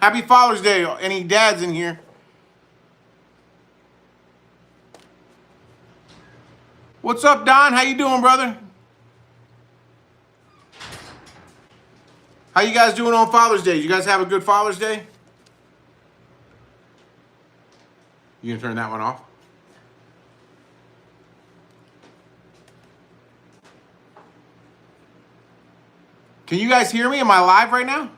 Happy Father's Day. Any dads in here? What's up, Don? How you doing, brother? How you guys doing on Father's Day? You guys have a good Father's Day? You gonna turn that one off? Can you guys hear me? Am I live right now?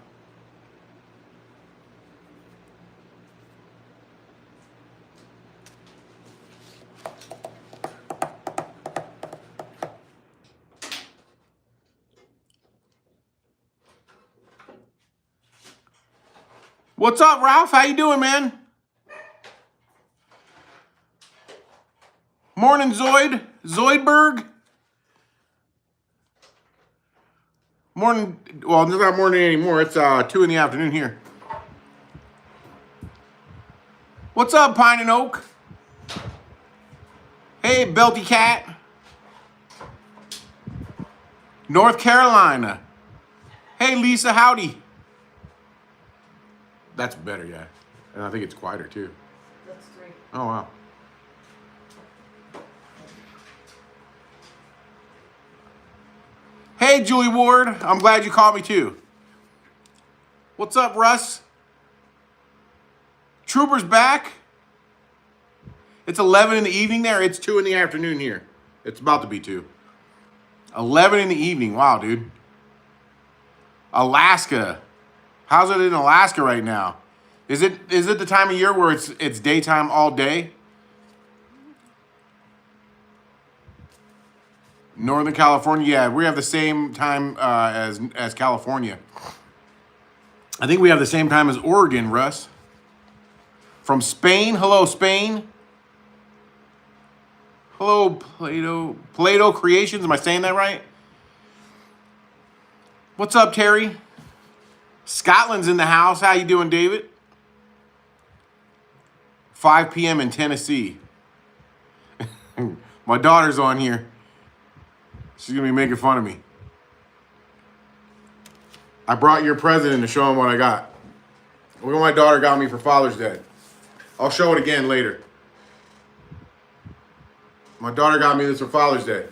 What's up, Ralph? How you doing, man? Morning, Zoidberg. Morning. Well, it's not morning anymore. It's 2 in the afternoon here. What's up, Pine and Oak? Hey, Belty Cat. North Carolina. Hey, Lisa, howdy. That's better, yeah. And I think it's quieter, too. That's 3. Oh, wow. Hey, Julie Ward. I'm glad you called me, too. What's up, Russ? Trooper's back. It's 11 in the evening there. It's 2 in the afternoon here. It's about to be 2. 11 in the evening. Wow, dude. Alaska. How's it in Alaska right now? Is it the time of year where it's daytime all day? Northern California, yeah, we have the same time as California. I think we have the same time as Oregon, Russ. From Spain, hello, Spain. Hello, Plato Creations. Am I saying that right? What's up, Terry? Scotland's in the house. How you doing, David? 5 p.m. in Tennessee. My daughter's on here. She's going to be making fun of me. I brought your present in to show him what I got. Look what my daughter got me for Father's Day. I'll show it again later. My daughter got me this for Father's Day.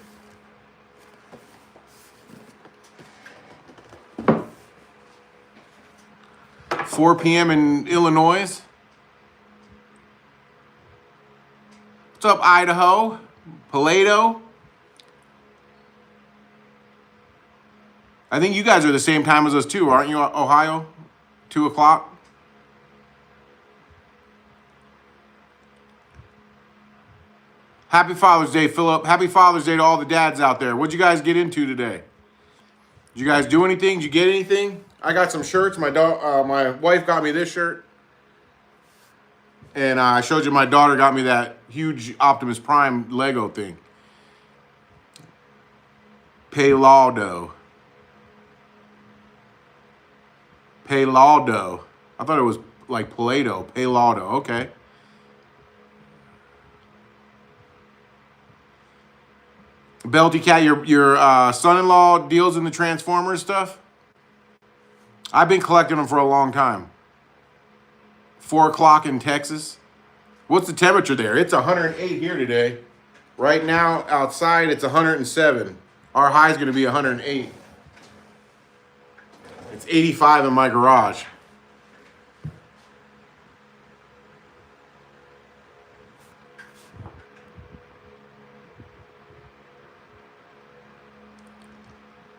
$4 p.m. in Illinois. What's up, Idaho? Paleto? I think you guys are the same time as us too, aren't you, Ohio? 2 o'clock? Happy Father's Day, Philip. Happy Father's Day to all the dads out there. What'd you guys get into today? Did you guys do anything? Did you get anything? I got some shirts. My wife got me this shirt. And I showed you my daughter got me that huge Optimus Prime Lego thing. Paylaudo. Paylaudo. I thought it was like Play-Doh. Paylaudo. Okay. Belty Cat, your son-in-law deals in the Transformers stuff? I've been collecting them for a long time. 4 o'clock in Texas. What's the temperature there? It's 108 here today. Right now, outside, it's 107. Our high is going to be 108. It's 85 in my garage.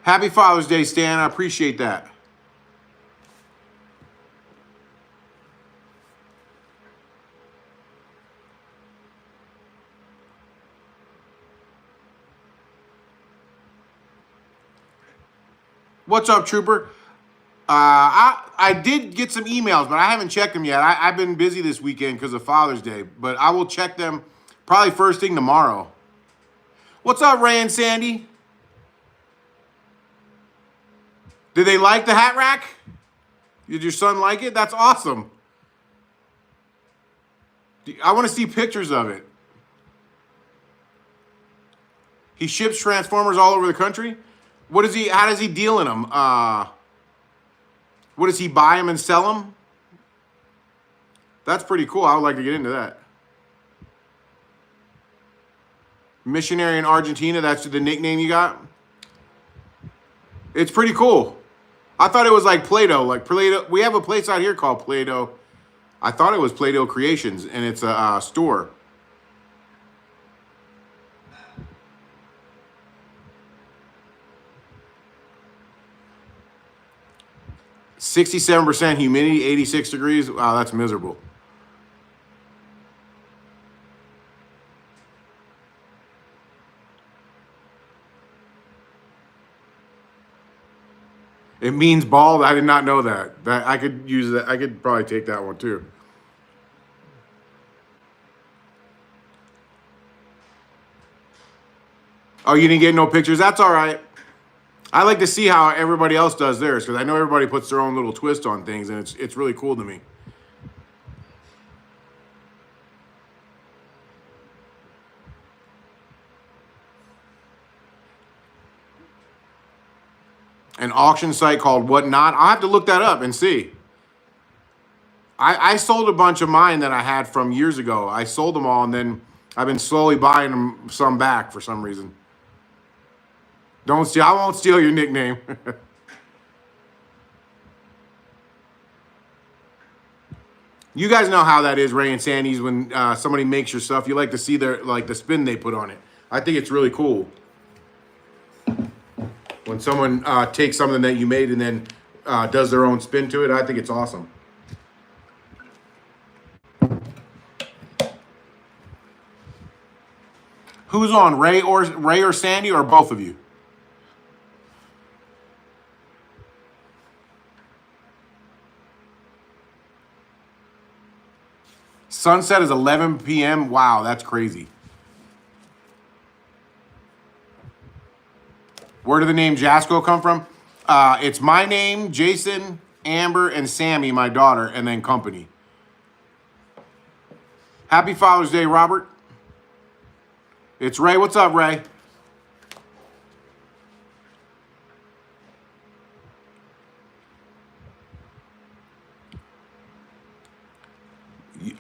Happy Father's Day, Stan. I appreciate that. What's up, Trooper? I did get some emails, but I haven't checked them yet. I've been busy this weekend because of Father's Day, but I will check them probably first thing tomorrow. What's up, Ray and Sandy? Did they like the hat rack? Did your son like it? That's awesome. I want to see pictures of it. He ships Transformers all over the country? What is he? How does he deal in them? What does he buy them and sell them? That's pretty cool. I would like to get into that. Missionary in Argentina, that's the nickname you got? It's pretty cool. I thought it was like Play-Doh. Like Play-Doh. We have a place out here called Play-Doh. I thought it was Play-Doh Creations, and it's a store. %67% humidity, 86 degrees. Wow, that's miserable. It means bald. I did not know that. That I could use that. I could probably take that one too. Oh, you didn't get no pictures? That's all right. I like to see how everybody else does theirs because I know everybody puts their own little twist on things, and it's really cool to me. An auction site called Whatnot. I'll have to look that up and see. I sold a bunch of mine that I had from years ago. I sold them all, and then I've been slowly buying them some back for some reason. Don't steal. I won't steal your nickname. You guys know how that is, Ray and Sandy's. When somebody makes your stuff, you like to see their the spin they put on it. I think it's really cool when someone takes something that you made and then does their own spin to it. I think it's awesome. Who's on, Ray or Sandy, or both of you? Sunset is 11 p.m. Wow, that's crazy. Where did the name JASCO come from? It's my name, Jason, Amber, and Sammy, my daughter, and then company. Happy Father's Day, Robert. It's Ray. What's up, Ray?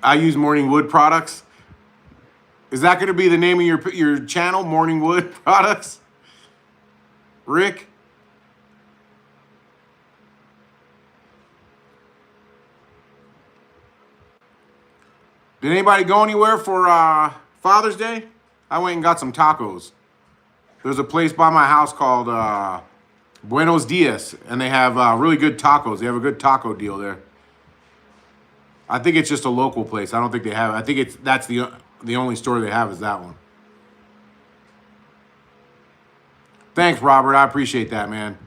I use Morning Wood products. Is that going to be the name of your channel, Morning Wood Products? Rick? Did anybody go anywhere for Father's Day? I went and got some tacos. There's a place by my house called Buenos Dias, and they have really good tacos. They have a good taco deal there. I think it's just a local place. I don't think they have. I think that's the only store they have is that one. Thanks, Robert. I appreciate that, man.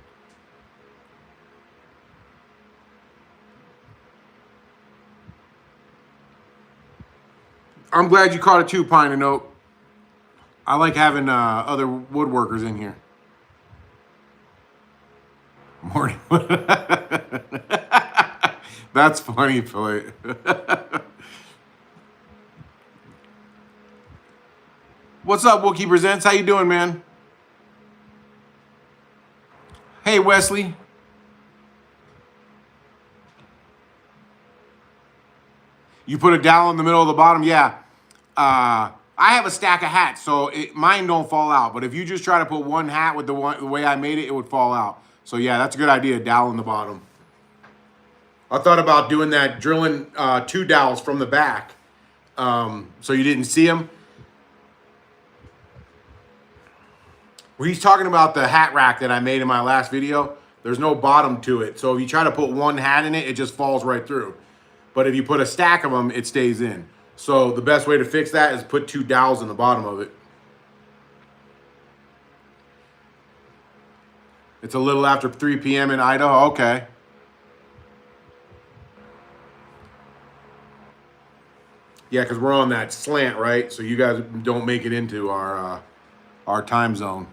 I'm glad you caught it too, Pine and Oak. I like having other woodworkers in here. Morning. That's funny, Floyd. What's up, Wookie Presents? How you doing, man? Hey, Wesley. You put a dowel in the middle of the bottom? Yeah. I have a stack of hats, so mine don't fall out. But if you just try to put one hat with the way I made it, it would fall out. So yeah, that's a good idea, dowel in the bottom. I thought about doing that, drilling 2 dowels from the back so you didn't see them. Well, he's talking about the hat rack that I made in my last video. There's no bottom to it. So if you try to put one hat in it, it just falls right through. But if you put a stack of them, it stays in. So the best way to fix that is put 2 dowels in the bottom of it. It's a little after 3 p.m. in Idaho. Okay. Yeah, because we're on that slant, right? So you guys don't make it into our time zone.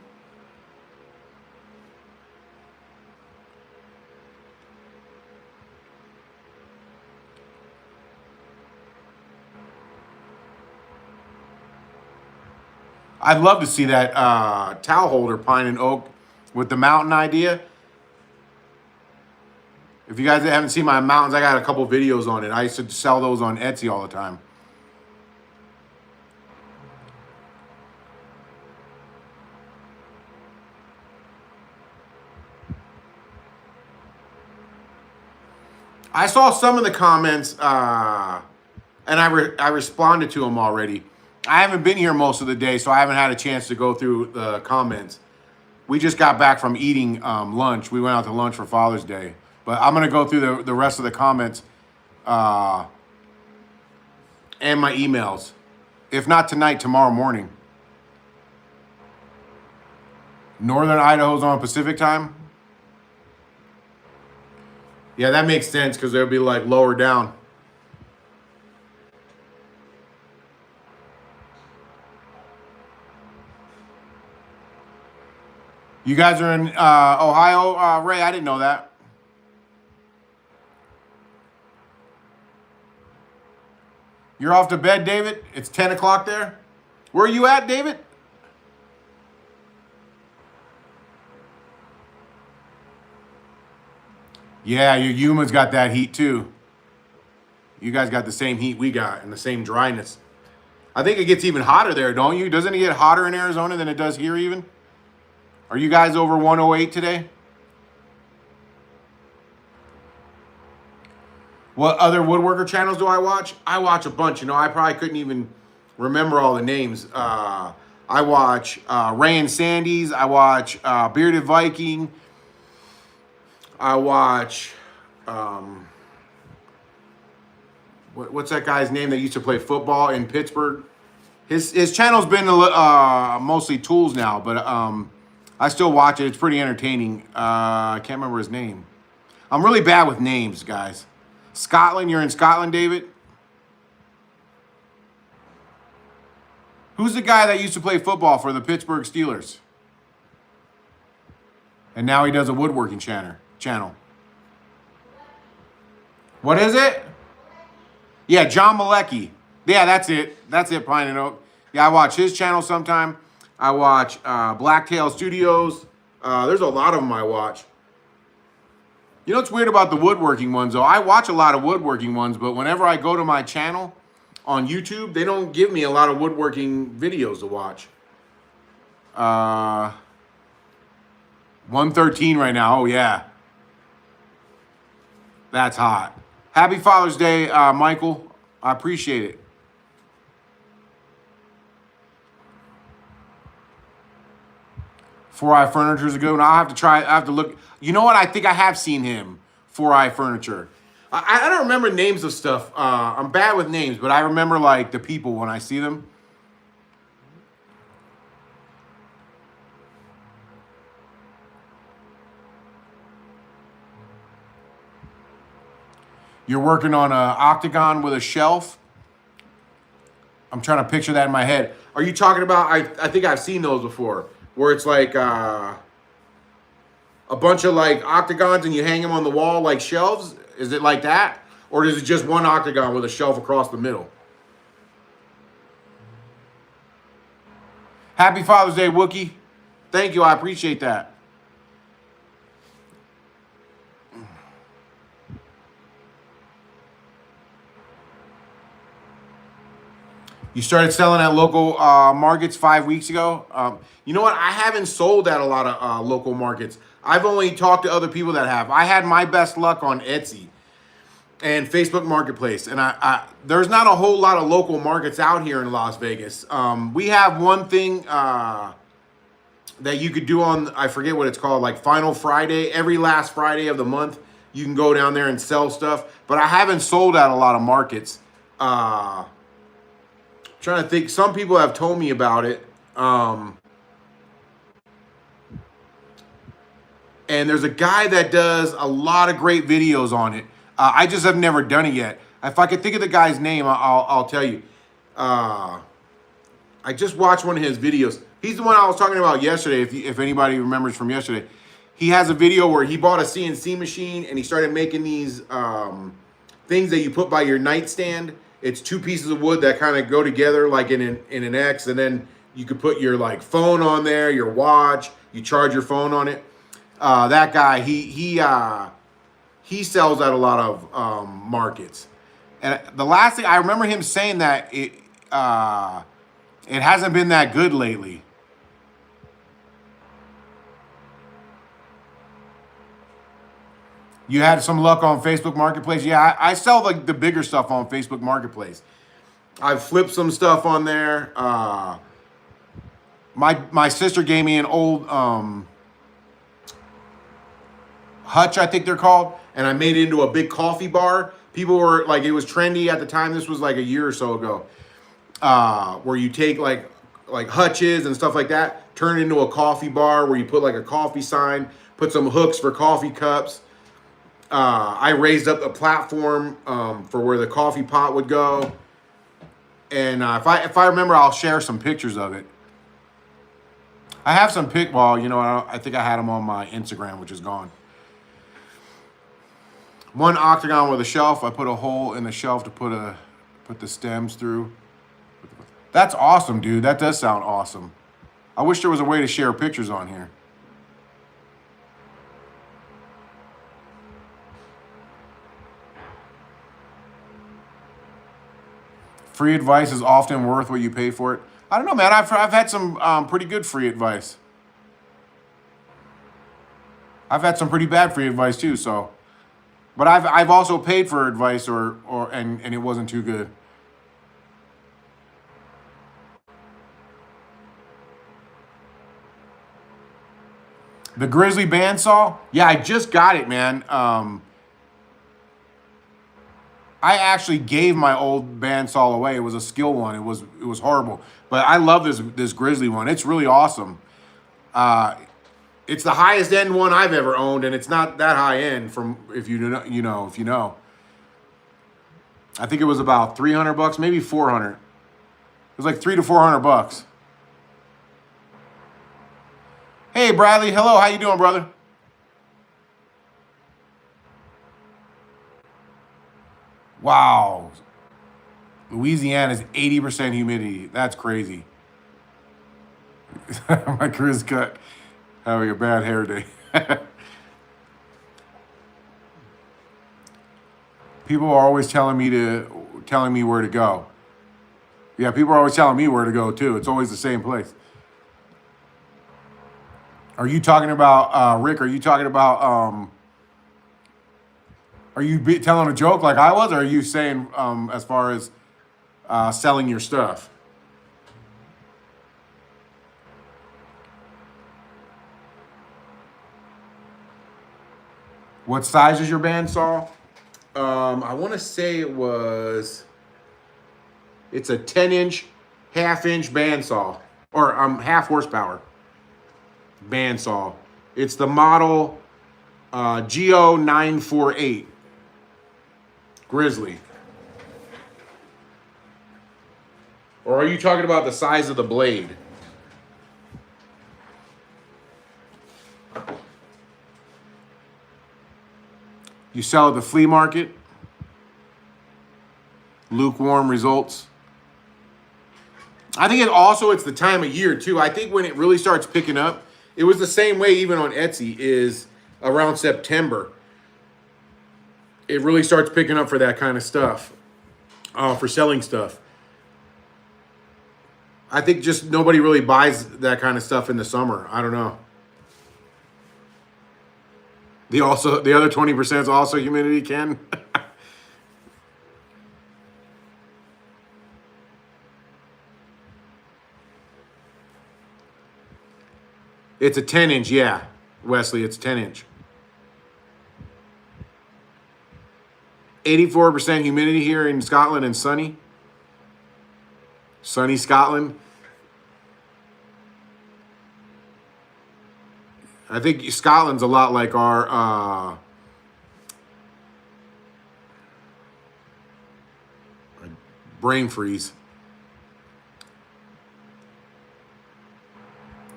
I'd love to see that towel holder, Pine and Oak, with the mountain idea. If you guys haven't seen my mountains, I got a couple videos on it. I used to sell those on Etsy all the time. I saw some of the comments, and I responded to them already. I haven't been here most of the day, so I haven't had a chance to go through the comments. We just got back from eating lunch. We went out to lunch for Father's Day. But I'm going to go through the rest of the comments and my emails. If not tonight, tomorrow morning. Northern Idaho's on Pacific time? Yeah, that makes sense because they'll be like lower down. You guys are in Ohio, Ray? I didn't know that. You're off to bed, David? It's 10 o'clock there? Where are you at, David? Yeah, your Yuma's got that heat too. You guys got the same heat we got and the same dryness. I think it gets even hotter there, don't you? Doesn't it get hotter in Arizona than it does here even? Are you guys over 108 today? What other woodworker channels do I watch? I watch a bunch. You know, I probably couldn't even remember all the names. I watch Ray and Sandy's. I watch Bearded Viking. I watch, what's that guy's name that used to play football in Pittsburgh? His channel's been mostly tools now, but I still watch it. It's pretty entertaining. I can't remember his name. I'm really bad with names, guys. Scotland, you're in Scotland, David? Who's the guy that used to play football for the Pittsburgh Steelers? And now he does a woodworking channel. What is it? Yeah, John Malecki. Yeah, that's it. That's it, Pine and Oak. Yeah, I watch his channel sometime. I watch Blacktail Studios. There's a lot of them I watch. You know what's weird about the woodworking ones, though? I watch a lot of woodworking ones, but whenever I go to my channel on YouTube, they don't give me a lot of woodworking videos to watch. 113 right now. Oh, yeah. That's hot. Happy Father's Day, Michael. I appreciate it. Four Eye Furniture's a good one. I have to look. You know what? I think I have seen him. Four Eye Furniture. I don't remember names of stuff. I'm bad with names, but I remember like the people when I see them. You're working on an octagon with a shelf. I'm trying to picture that in my head. Are you talking about? I think I've seen those before. Where it's like a bunch of like octagons and you hang them on the wall like shelves? Is it like that? Or is it just one octagon with a shelf across the middle? Happy Father's Day, Wookie. Thank you, I appreciate that. You started selling at local markets 5 weeks ago. You know what? I haven't sold at a lot of local markets. I've only talked to other people that have. I had my best luck on Etsy and Facebook Marketplace. And there's not a whole lot of local markets out here in Las Vegas. We have one thing that you could do on, I forget what it's called, like Final Friday. Every last Friday of the month, you can go down there and sell stuff. But I haven't sold at a lot of markets. Trying to think, some people have told me about it. And there's a guy that does a lot of great videos on it. I just have never done it yet. If I could think of the guy's name, I'll tell you. I just watched one of his videos. He's the one I was talking about yesterday, if anybody remembers from yesterday. He has a video where he bought a CNC machine and he started making these things that you put by your nightstand. It's two pieces of wood that kind of go together like in an X, and then you could put your like phone on there, your watch, you charge your phone on it. That guy, he he sells at a lot of markets. And the last thing I remember him saying that it hasn't been that good lately. You had some luck on Facebook Marketplace. Yeah, I sell like the bigger stuff on Facebook Marketplace. I've flipped some stuff on there. My sister gave me an old hutch, I think they're called, and I made it into a big coffee bar. People were like, it was trendy at the time. This was like a year or so ago, where you take like hutches and stuff like that, turn it into a coffee bar where you put like a coffee sign, put some hooks for coffee cups. I raised up a platform for where the coffee pot would go, and if I remember, I'll share some pictures of it. I have some well, you know, I think I had them on my Instagram, which is gone. One octagon with a shelf. I put a hole in the shelf to put the stems through. That's awesome, dude. That does sound awesome. I wish there was a way to share pictures on here. Free advice is often worth what you pay for it. I don't know, man. I've had some pretty good free advice. I've had some pretty bad free advice too. So, but I've also paid for advice and it wasn't too good. The Grizzly bandsaw, yeah, I just got it, man. I actually gave my old bandsaw away. It was a skill one. It was horrible, but I love this Grizzly one. It's really awesome. It's the highest end one I've ever owned, and it's not that high end. From if you know. I think it was about $300, maybe 400. It was like $300 to $400. Hey Bradley, hello. How you doing, brother? Wow. Louisiana is 80% humidity. That's crazy. My Chris cut having a bad hair day. People are always telling me where to go. Yeah, people are always telling me where to go too. It's always the same place. Are you talking about Rick? Are you talking about are you telling a joke like I was, or are you saying as far as selling your stuff? What size is your bandsaw? I want to say it's a 10-inch, half-inch bandsaw, or half horsepower bandsaw. It's the model GO948 Grizzly. Or are you talking about the size of the blade? You sell at the flea market. Lukewarm results. I think it's the time of year too. I think when it really starts picking up, it was the same way even on Etsy, is around September. It really starts picking up for that kind of stuff, for selling stuff. I think just nobody really buys that kind of stuff in the summer. I don't know. The other 20% is also humidity, Ken. It's a 10-inch, yeah, Wesley. It's 10-inch. 84% humidity here in Scotland and sunny Scotland. I think Scotland's a lot like our brain freeze.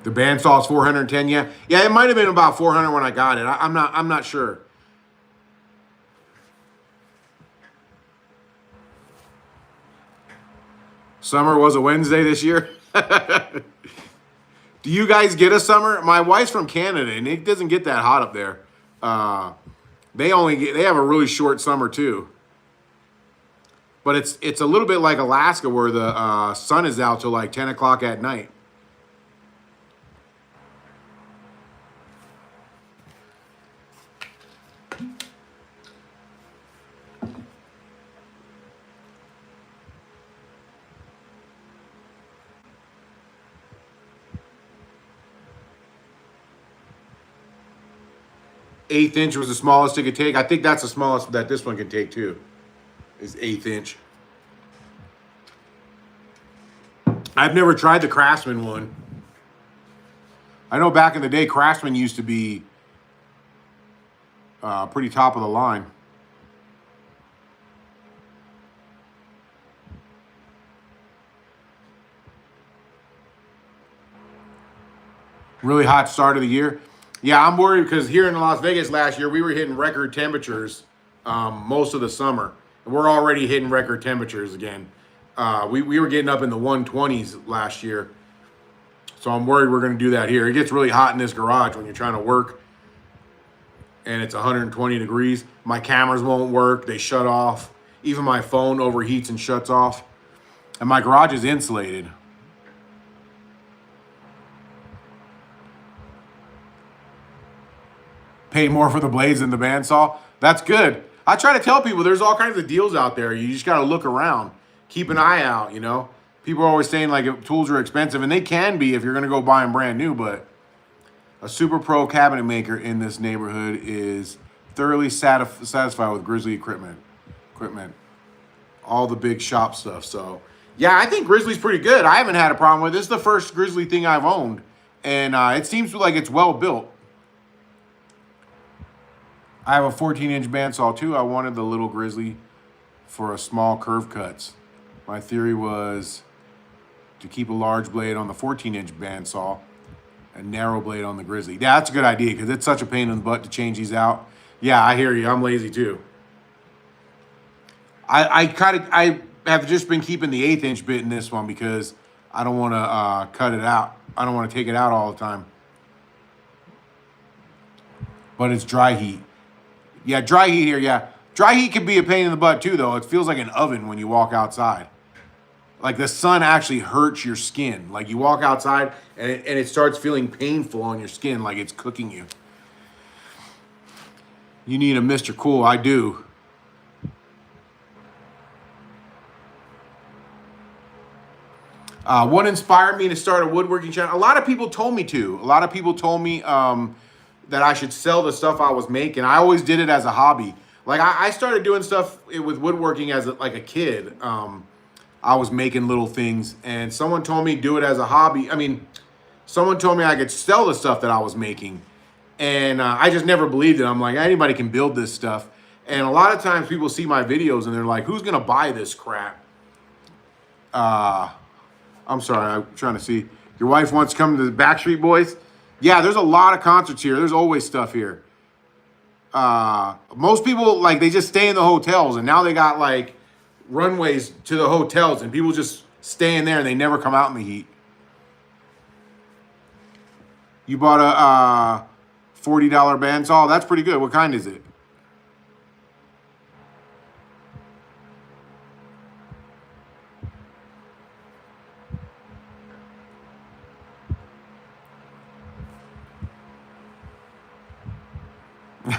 The bandsaw is 410. Yeah, it might have been about 400 when I got it. I'm not sure. Summer was a Wednesday this year. Do you guys get a summer? My wife's from Canada, and it doesn't get that hot up there. They have a really short summer too. But it's a little bit like Alaska where the sun is out till like 10 o'clock at night. Eighth inch was the smallest it could take. I think that's the smallest that this one can take too. Is eighth inch. I've never tried the Craftsman one. I know back in the day, Craftsman used to be pretty top of the line. Really hot start of the year. Yeah, I'm worried because here in Las Vegas last year, we were hitting record temperatures most of the summer. And we're already hitting record temperatures again. We were getting up in the 120s last year. So I'm worried we're going to do that here. It gets really hot in this garage when you're trying to work. And it's 120 degrees. My cameras won't work. They shut off. Even my phone overheats and shuts off. And my garage is insulated. Pay more for the blades than the bandsaw. That's good. I try to tell people there's all kinds of deals out there. You just got to look around. Keep an eye out, you know. People are always saying like tools are expensive, and they can be if you're going to go buy them brand new, but a super pro cabinet maker in this neighborhood is thoroughly satisfied with Grizzly equipment. All the big shop stuff. So, yeah, I think Grizzly's pretty good. I haven't had a problem with it. This is the first Grizzly thing I've owned, and it seems like it's well built. I have a 14-inch bandsaw too. I wanted the little Grizzly for a small curve cuts. My theory was to keep a large blade on the 14-inch bandsaw, a narrow blade on the Grizzly. Yeah, that's a good idea because it's such a pain in the butt to change these out. Yeah, I hear you. I'm lazy too. I have just been keeping the 1/8-inch bit in this one because I don't want to cut it out. I don't want to take it out all the time. But it's dry heat. Yeah, dry heat here, yeah. Dry heat can be a pain in the butt too, though. It feels like an oven when you walk outside. Like the sun actually hurts your skin. Like you walk outside and it starts feeling painful on your skin, like it's cooking you. You need a Mr. Cool, I do. What inspired me to start a woodworking channel? A lot of people told me to. A lot of people told me that I should sell the stuff I was making. I always did it as a hobby. Like I started doing stuff with woodworking as like a kid. I was making little things and someone told me do it as a hobby. I mean, someone told me I could sell the stuff that I was making. And I just never believed it. I'm like, anybody can build this stuff. And a lot of times people see my videos and they're like, who's going to buy this crap? I'm sorry, I'm trying to see. Your wife wants to come to the Backstreet Boys? Yeah, there's a lot of concerts here. There's always stuff here. Most people, like, they just stay in the hotels, and now they got, like, runways to the hotels, and people just stay in there, and they never come out in the heat. You bought a $40 bandsaw? That's pretty good. What kind is it?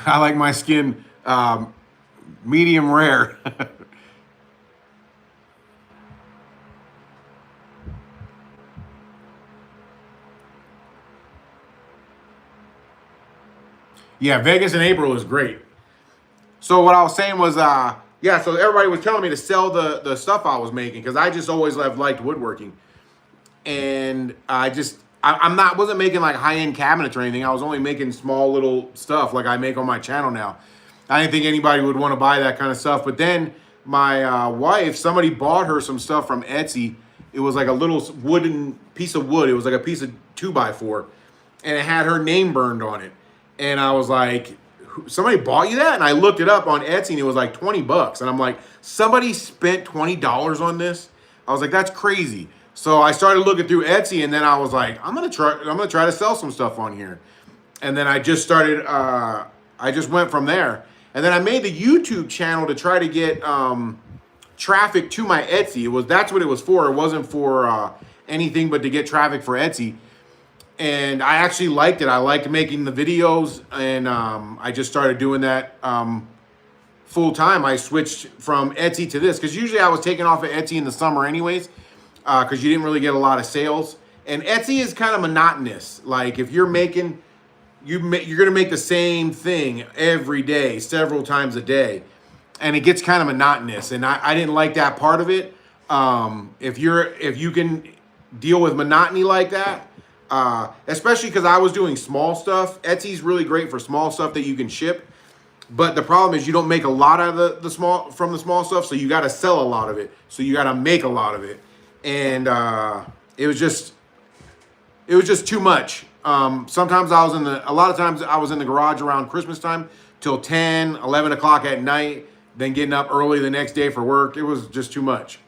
I like my skin medium rare. Yeah, Vegas in April is great. So what I was saying was, yeah, so everybody was telling me to sell the stuff I was making because I just always have liked woodworking. And wasn't making like high-end cabinets or anything. I was only making small little stuff like I make on my channel now. I didn't think anybody would want to buy that kind of stuff. But then my wife, somebody bought her some stuff from Etsy. It was like a little wooden piece of wood. It was like a piece of 2x4. And it had her name burned on it. And I was like, somebody bought you that? And I looked it up on Etsy and it was like 20 bucks. And I'm like, somebody spent $20 on this? I was like, that's crazy. So I started looking through Etsy and then I was like, I'm gonna try to sell some stuff on here. And then I just started, I just went from there. And then I made the YouTube channel to try to get traffic to my Etsy. That's what it was for. It wasn't for anything but to get traffic for Etsy. And I actually liked it. I liked making the videos, and I just started doing that full time. I switched from Etsy to this because usually I was taking off of Etsy in the summer anyways, because you didn't really get a lot of sales. And Etsy is kind of monotonous. Like if you're making, you're gonna make the same thing every day, several times a day, and it gets kind of monotonous. And I didn't like that part of it. If you can deal with monotony like that, especially because I was doing small stuff. Etsy's really great for small stuff that you can ship. But the problem is you don't make a lot out of the small stuff, so you got to sell a lot of it. So you got to make a lot of it, and it was just too much. Sometimes a lot of times I was in the garage around Christmas time till 10, 11 o'clock at night, then getting up early the next day for work. It was just too much.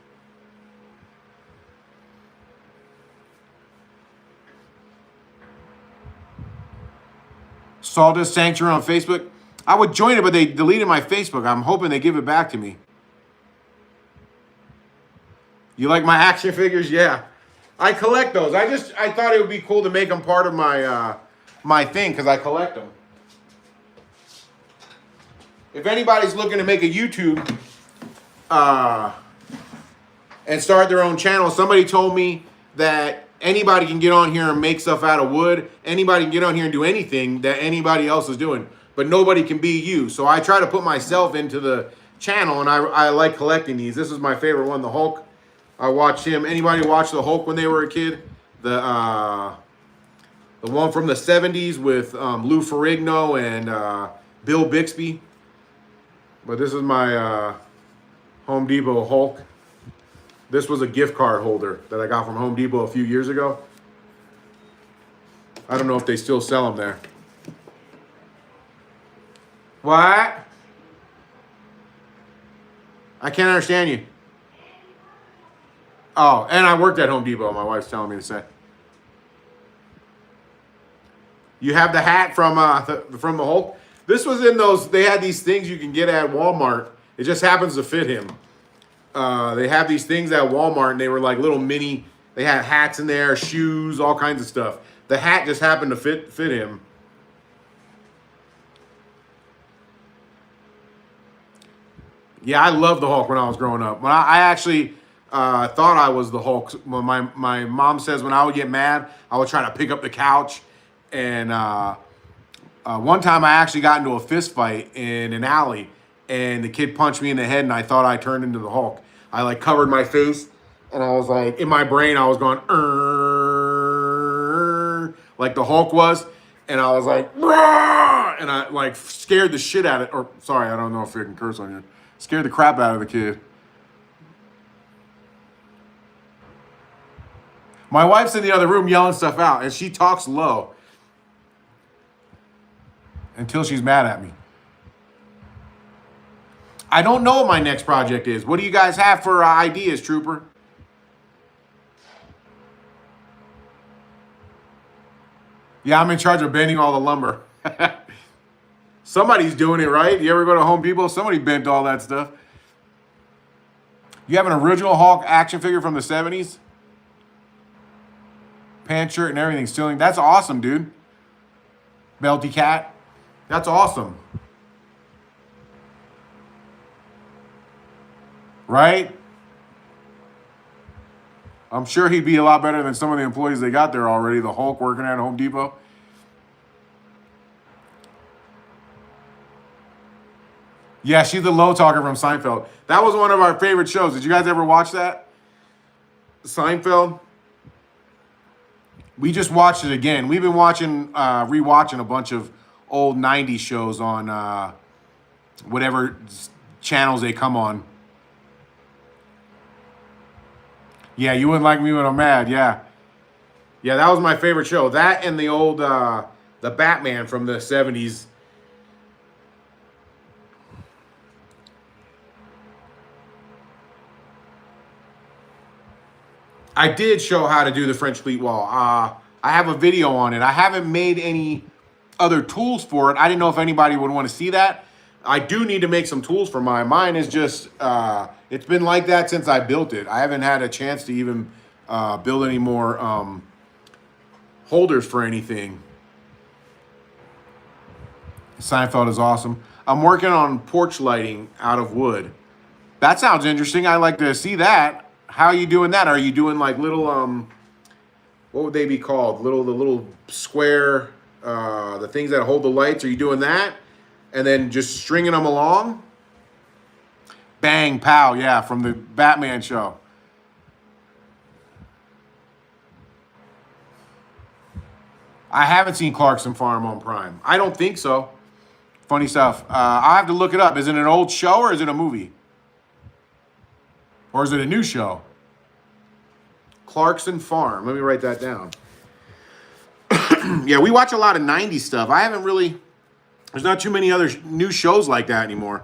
Sawdust Sanctuary on Facebook. I would join it, but they deleted my Facebook. I'm hoping they give it back to me. You like my action figures? Yeah. I collect those. I thought it would be cool to make them part of my my thing because I collect them. If anybody's looking to make a YouTube and start their own channel, somebody told me that anybody can get on here and make stuff out of wood. Anybody can get on here and do anything that anybody else is doing, but nobody can be you. So I try to put myself into the channel, and I like collecting these. This is my favorite one, the Hulk. I watched him. Anybody watch the Hulk when they were a kid? The one from the 70s with Lou Ferrigno and Bill Bixby. But this is my Home Depot Hulk. This was a gift card holder that I got from Home Depot a few years ago. I don't know if they still sell them there. What? I can't understand you. Oh, and I worked at Home Depot, my wife's telling me to say. You have the hat from the Hulk? This was in those, they had these things you can get at Walmart. It just happens to fit him. They have these things at Walmart, and they were like little mini, they had hats in there, shoes, all kinds of stuff. The hat just happened to fit him. Yeah, I loved the Hulk when I was growing up. When I actually thought I was the Hulk. When my mom says when I would get mad, I would try to pick up the couch. And one time I actually got into a fist fight in an alley, and the kid punched me in the head, and I thought I turned into the Hulk. I like covered my face, and I was like, in my brain, I was going, like the Hulk was. And I was like, and I like scared the shit out of it. Or sorry, I don't know if I can curse on you. Scared the crap out of the kid. My wife's in the other room yelling stuff out, and she talks low until she's mad at me. I don't know what my next project is. What do you guys have for ideas, Trooper? Yeah, I'm in charge of bending all the lumber. Somebody's doing it, right? You ever go to Home Depot? Somebody bent all that stuff. You have an original Hulk action figure from the 70s? Pants, shirt, and everything. Stealing. That's awesome, dude. Belty Cat. That's awesome. Right? I'm sure he'd be a lot better than some of the employees they got there already. The Hulk working at Home Depot. Yeah, she's the low talker from Seinfeld. That was one of our favorite shows. Did you guys ever watch that? Seinfeld? We just watched it again. We've been rewatching a bunch of old 90s shows on whatever channels they come on. Yeah, you wouldn't like me when I'm mad, yeah. Yeah, that was my favorite show. That and the old, the Batman from the 70s. I did show how to do the French pleat wall. I have a video on it. I haven't made any other tools for it. I didn't know if anybody would want to see that. I do need to make some tools for mine. Mine is just, it's been like that since I built it. I haven't had a chance to even build any more holders for anything. Seinfeld is awesome. I'm working on porch lighting out of wood. That sounds interesting. I like to see that. How are you doing that? Are you doing like little, what would they be called? The little square, the things that hold the lights. Are you doing that? And then just stringing them along? Bang, pow, yeah, from the Batman show. I haven't seen Clarkson Farm on Prime. I don't think so. Funny stuff. I'll have to look it up. Is it an old show or is it a movie? Or is it a new show? Clarkson Farm. Let me write that down. Yeah, we watch a lot of 90s stuff. I haven't really... There's not too many other new shows like that anymore.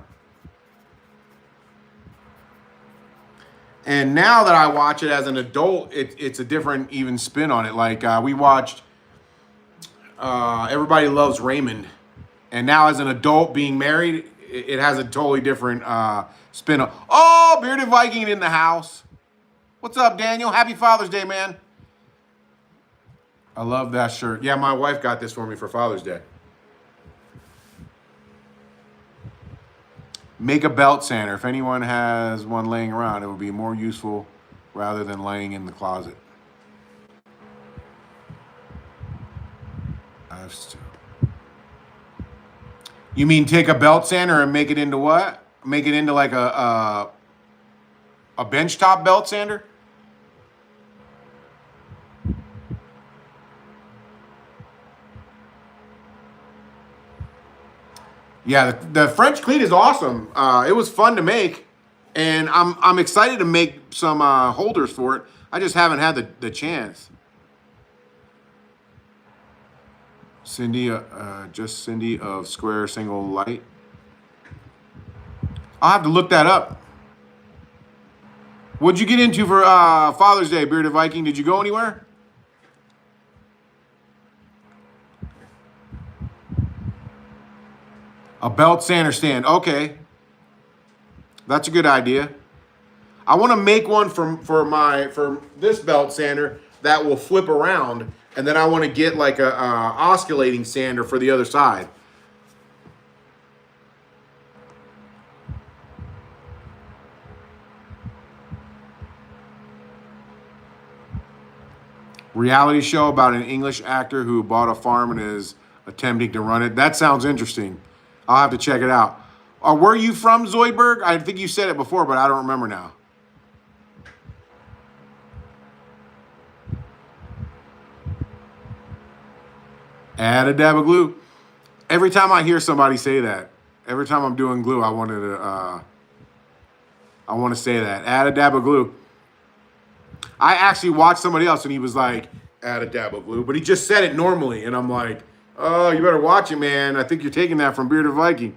And now that I watch it as an adult, it's a different even spin on it. Like we watched Everybody Loves Raymond. And now as an adult being married, it has a totally different spin on. Oh, Bearded Viking in the house. What's up, Daniel? Happy Father's Day, man. I love that shirt. Yeah, my wife got this for me for Father's Day. Make a belt sander. If anyone has one laying around, it would be more useful rather than laying in the closet. You mean take a belt sander and make it into what? Make it into like a benchtop belt sander? Yeah, the French cleat is awesome. It was fun to make, and I'm excited to make some holders for it. I just haven't had the chance. Cindy, just Cindy of Square Single Light. I'll have to look that up. What'd you get into for Father's Day, Bearded Viking? Did you go anywhere? A belt sander stand. Okay. That's a good idea. I want to make one for this belt sander that will flip around, and then I want to get like a oscillating sander for the other side. Reality show about an English actor who bought a farm and is attempting to run it. That sounds interesting. I'll have to check it out. Where are you from, Zoidberg? I think you said it before, but I don't remember now. Add a dab of glue. Every time I hear somebody say that, every time I'm doing glue, I want to say that. Add a dab of glue. I actually watched somebody else and he was like, add a dab of glue, but he just said it normally. And I'm like, oh, you better watch it, man. I think you're taking that from Bearded Viking.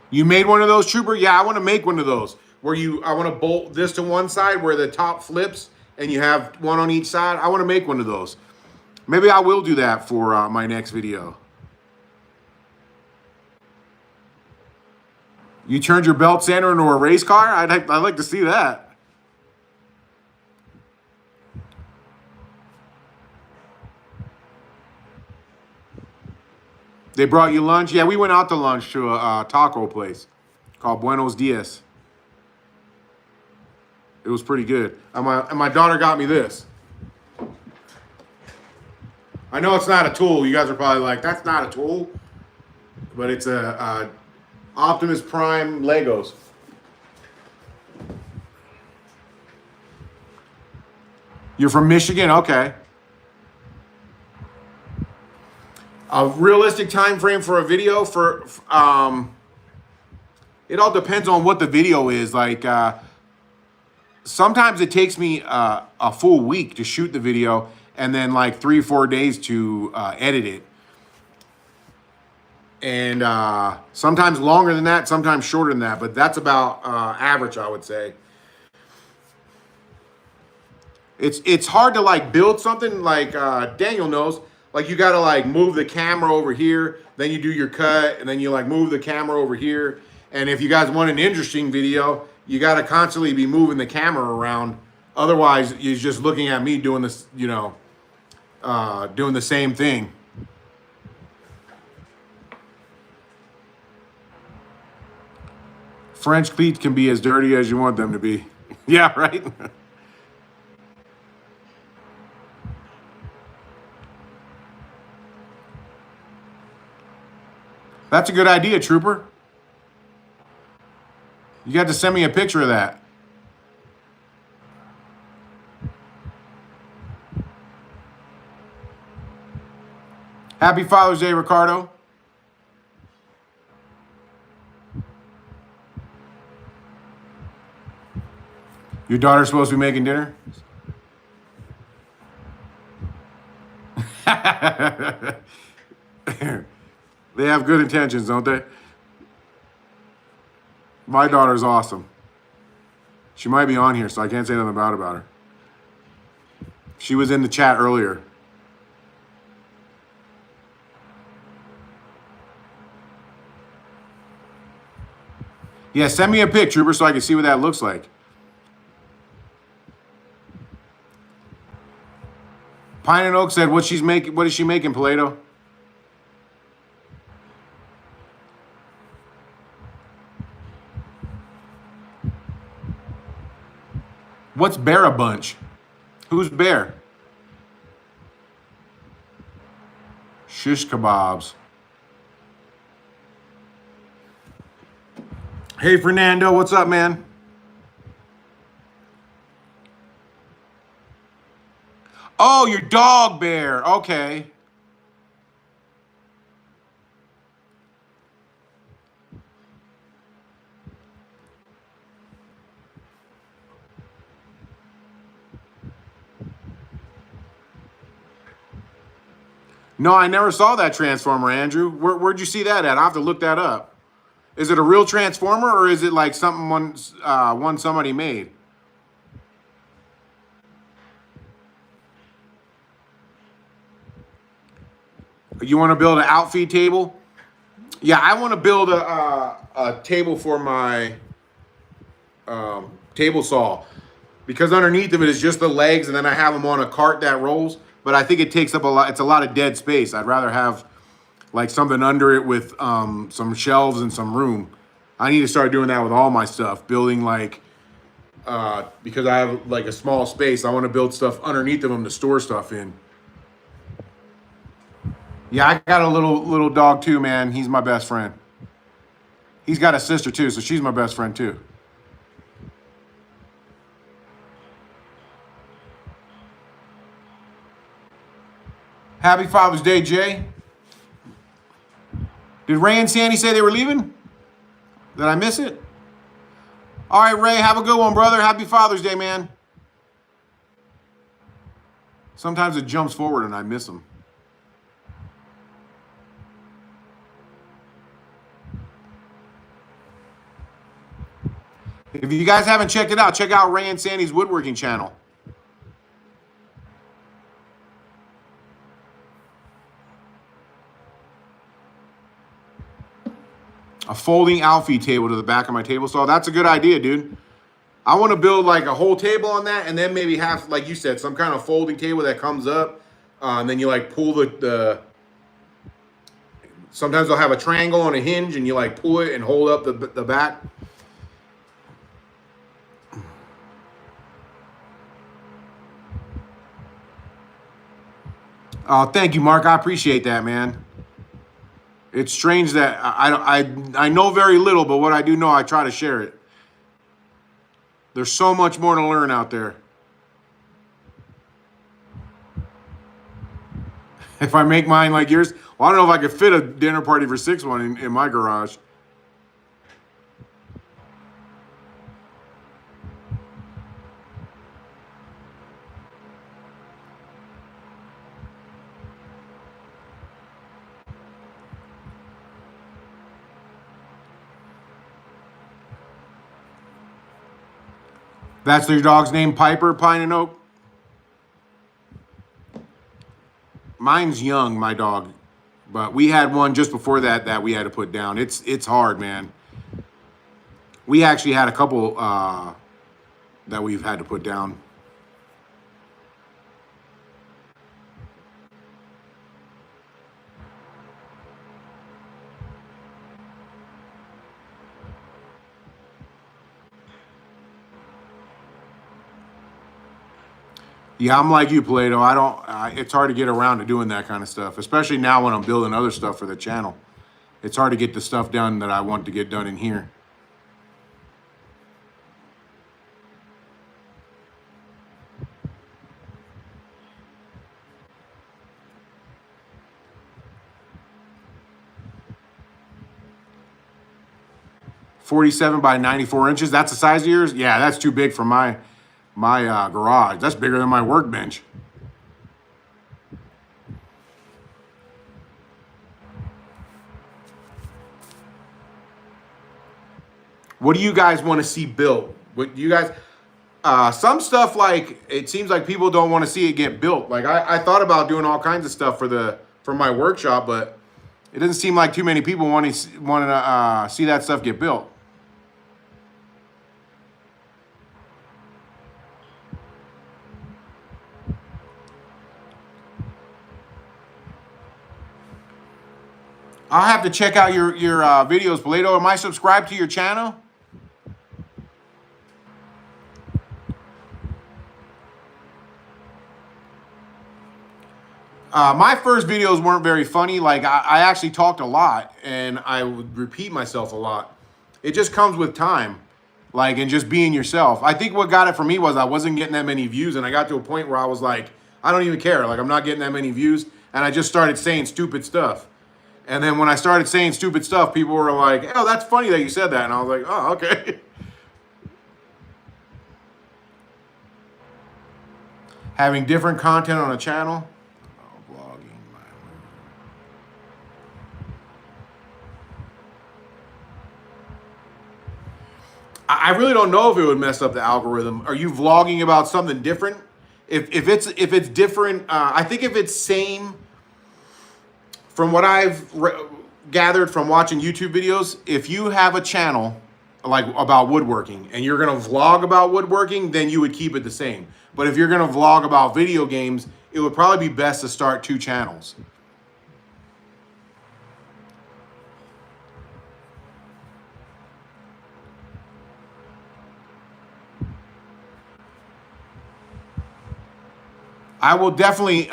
You made one of those, Trooper? Yeah, I want to make one of those. I want to bolt this to one side where the top flips and you have one on each side. I want to make one of those. Maybe I will do that for my next video. You turned your belt sander into a race car? I'd like to see that. They brought you lunch? Yeah, we went out to lunch to a taco place called Buenos Dias. It was pretty good. And my daughter got me this. I know it's not a tool. You guys are probably like, that's not a tool. But it's a Optimus Prime Legos. You're from Michigan? Okay. A realistic time frame for a video it all depends on what the video is. Like sometimes it takes me a full week to shoot the video and then like 3 or 4 days to edit it. And sometimes longer than that, sometimes shorter than that, but that's about average, I would say. It's hard to like build something like Daniel knows. Like you got to like move the camera over here, then you do your cut, and then you like move the camera over here. And if you guys want an interesting video, you got to constantly be moving the camera around. Otherwise, you're just looking at me doing this, you know, doing the same thing. French cleats can be as dirty as you want them to be. Yeah, right? That's a good idea, Trooper. You got to send me a picture of that. Happy Father's Day, Ricardo. Your daughter's supposed to be making dinner? They have good intentions, don't they? My daughter's awesome. She might be on here, so I can't say nothing about her. She was in the chat earlier. Yeah, send me a pic, Trooper, so I can see what that looks like. Pine and Oak said, what is she making, Plato? What's Bear a Bunch? Who's Bear? Shish kebabs. Hey, Fernando, what's up, man? Oh, your dog, Bear. Okay. No, I never saw that Transformer, Andrew. Where'd you see that at? I'll have to look that up. Is it a real Transformer or is it like something one somebody made? You want to build an outfeed table? Yeah, I want to build a table for my table saw because underneath of it is just the legs, and then I have them on a cart that rolls. But I think it takes up a lot. It's a lot of dead space. I'd rather have like something under it with some shelves and some room. I need to start doing that with all my stuff. Building like because I have like a small space, I want to build stuff underneath of them to store stuff in. Yeah, I got a little dog too, man. He's my best friend. He's got a sister too, so she's my best friend too. Happy Father's Day, Jay. Did Ray and Sandy say they were leaving? Did I miss it? All right, Ray, have a good one, brother. Happy Father's Day, man. Sometimes it jumps forward and I miss them. If you guys haven't checked it out, check out Ray and Sandy's Woodworking channel. A folding outfeed table to the back of my table saw. That's a good idea, dude. I want to build like a whole table on that, and then maybe have, like you said, some kind of folding table that comes up, and then you like pull the. Sometimes they'll have a triangle on a hinge, and you like pull it and hold up the back. Oh, thank you, Mark. I appreciate that, man. It's strange that I know very little, but what I do know, I try to share it. There's so much more to learn out there. If I make mine like yours, well, I don't know if I could fit a dinner party for 6 in my garage. That's your dog's name, Piper, Pine and Oak? Mine's young, my dog, but we had one just before that we had to put down. It's hard, man. We actually had a couple that we've had to put down. Yeah, I'm like you, Plato. I don't. It's hard to get around to doing that kind of stuff, especially now when I'm building other stuff for the channel. It's hard to get the stuff done that I want to get done in here. .47 by 94 inches. That's the size of yours? Yeah, that's too big for my garage. That's bigger than my workbench. What do you guys want to see built? What do you guys? Some stuff, like, it seems like people don't want to see it get built. Like I thought about doing all kinds of stuff for my workshop, but it doesn't seem like too many people want to see that stuff get built. I'll have to check out your videos, Plato. Am I subscribed to your channel? My first videos weren't very funny. Like, I actually talked a lot, and I would repeat myself a lot. It just comes with time, like, and just being yourself. I think what got it for me was I wasn't getting that many views, and I got to a point where I was like, I don't even care. Like, I'm not getting that many views, and I just started saying stupid stuff. And then when I started saying stupid stuff, people were like, oh, that's funny that you said that. And I was like, oh, okay. Having different content on a channel. Oh, vlogging. I really don't know if it would mess up the algorithm. Are you vlogging about something different? If it's different, I think if it's same, from what I've gathered from watching YouTube videos, if you have a channel like about woodworking and you're gonna vlog about woodworking, then you would keep it the same. But if you're gonna vlog about video games, it would probably be best to start 2 channels. I will definitely,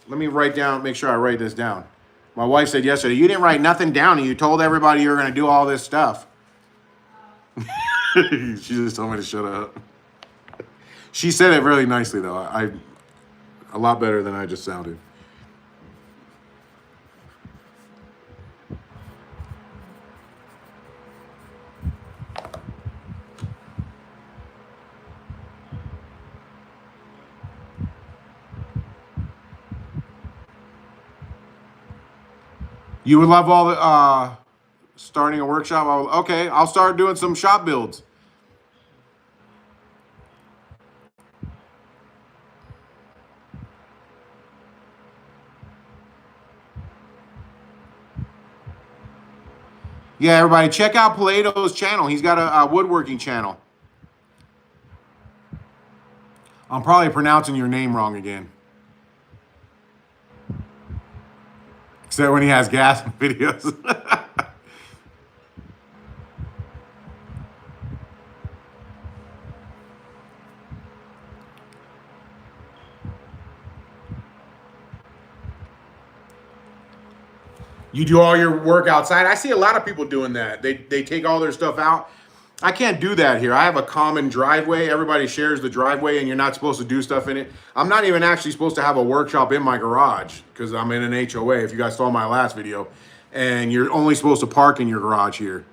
let me make sure I write this down. My wife said yesterday, you didn't write nothing down and you told everybody you were going to do all this stuff. She just told me to shut up. She said it really nicely, though. A lot better than I just sounded. You would love all the starting a workshop. Okay, I'll start doing some shop builds. Yeah, everybody, check out Plato's channel. He's got a woodworking channel. I'm probably pronouncing your name wrong again. Except when he has gas videos. You do all your work outside. I see a lot of people doing that. They take all their stuff out. I can't do that here. I have a common driveway. Everybody shares the driveway, and you're not supposed to do stuff in it. I'm not even actually supposed to have a workshop in my garage because I'm in an HOA, if you guys saw my last video. And you're only supposed to park in your garage here.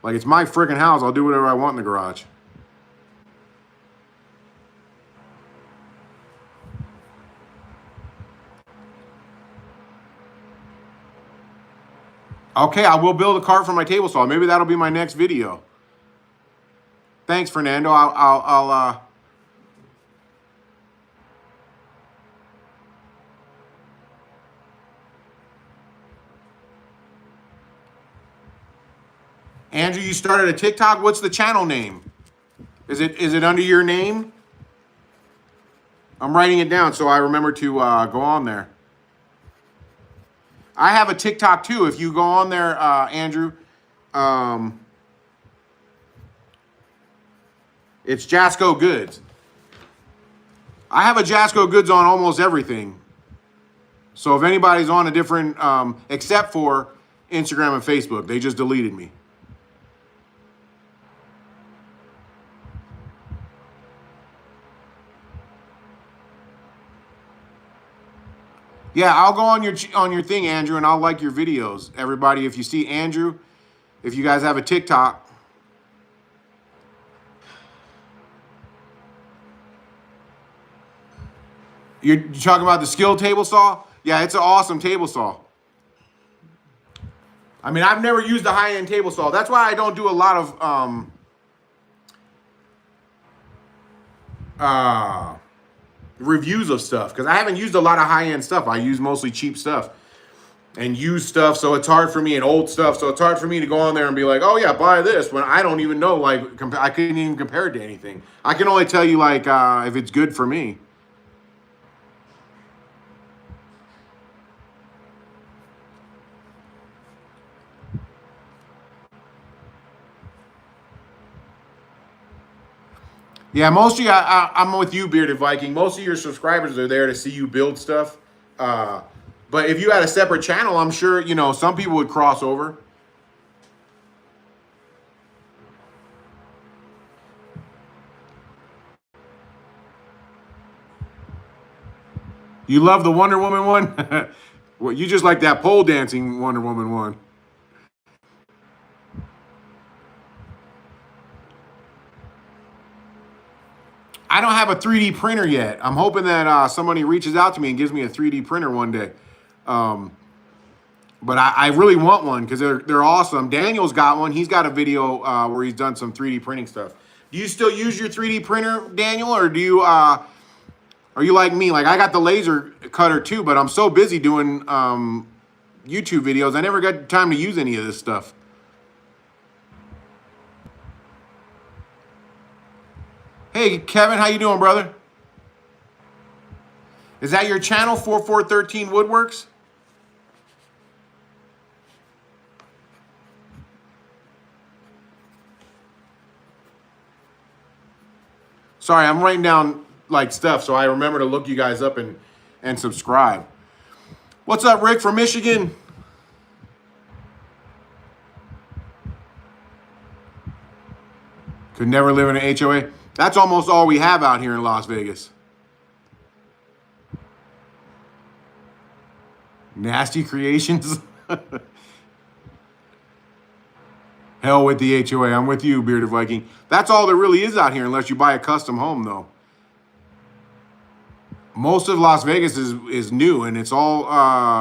Like, it's my freaking house. I'll do whatever I want in the garage. Okay, I will build a cart for my table saw. Maybe that'll be my next video. Thanks, Fernando. Andrew, you started a TikTok. What's the channel name? Is it under your name? I'm writing it down so I remember to go on there. I have a TikTok too. If you go on there, Andrew, it's JASCOgoods. I have a JASCOgoods on almost everything. So if anybody's on a different, except for Instagram and Facebook, they just deleted me. Yeah, I'll go on your thing, Andrew, and I'll like your videos. Everybody, if you see Andrew, if you guys have a TikTok. You're talking about the skill table saw? Yeah, it's an awesome table saw. I mean, I've never used a high-end table saw. That's why I don't do a lot of reviews of stuff, because I haven't used a lot of high-end stuff. I use mostly cheap stuff and used stuff, so it's hard for me, and old stuff, so it's hard for me to go on there and be like, oh yeah, buy this, when I don't even know, like, I couldn't even compare it to anything. I can only tell you, like, if it's good for me. Yeah, most of you, I'm with you, Bearded Viking. Most of your subscribers are there to see you build stuff. But if you had a separate channel, I'm sure, you know, some people would cross over. You love the Wonder Woman one? Well, you just like that pole dancing Wonder Woman one. I don't have a 3D printer yet. I'm hoping that somebody reaches out to me and gives me a 3D printer one day. But I really want one because they're awesome. Daniel's got one. He's got a video where he's done some 3D printing stuff. Do you still use your 3D printer, Daniel, or do you are you like me? Like, I got the laser cutter too, but I'm so busy doing YouTube videos, I never got time to use any of this stuff. Hey, Kevin, how you doing, brother? Is that your channel, 4413 Woodworks? Sorry, I'm writing down like stuff so I remember to look you guys up and subscribe. What's up, Rick from Michigan? Could never live in an HOA. That's almost all we have out here in Las Vegas. Nasty creations. Hell with the HOA. I'm with you, Bearded Viking. That's all there really is out here unless you buy a custom home, though. Most of Las Vegas is new, and it's all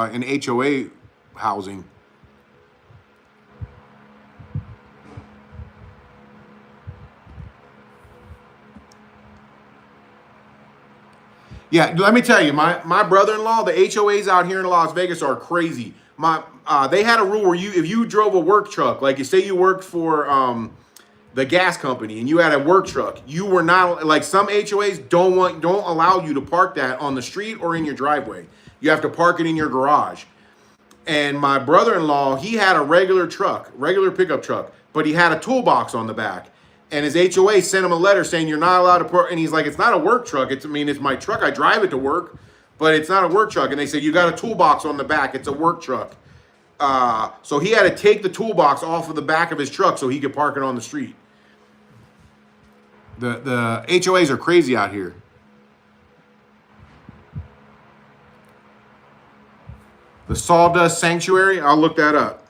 in HOA housing. Yeah, let me tell you, my brother-in-law, the HOAs out here in Las Vegas are crazy. They had a rule where if you drove a work truck, like you say you worked for the gas company and you had a work truck, you were not, like, some HOAs don't allow you to park that on the street or in your driveway. You have to park it in your garage. And my brother-in-law, he had a regular pickup truck, but he had a toolbox on the back. And his HOA sent him a letter saying you're not allowed to park. And he's like, it's not a work truck. It's my truck. I drive it to work, but it's not a work truck. And they said, you got a toolbox on the back. It's a work truck. So he had to take the toolbox off of the back of his truck so he could park it on the street. The HOAs are crazy out here. The Sawdust Sanctuary, I'll look that up.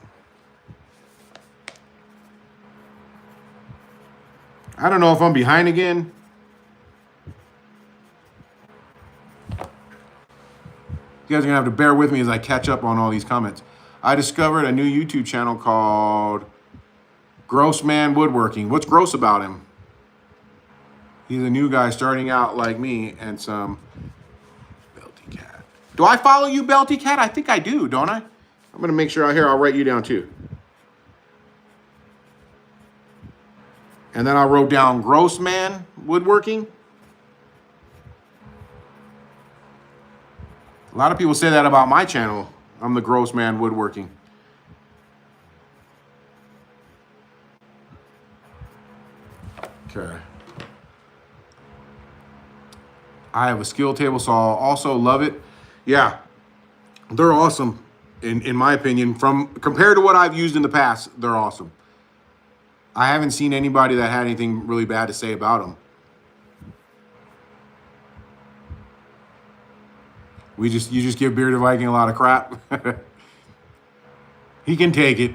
I don't know if I'm behind again. You guys are gonna have to bear with me as I catch up on all these comments. I discovered a new YouTube channel called Gross Man Woodworking. What's gross about him? He's a new guy starting out like me, and some Belty Cat. Do I follow you, Belty Cat? I think I do, don't I? I'm gonna make sure out here I'll write you down too. And then I wrote down Grossman Woodworking. A lot of people say that about my channel. I'm the Grossman Woodworking. Okay. I have a skill table saw. Also love it. Yeah, they're awesome. In my opinion, compared to what I've used in the past, they're awesome. I haven't seen anybody that had anything really bad to say about them. You just give Bearded Viking a lot of crap. He can take it.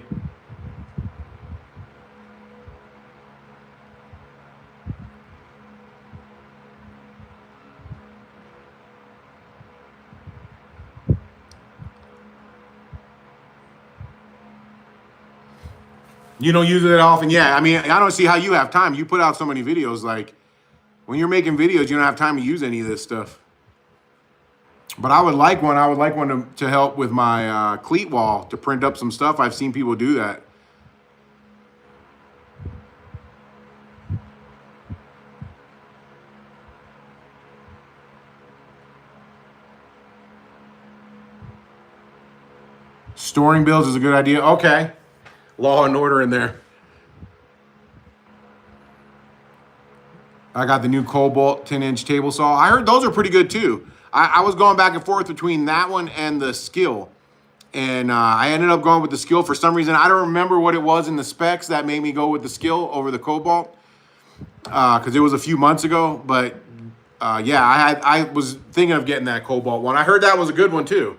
You don't use it that often? Yeah, I mean, I don't see how you have time. You put out so many videos. Like, when you're making videos, you don't have time to use any of this stuff. But I would like one. I would like one to help with my cleat wall, to print up some stuff. I've seen people do that. Storing bills is a good idea. Okay. Law and order in there. I got the new Cobalt 10-inch table saw. I heard those are pretty good too. I was going back and forth between that one and the Skill. And I ended up going with the Skill for some reason. I don't remember what it was in the specs that made me go with the Skill over the Cobalt. Because it was a few months ago. But yeah, I was thinking of getting that Cobalt one. I heard that was a good one too.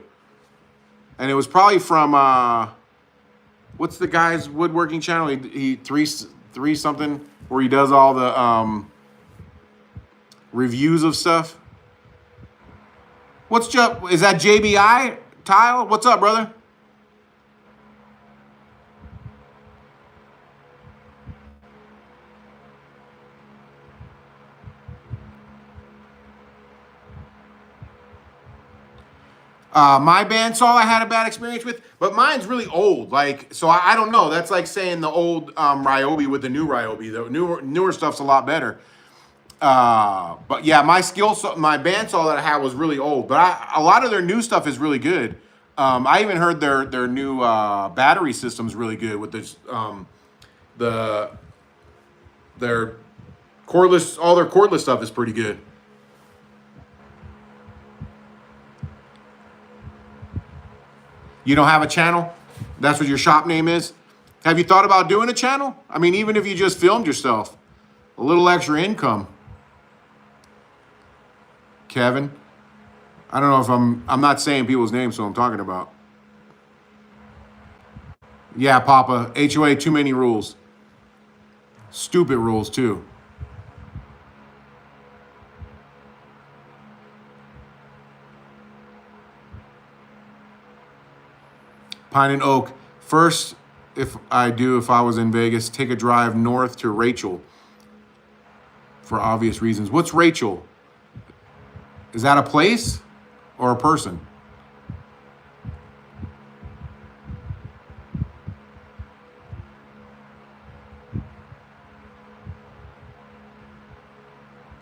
And it was probably from... what's the guy's woodworking channel? He three something, where he does all the reviews of stuff. What's up? Is that JBI Tile? What's up, brother? My bandsaw I had a bad experience with, but mine's really old. Like, so I don't know. That's like saying the old Ryobi with the new Ryobi. The newer stuff's a lot better. But yeah, my bandsaw that I had was really old. But a lot of their new stuff is really good. I even heard their new battery system's really good with this their cordless. All their cordless stuff is pretty good. You don't have a channel? That's what your shop name is? Have you thought about doing a channel? I mean, even if you just filmed yourself, a little extra income. Kevin, I don't know if I'm not saying people's names, so I'm talking about. Yeah, Papa, HOA, too many rules. Stupid rules, too. Pine and Oak. First, if I was in Vegas, take a drive north to Rachel. For obvious reasons. What's Rachel? Is that a place or a person?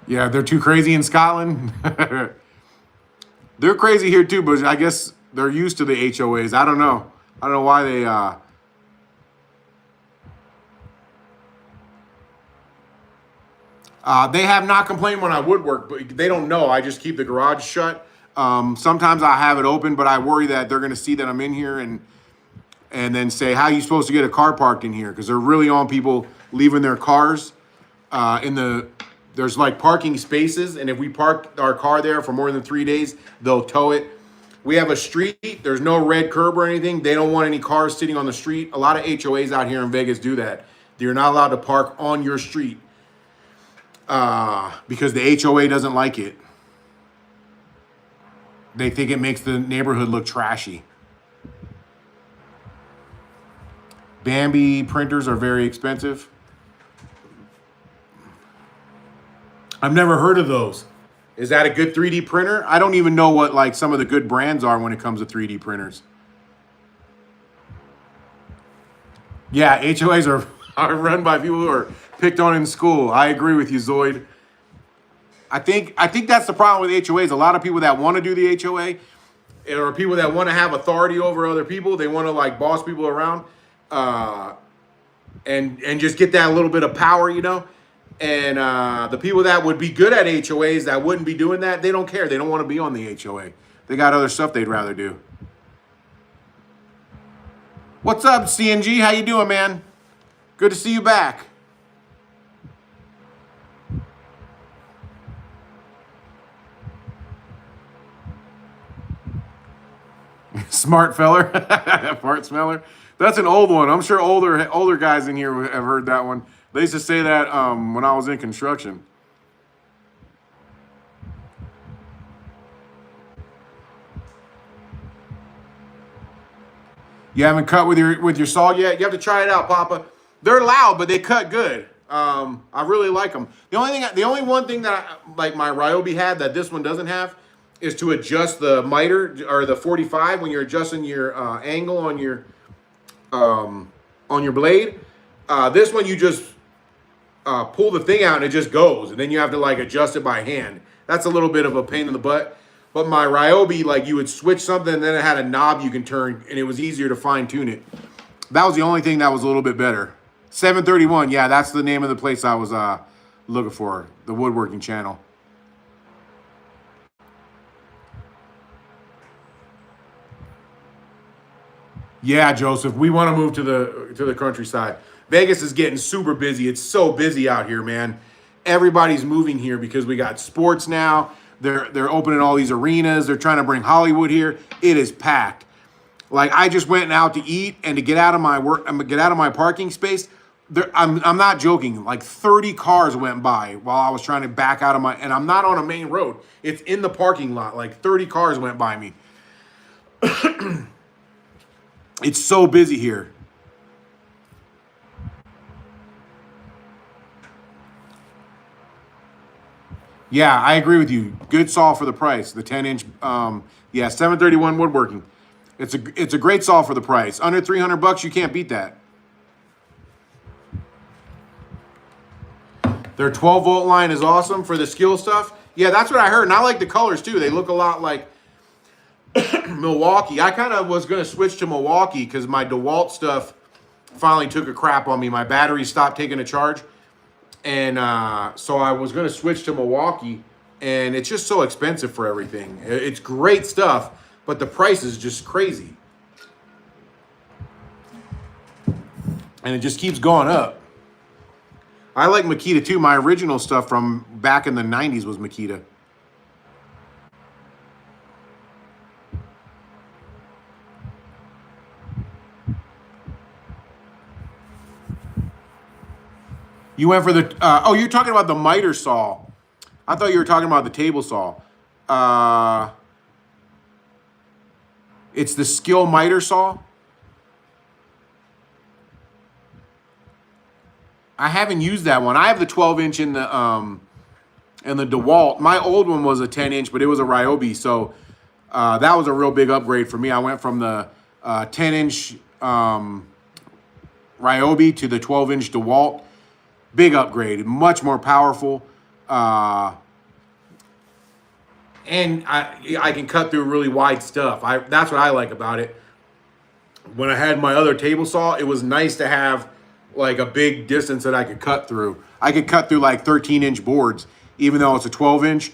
Yeah, they're too crazy in Scotland. They're crazy here too, but I guess they're used to the HOAs. I don't know. I don't know why they... they have not complained when I woodwork, but they don't know. I just keep the garage shut. Sometimes I have it open, but I worry that they're going to see that I'm in here and then say, how are you supposed to get a car parked in here? Because they're really on people leaving their cars there's like parking spaces, and if we park our car there for more than 3 days, they'll tow it. We have a street. There's no red curb or anything. They don't want any cars sitting on the street. A lot of HOAs out here in Vegas do that. You're not allowed to park on your street because the HOA doesn't like it. They think it makes the neighborhood look trashy. Bambi printers are very expensive. I've never heard of those. Is that a good 3D printer? I don't even know what like some of the good brands are when it comes to 3D printers. Yeah, HOAs are run by people who are Picked on in school. I agree with you, Zoid. I think that's the problem with HOAs. A lot of people that want to do the HOA, or people that want to have authority over other people, they want to like boss people around, and just get that little bit of power, you know. And the people that would be good at HOAs that wouldn't be doing that, they don't care. They don't want to be on the HOA. They got other stuff they'd rather do. What's up, CNG? How you doing, man? Good to see you back. Smart feller. Fart smeller. That's an old one. I'm sure older guys in here have heard that one. They used to say that when I was in construction. You haven't cut with your saw yet? You have to try it out, Papa. They're loud, but they cut good. I really like them. The only one thing that like my Ryobi had that this one doesn't have is to adjust the miter or the 45 when you're adjusting your angle on your blade. This one you just pull the thing out and it just goes, and then you have to like adjust it by hand. That's a little bit of a pain in the butt. But my Ryobi, like you would switch something and then it had a knob you can turn and it was easier to fine tune it. That was the only thing that was a little bit better. 731, yeah, that's the name of the place I was looking for, the Woodworking channel. Yeah, Joseph, we want to move to the countryside. Vegas is getting super busy. It's so busy out here, man. Everybody's moving here because we got sports now. They're opening all these arenas. They're trying to bring Hollywood here. It is packed. Like I just went out to eat and to get out of my parking space. I'm not joking. Like 30 cars went by while I was trying to back out of and I'm not on a main road. It's in the parking lot. Like 30 cars went by me. It's so busy here. Yeah, I agree with you. Good saw for the price. The 10-inch, yeah, 731 Woodworking. It's a great saw for the price. Under 300 bucks, you can't beat that. Their 12-volt line is awesome for the skill stuff. Yeah, that's what I heard. And I like the colors, too. They look a lot like Milwaukee. I kind of was going to switch to Milwaukee because my DeWalt stuff finally took a crap on me. My battery stopped taking a charge. And so I was going to switch to Milwaukee, and it's just so expensive for everything. It's great stuff, but the price is just crazy. And it just keeps going up. I like Makita too. My original stuff from back in the 90s was Makita. You went for the, oh, you're talking about the miter saw. I thought you were talking about the table saw. It's the Skill miter saw. I haven't used that one. I have the 12-inch in the DeWalt. My old one was a 10-inch, but it was a Ryobi, so that was a real big upgrade for me. I went from the 10-inch Ryobi to the 12-inch DeWalt. Big upgrade, much more powerful, and I can cut through really wide stuff. That's what I like about it. When I had my other table saw, it was nice to have like a big distance that I could cut through. I could cut through like 13-inch boards, even though it's a 12-inch.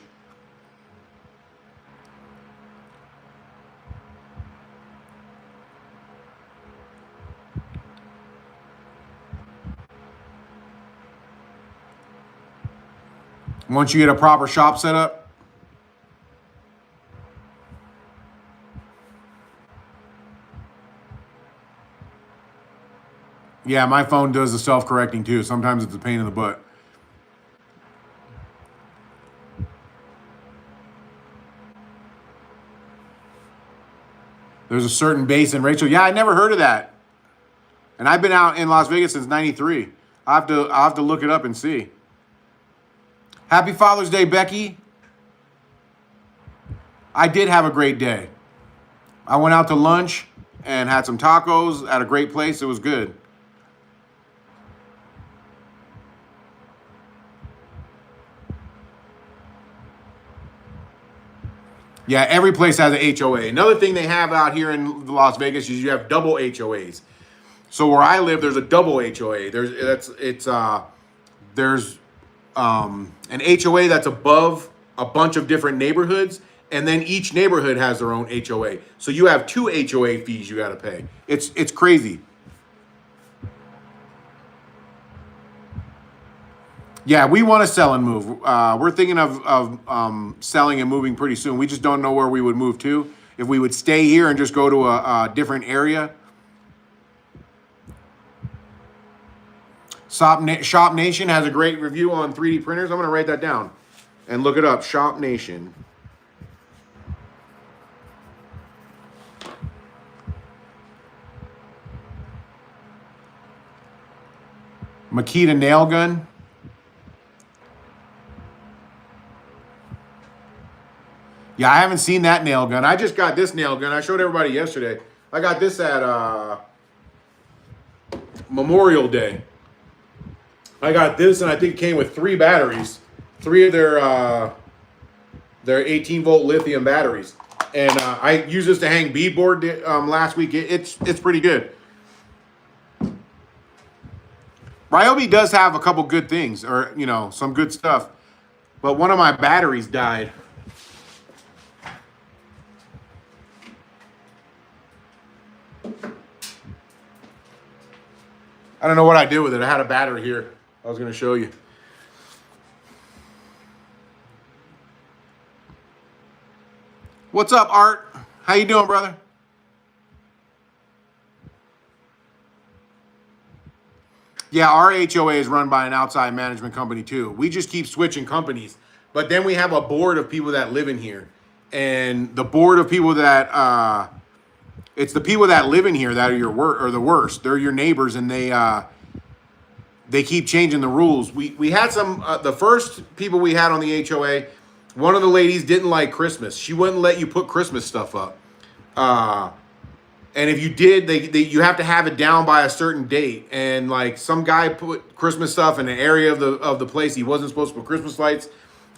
Once you get a proper shop set up. Yeah, my phone does the self-correcting too. Sometimes it's a pain in the butt. There's a certain base in Rachel. Yeah, I never heard of that. And I've been out in Las Vegas since '93. I'll have to look it up and see. Happy Father's Day, Becky. I did have a great day. I went out to lunch and had some tacos at a great place. It was good. Yeah, every place has an HOA. Another thing they have out here in Las Vegas is you have double HOAs. So where I live, there's a double HOA. There's an HOA that's above a bunch of different neighborhoods, and then each neighborhood has their own HOA. So you have two HOA fees you got to pay. It's crazy. Yeah, we want to sell and move. We're thinking of selling and moving pretty soon. We just don't know where we would move to. If we would stay here and just go to a different area. Shop Nation has a great review on 3D printers. I'm going to write that down and look it up. Shop Nation. Makita nail gun. Yeah, I haven't seen that nail gun. I just got this nail gun. I showed everybody yesterday. I got this at Memorial Day. I got this, and I think it came with 3 batteries. 3 of their 18-volt lithium batteries. And I used this to hang beadboard last week. It's pretty good. Ryobi does have a couple good things, or, you know, some good stuff. But one of my batteries died. I don't know what I did with it. I had a battery here. I was going to show you. What's up, Art? How you doing, brother? Yeah, our HOA is run by an outside management company too. We just keep switching companies. But then we have a board of people that live in here. And the board of people that it's the people that live in here that are the worst. They're your neighbors, and they keep changing the rules. We had some the first people we had on the HOA. One of the ladies didn't like Christmas. She wouldn't let you put Christmas stuff up. And if you did, you have to have it down by a certain date. And like some guy put Christmas stuff in an area of the place he wasn't supposed to put Christmas lights.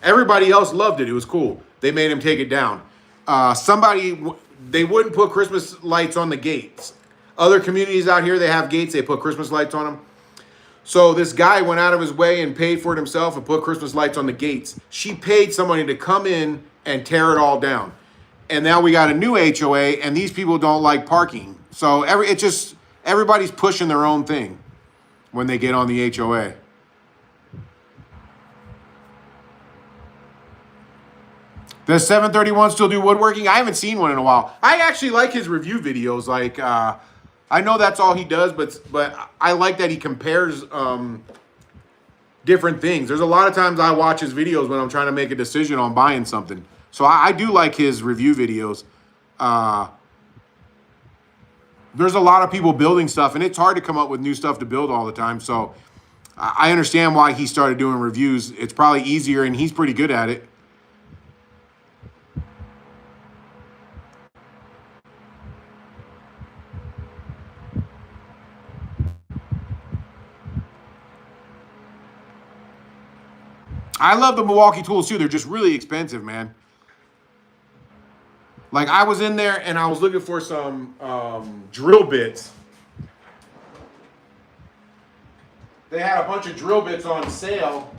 Everybody else loved it. It was cool. They made him take it down. They wouldn't put Christmas lights on the gates. Other communities out here, they have gates. They put Christmas lights on them. So this guy went out of his way and paid for it himself and put Christmas lights on the gates. She paid somebody to come in and tear it all down. And now we got a new HOA, and these people don't like parking. So everybody's pushing their own thing when they get on the HOA. Does 731 still do woodworking? I haven't seen one in a while. I actually like his review videos. Like, I know that's all he does, but I like that he compares different things. There's a lot of times I watch his videos when I'm trying to make a decision on buying something. So I do like his review videos. There's a lot of people building stuff, and it's hard to come up with new stuff to build all the time. So I understand why he started doing reviews. It's probably easier, and he's pretty good at it. I love the Milwaukee tools too. They're just really expensive, man. Like I was in there and I was looking for some drill bits. They had a bunch of drill bits on sale.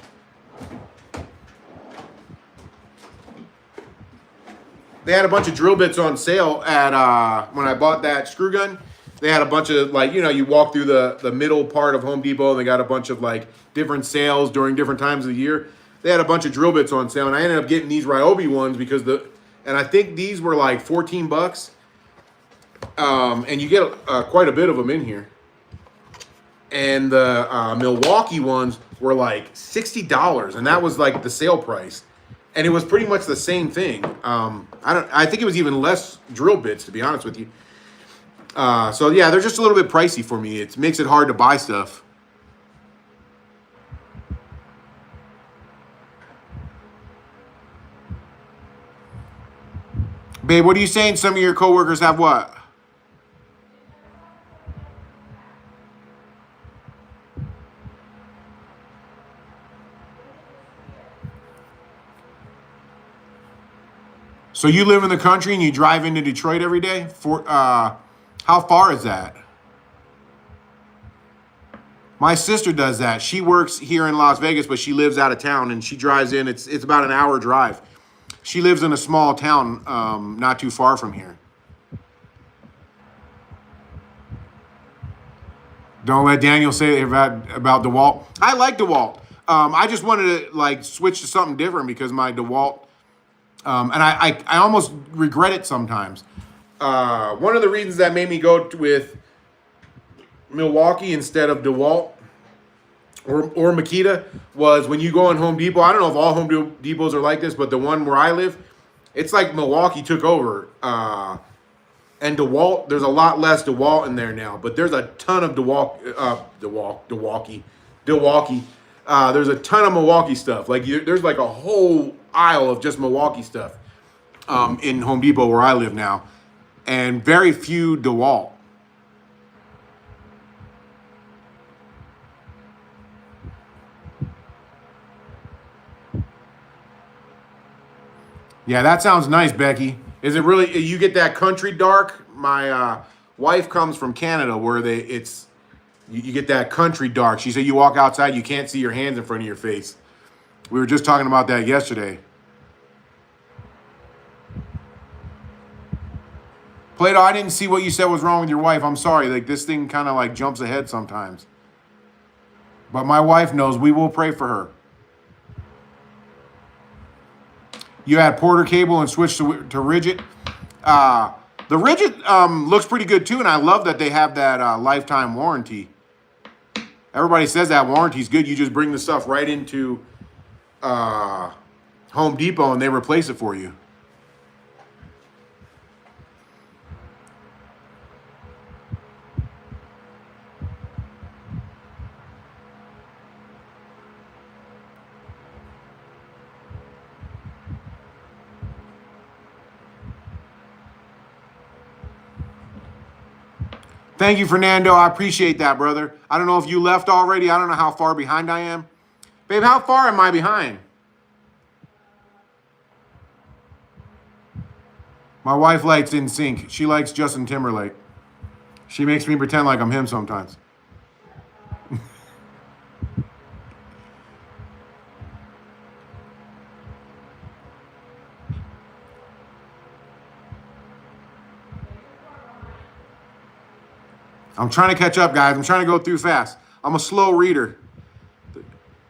They had a bunch of drill bits on sale at when I bought that screw gun. They had a bunch of, like, you know, you walk through the middle part of Home Depot and they got a bunch of like different sales during different times of the year. They had a bunch of drill bits on sale, and I ended up getting these Ryobi ones because and I think these were like 14 bucks. And you get quite a bit of them in here. And the Milwaukee ones were like $60, and that was like the sale price. And it was pretty much the same thing. I think it was even less drill bits, to be honest with you. So yeah, they're just a little bit pricey for me. It makes it hard to buy stuff. Babe, what are you saying? Some of your coworkers have what? So you live in the country and you drive into Detroit every day? How far is that? My sister does that. She works here in Las Vegas, but she lives out of town and she drives in. It's about an hour drive. She lives in a small town not too far from here. Don't let Daniel say about DeWalt. I like DeWalt. I just wanted to like switch to something different because my DeWalt, and I almost regret it sometimes. One of the reasons that made me go with Milwaukee instead of DeWalt or Makita was when you go in Home Depot. I don't know if all Home Depots are like this, but the one where I live, it's like Milwaukee took over. And DeWalt, there's a lot less DeWalt in there now, but there's a ton of Milwaukee. There's a ton of Milwaukee stuff. Like there's like a whole aisle of just Milwaukee stuff in Home Depot where I live now, and very few DeWalt. Yeah, that sounds nice, Becky. Is it really? You get that country dark? My wife comes from Canada, where you get that country dark. She said you walk outside, you can't see your hands in front of your face. We were just talking about that yesterday. Plato, I didn't see what you said was wrong with your wife. I'm sorry. Like this thing kind of like jumps ahead sometimes. But my wife knows. We will pray for her. You add Porter cable and switch to rigid. The rigid looks pretty good too, and I love that they have that lifetime warranty. Everybody says that warranty is good. You just bring the stuff right into Home Depot and they replace it for you. Thank you, Fernando. I appreciate that, brother. I don't know if you left already. I don't know how far behind I am. Babe, how far am I behind? My wife likes In Sync. She likes Justin Timberlake. She makes me pretend like I'm him sometimes. I'm trying to catch up, guys. I'm trying to go through fast. I'm a slow reader.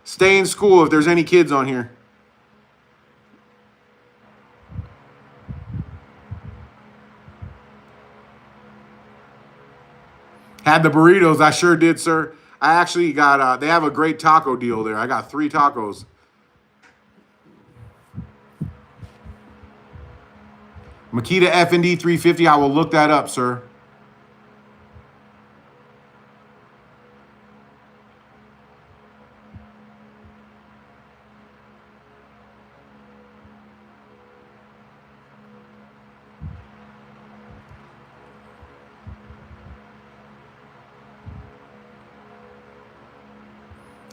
Stay in school if there's any kids on here. Had the burritos. I sure did, sir. I actually got, they have a great taco deal there. I got 3 tacos. Makita F&D 350. I will look that up, sir.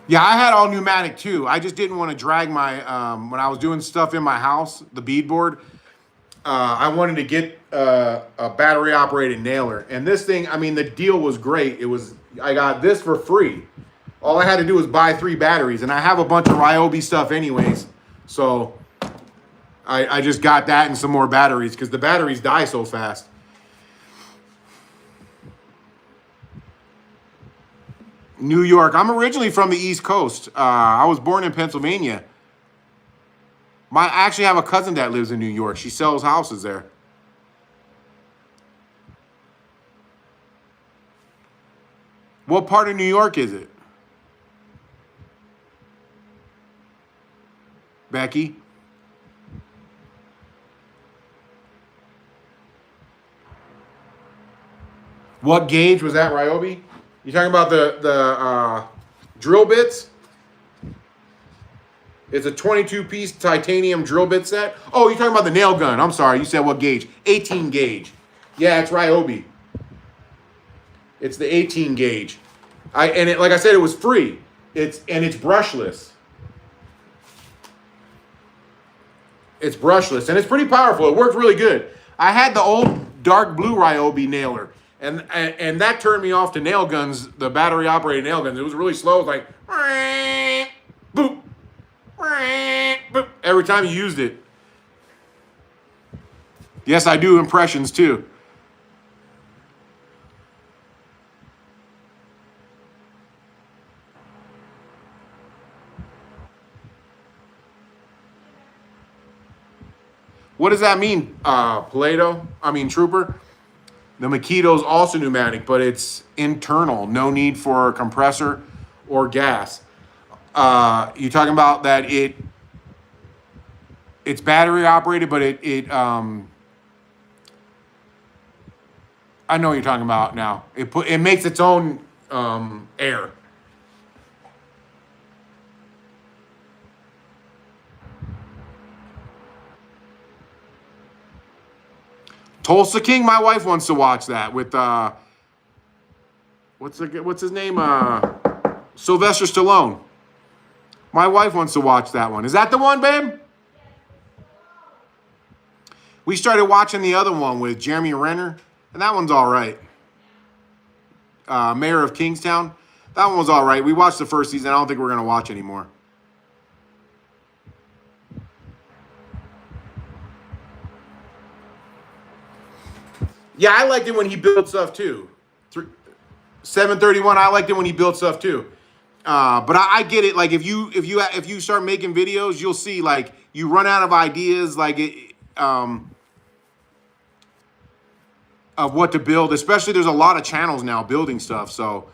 Yeah, I had all pneumatic too. I just didn't want to drag my, when I was doing stuff in my house, the beadboard, I wanted to get a battery operated nailer. And this thing, I mean, the deal was great. I got this for free. All I had to do was buy 3 batteries, and I have a bunch of Ryobi stuff anyways. So I just got that and some more batteries because the batteries die so fast. New York. I'm originally from the East Coast. I was born in Pennsylvania. I actually have a cousin that lives in New York. She sells houses there. What part of New York is it? Becky? What gauge was that, Ryobi? You talking about the drill bits? It's a 22-piece titanium drill bit set. Oh, you're talking about the nail gun. I'm sorry. You said what gauge? 18 gauge. Yeah, it's Ryobi. It's the 18 gauge. Like I said, it was free. It's brushless. It's brushless, and it's pretty powerful. It worked really good. I had the old dark blue Ryobi nailer, and that turned me off to nail guns, the battery-operated nail guns. It was really slow. It was like, boop, boop, every time you used it. Yes, I do impressions, too. What does that mean, Trooper? The Makito's also pneumatic, but it's internal. No need for a compressor or gas. You talking about that it's battery operated, but I know what you're talking about now. It makes its own air. Tulsa King, my wife wants to watch that with what's his name? Sylvester Stallone. My wife wants to watch that one. Is that the one, babe? We started watching the other one with Jeremy Renner, and that one's all right. Mayor of Kingstown. That one was all right. We watched the first season. I don't think we're going to watch anymore. Yeah, I liked it when he built stuff too. 731, I liked it when he built stuff too. But I get it. Like if you start making videos, you'll see like you run out of ideas, like of what to build. Especially there's a lot of channels now building stuff. So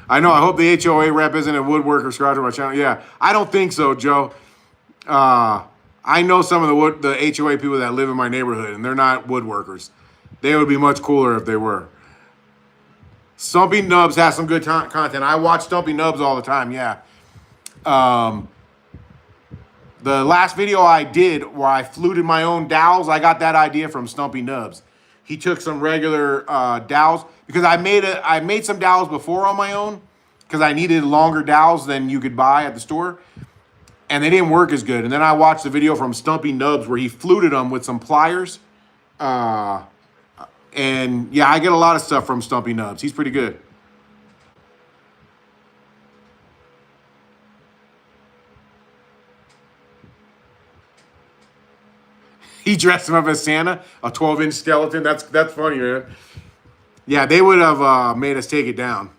I know. I hope the HOA rep isn't a woodworker subscribed to my channel. Yeah, I don't think so, Joe. I know some of the HOA people that live in my neighborhood, and they're not woodworkers. They would be much cooler if they were. Stumpy Nubs has some good content. I watch Stumpy Nubs all the time, yeah. The last video I did where I fluted my own dowels, I got that idea from Stumpy Nubs. He took some regular dowels, because I made some dowels before on my own, because I needed longer dowels than you could buy at the store. And they didn't work as good. And then I watched the video from Stumpy Nubs where he fluted them with some pliers. And yeah, I get a lot of stuff from Stumpy Nubs. He's pretty good. He dressed him up as Santa, a 12-inch skeleton. That's funny, man. Yeah, they would have made us take it down.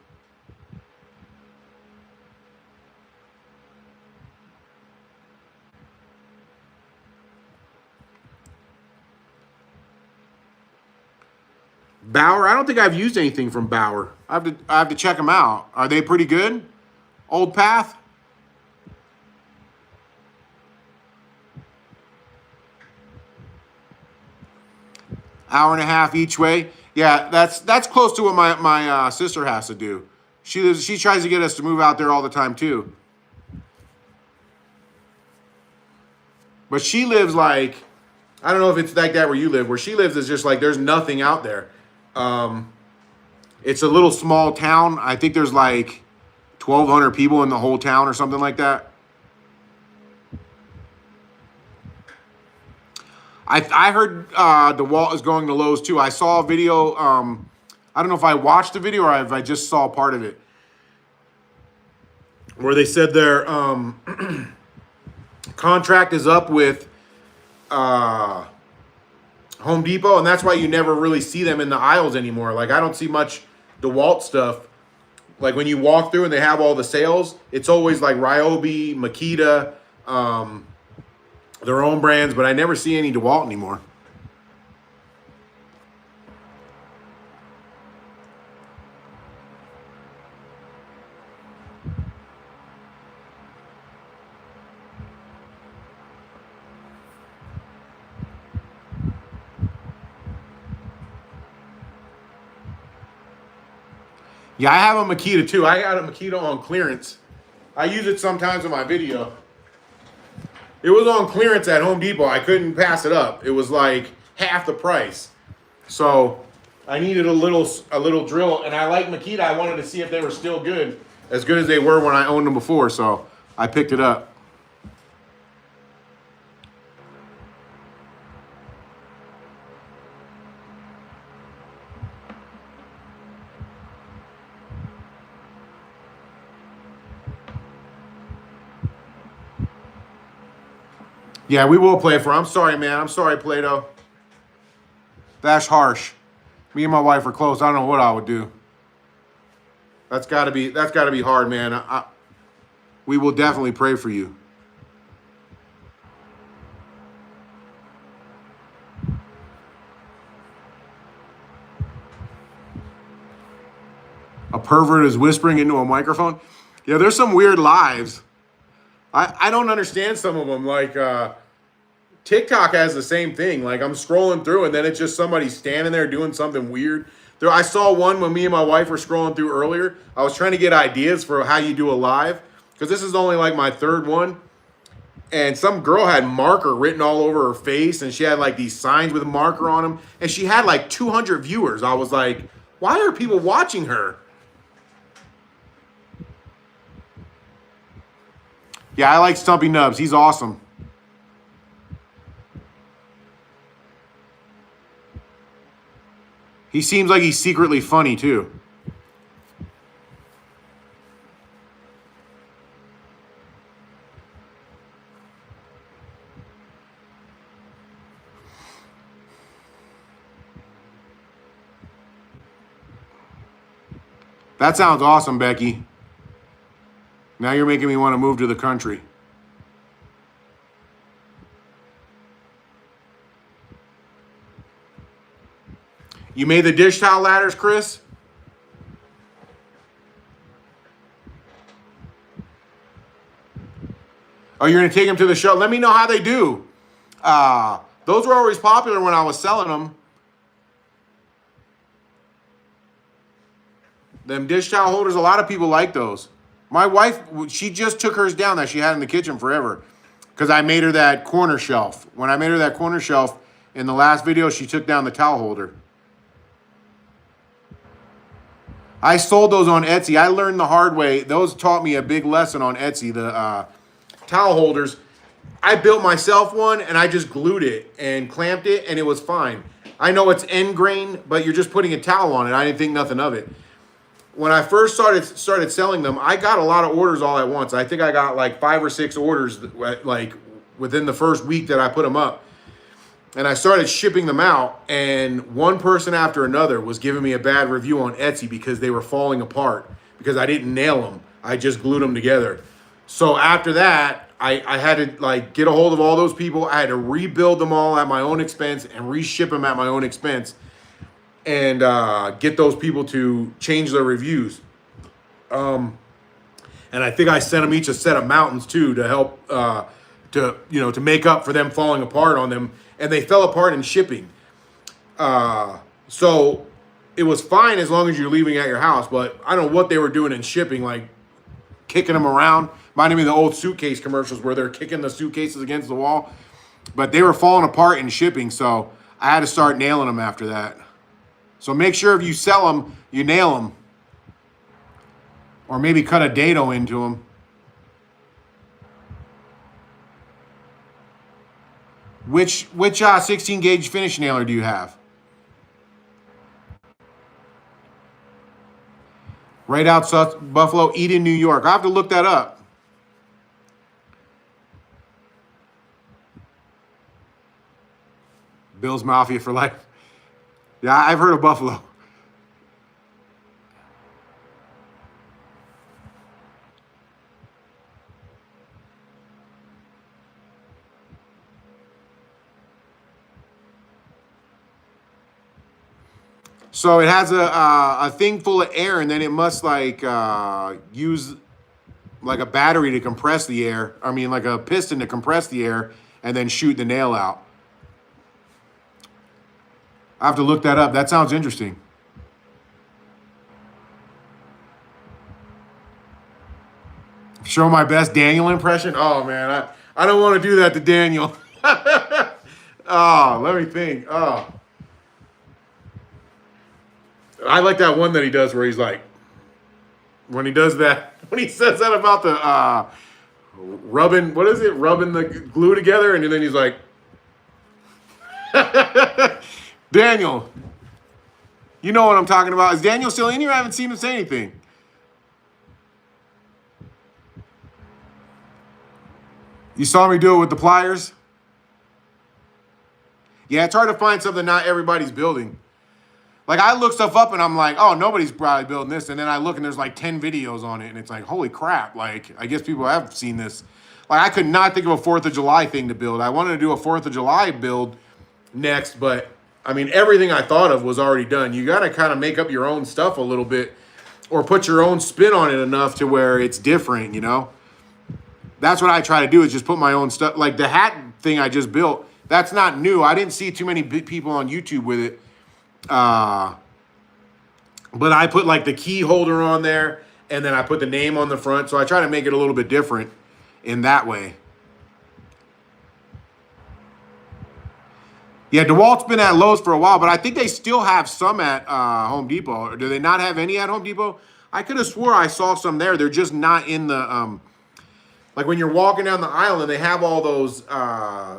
Bauer, I don't think I've used anything from Bauer. I have to check them out. Are they pretty good? Old Path? Hour and a half each way. Yeah, that's close to what my sister has to do. She tries to get us to move out there all the time too. But she lives like, I don't know if it's like that where you live. Where she lives is just like there's nothing out there. It's a little small town. I think there's like 1,200 people in the whole town or something like that. I heard DeWalt is going to Lowe's too. I saw a video. I don't know if I watched the video or if I just saw part of it, where they said their contract is up with Home Depot, and that's why you never really see them in the aisles anymore. Like I don't see much DeWalt stuff. Like when you walk through and they have all the sales, it's always like Ryobi, Makita, their own brands, but I never see any DeWalt anymore. Yeah, I have a Makita too. I got a Makita on clearance. I use it sometimes in my video. It was on clearance at Home Depot. I couldn't pass it up. It was like half the price. So I needed a little drill, and I like Makita. I wanted to see if they were still good, as they were when I owned them before. So I picked it up. Yeah, we will play for. I'm sorry, man. I'm sorry, Plato. That's harsh. Me and my wife are close. I don't know what I would do. That's got to be hard, man. We will definitely pray for you. A pervert is whispering into a microphone. Yeah, there's some weird lives. I don't understand some of them. Like TikTok has the same thing. Like I'm scrolling through and then it's just somebody standing there doing something weird. I saw one when me and my wife were scrolling through earlier. I was trying to get ideas for how you do a live because this is only like my third one. And some girl had marker written all over her face and she had like these signs with marker on them. And she had like 200 viewers. I was like, why are people watching her? Yeah, I like Stumpy Nubs. He's awesome. He seems like he's secretly funny, too. That sounds awesome, Becky. Now you're making me want to move to the country. You made the dish towel ladders, Chris? Oh, you're going to take them to the show? Let me know how they do. Those were always popular when I was selling them. Them dish towel holders, a lot of people like those. My wife, she just took hers down that she had in the kitchen forever because I made her that corner shelf. When I made her that corner shelf in the last video, she took down the towel holder. I sold those on Etsy. I learned the hard way. Those taught me a big lesson on Etsy. The towel holders, I built myself one and I just glued it and clamped it and it was fine. I know it's end grain, but you're just putting a towel on it. I didn't think nothing of it. When I first started selling them, I got a lot of orders all at once. I think I got like 5 or 6 orders like within the first week that I put them up. And I started shipping them out, and one person after another was giving me a bad review on Etsy because they were falling apart because I didn't nail them. I just glued them together. So after that, I had to like get a hold of all those people. I had to rebuild them all at my own expense and reship them at my own expense. And get those people to change their reviews. And I think I sent them each a set of mountains too to help to make up for them falling apart on them. And they fell apart in shipping. So it was fine as long as you're leaving at your house. But I don't know what they were doing in shipping, like kicking them around. Reminded me of the old suitcase commercials where they're kicking the suitcases against the wall. But they were falling apart in shipping, so I had to start nailing them after that. So make sure if you sell them, you nail them. Or maybe cut a dado into them. Which 16 gauge finish nailer do you have? Right outside Buffalo, Eden, New York. I have to look that up. Bill's Mafia for life. Yeah, I've heard of Buffalo. So it has a thing full of air, and then it must like use like a battery to compress the air. I mean, like a piston to compress the air, and then shoot the nail out. I have to look that up. That sounds interesting. Show my best Daniel impression? Oh, man. I don't want to do that to Daniel. Oh, let me think. Oh. I like that one that he does where he's like, when he does that, when he says that about the, rubbing, what is it? Rubbing the glue together, and then he's like, Daniel, you know what I'm talking about. Is Daniel still in here? I haven't seen him say anything. You saw me do it with the pliers? Yeah, it's hard to find something not everybody's building. Like, I look stuff up and I'm like, oh, nobody's probably building this. And then I look and there's like 10 videos on it. And it's like, holy crap. Like, I guess people have seen this. Like, I could not think of a 4th of July thing to build. I wanted to do a 4th of July build next, but I mean, everything I thought of was already done. You got to kind of make up your own stuff a little bit or put your own spin on it enough to where it's different, you know? That's what I try to do, is just put my own stuff. Like the hat thing I just built, that's not new. I didn't see too many people on YouTube with it. But I put like the key holder on there, and then I put the name on the front. So I try to make it a little bit different in that way. Yeah, DeWalt's been at Lowe's for a while, but I think they still have some at Home Depot. Or do they not have any at Home Depot? I could have swore I saw some there. They're just not in the like when you're walking down the aisle and they have all those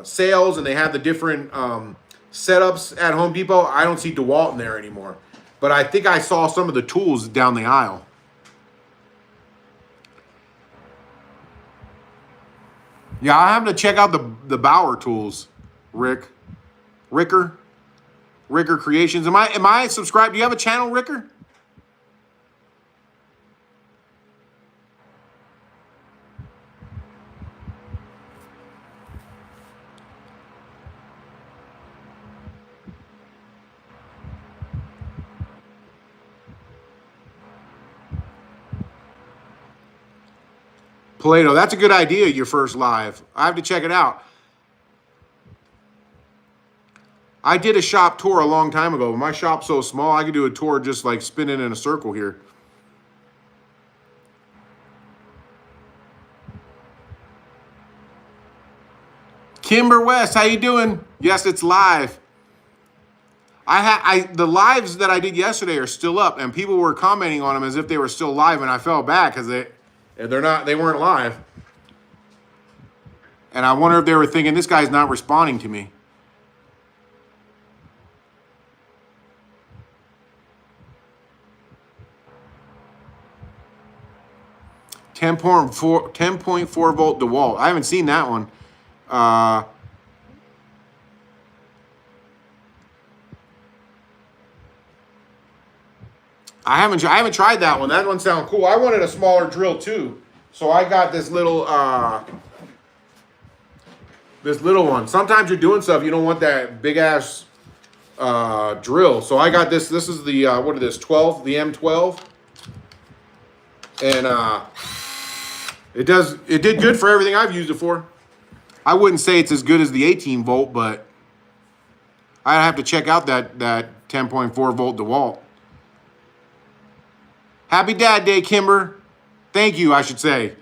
sales and they have the different setups at Home Depot. I don't see DeWalt in there anymore. But I think I saw some of the tools down the aisle. Yeah, I have to check out the Bauer tools, Ricker Creations. Am I subscribed? Do you have a channel, Ricker? Plato, that's a good idea, your first live. I have to check it out. I did a shop tour a long time ago. My shop's so small, I could do a tour just like spinning in a circle here. Kimber West, how you doing? Yes, it's live. The lives that I did yesterday are still up, and people were commenting on them as if they were still live, and I felt bad because they weren't live. And I wonder if they were thinking, this guy's not responding to me. Ten point four volt DeWalt. I haven't seen that one. I haven't tried that one. That one sounds cool. I wanted a smaller drill too, so I got this little one. Sometimes you're doing stuff you don't want that big ass drill, so I got this. This is the what is this? 12, the M12, and it did good for everything I've used it for. I wouldn't say it's as good as the 18 volt, but I'd have to check out that 10.4 volt DeWalt. Happy Dad Day, Kimber. Thank you, I should say.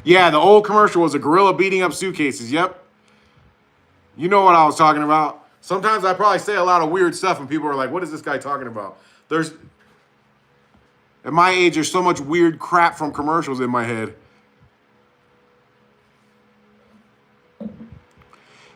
Yeah, the old commercial was a gorilla beating up suitcases. Yep. You know what I was talking about. Sometimes I probably say a lot of weird stuff and people are like, what is this guy talking about? At my age, there's so much weird crap from commercials in my head.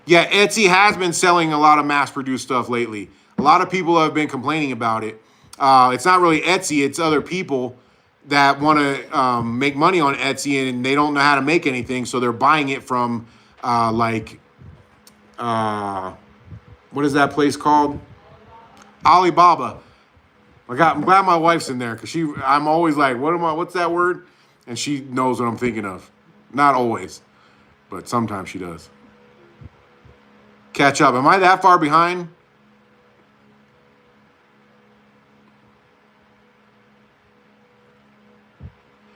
Yeah, Etsy has been selling a lot of mass-produced stuff lately. A lot of people have been complaining about it. It's not really Etsy, it's other people that want to make money on Etsy and they don't know how to make anything, so they're buying it from what is that place called? Alibaba. I'm glad my wife's in there because I'm always like, what's that word? And she knows what I'm thinking of. Not always, but sometimes she does. Catch up. Am I that far behind?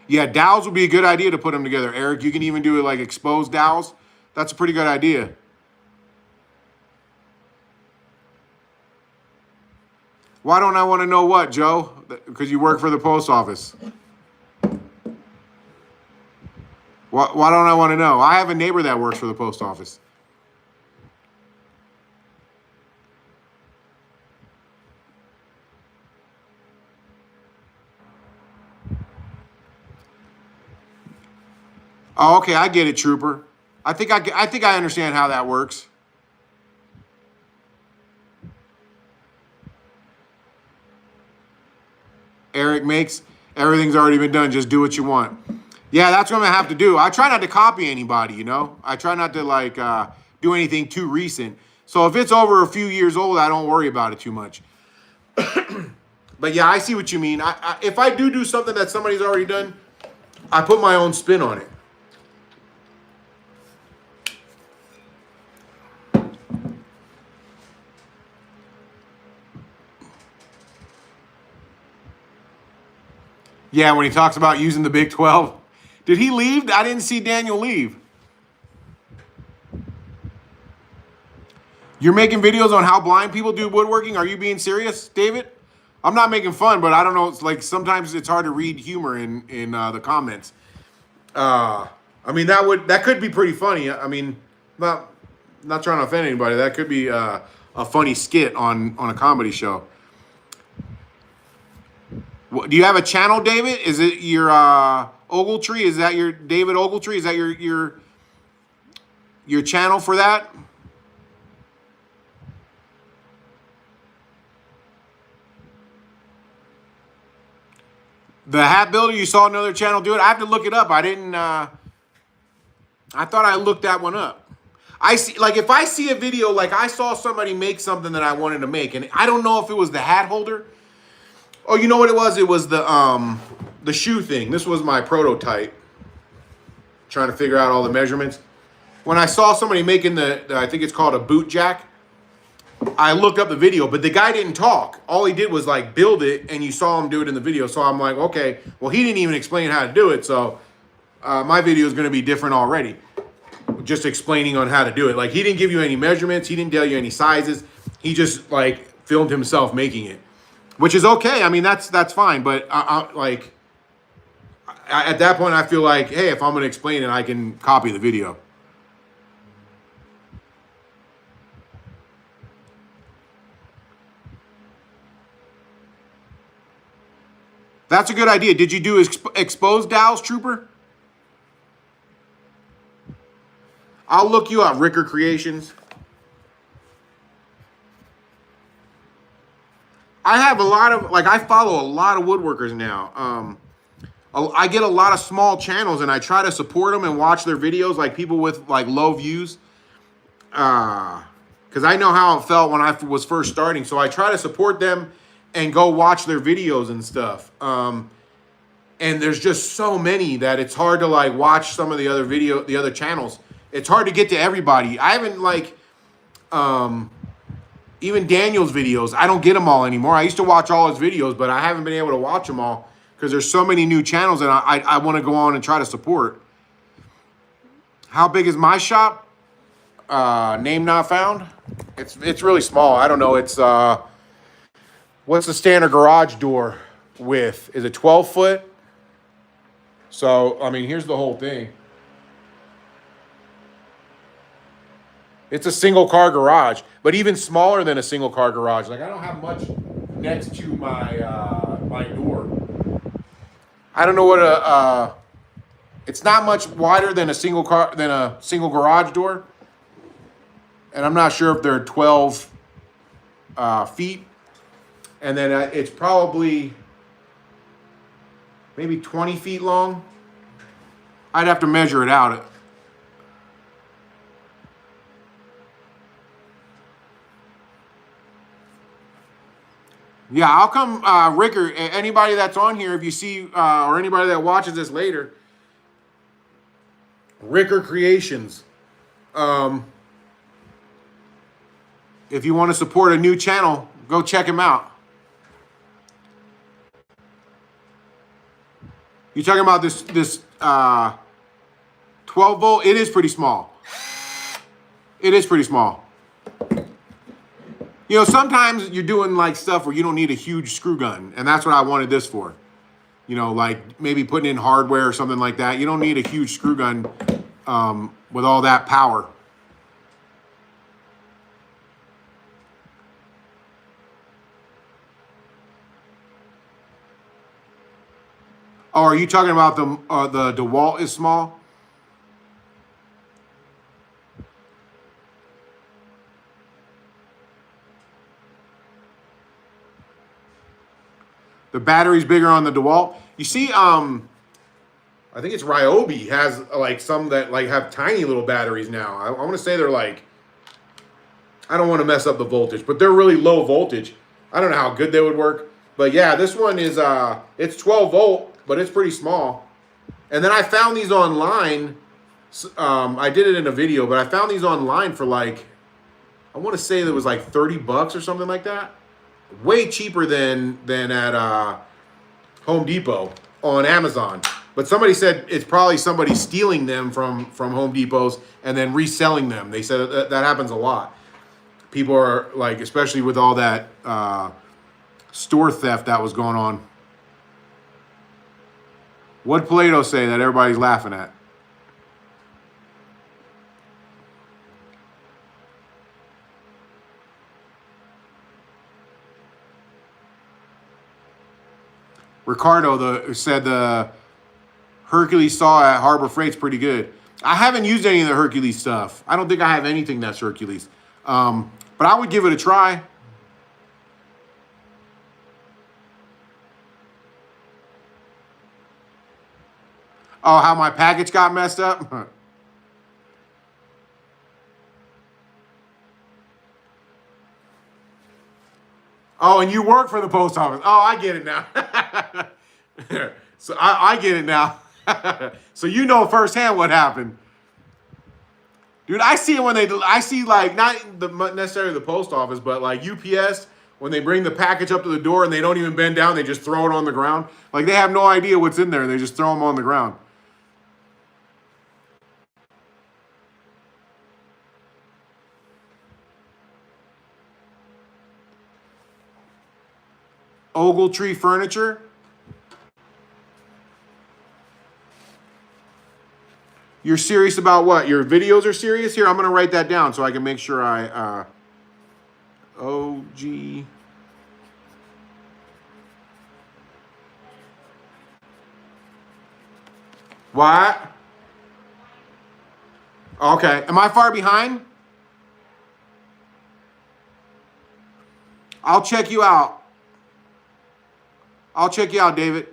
Yeah, dowels would be a good idea to put them together. Eric, you can even do it like exposed dowels. That's a pretty good idea. Why don't I want to know what, Joe? Because you work for the post office. Why don't I want to know? I have a neighbor that works for the post office. Oh, okay, I get it, Trooper. I think I understand how that works. Eric makes everything's already been done. Just do what you want. Yeah, that's what I'm gonna have to do. I try not to copy anybody. You know, I try not to like do anything too recent. So if it's over a few years old, I don't worry about it too much. But yeah, I see what you mean. If I do something that somebody's already done, I put my own spin on it. Yeah, when he talks about using the Big 12. Did he leave? I didn't see Daniel leave. You're making videos on how blind people do woodworking? Are you being serious, David? I'm not making fun, but I don't know. It's like sometimes it's hard to read humor in the comments. I mean, that could be pretty funny. I mean, not trying to offend anybody. That could be a funny skit on a comedy show. Do you have a channel, David? Is it your Ogletree? Is that your David Ogletree? Is that your channel for that? The hat builder, you saw another channel do it? I have to look it up. I didn't I thought I looked that one up. I see, like, if I see a video, like I saw somebody make something that I wanted to make, and I don't know if it was the hat holder. Oh, you know what it was? It was the shoe thing. This was my prototype. Trying to figure out all the measurements. When I saw somebody making I think it's called a boot jack, I looked up the video, but the guy didn't talk. All he did was like build it, and you saw him do it in the video. So I'm like, okay, well, he didn't even explain how to do it. So my video is going to be different already. Just explaining on how to do it. Like, he didn't give you any measurements. He didn't tell you any sizes. He just like filmed himself making it, which is okay. I mean, that's fine. But at that point, I feel like, hey, if I'm going to explain it, I can copy the video. That's a good idea. Did you do exposed dowels, Trooper? I'll look you up, Ricker Creations. I have a lot of, like, I follow a lot of woodworkers now. I get a lot of small channels, and I try to support them and watch their videos, like people with like low views. Because I know how it felt when I was first starting. So I try to support them and go watch their videos and stuff. And there's just so many that it's hard to like watch some of the other channels. It's hard to get to everybody. I haven't like, even Daniel's videos, I don't get them all anymore. I used to watch all his videos, but I haven't been able to watch them all because there's so many new channels that I want to go on and try to support. How big is my shop? Name not found. It's really small. I don't know. It's what's the standard garage door width? Is it 12 foot? So, I mean, here's the whole thing. It's a single car garage, but even smaller than a single car garage. Like, I don't have much next to my my door. I don't know what it's not much wider than a single garage door. And I'm not sure if they're 12 feet. And then it's probably maybe 20 feet long. I'd have to measure it out. Yeah, I'll come, Ricker, anybody that's on here, if you see, or anybody that watches this later, Ricker Creations. If you want to support a new channel, go check him out. You're talking about this 12 volt? It is pretty small. It is pretty small. You know, sometimes you're doing like stuff where you don't need a huge screw gun, and that's what I wanted this for. You know, like maybe putting in hardware or something like that. You don't need a huge screw gun with all that power. Oh, are you talking about the DeWalt is small? The battery's bigger on the DeWalt. You see, I think it's Ryobi has like some that like have tiny little batteries now. I want to say they're like, I don't want to mess up the voltage, but they're really low voltage. I don't know how good they would work. But yeah, this one is, it's 12 volt, but it's pretty small. And then I found these online. I did it in a video, but I found these online for like, I want to say that it was like 30 bucks or something like that. Way cheaper than at Home Depot on Amazon. But somebody said it's probably somebody stealing them from Home Depots and then reselling them. They said that happens a lot. People are like, especially with all that store theft that was going on. What'd Plato say that everybody's laughing at? Ricardo said the Hercules saw at Harbor Freight's pretty good. I haven't used any of the Hercules stuff. I don't think I have anything that's Hercules. But I would give it a try. Oh, how my package got messed up? Oh, and you work for the post office. Oh, I get it now. So I get it now. So you know firsthand what happened. Dude, I see it when I see like, not necessarily the post office, but like UPS, when they bring the package up to the door and they don't even bend down, they just throw it on the ground. Like they have no idea what's in there. They just throw them on the ground. Ogletree Furniture. You're serious about what? Your videos are serious? Here, I'm going to write that down so I can make sure I... OG... What? Okay. Am I far behind? I'll check you out. I'll check you out, David.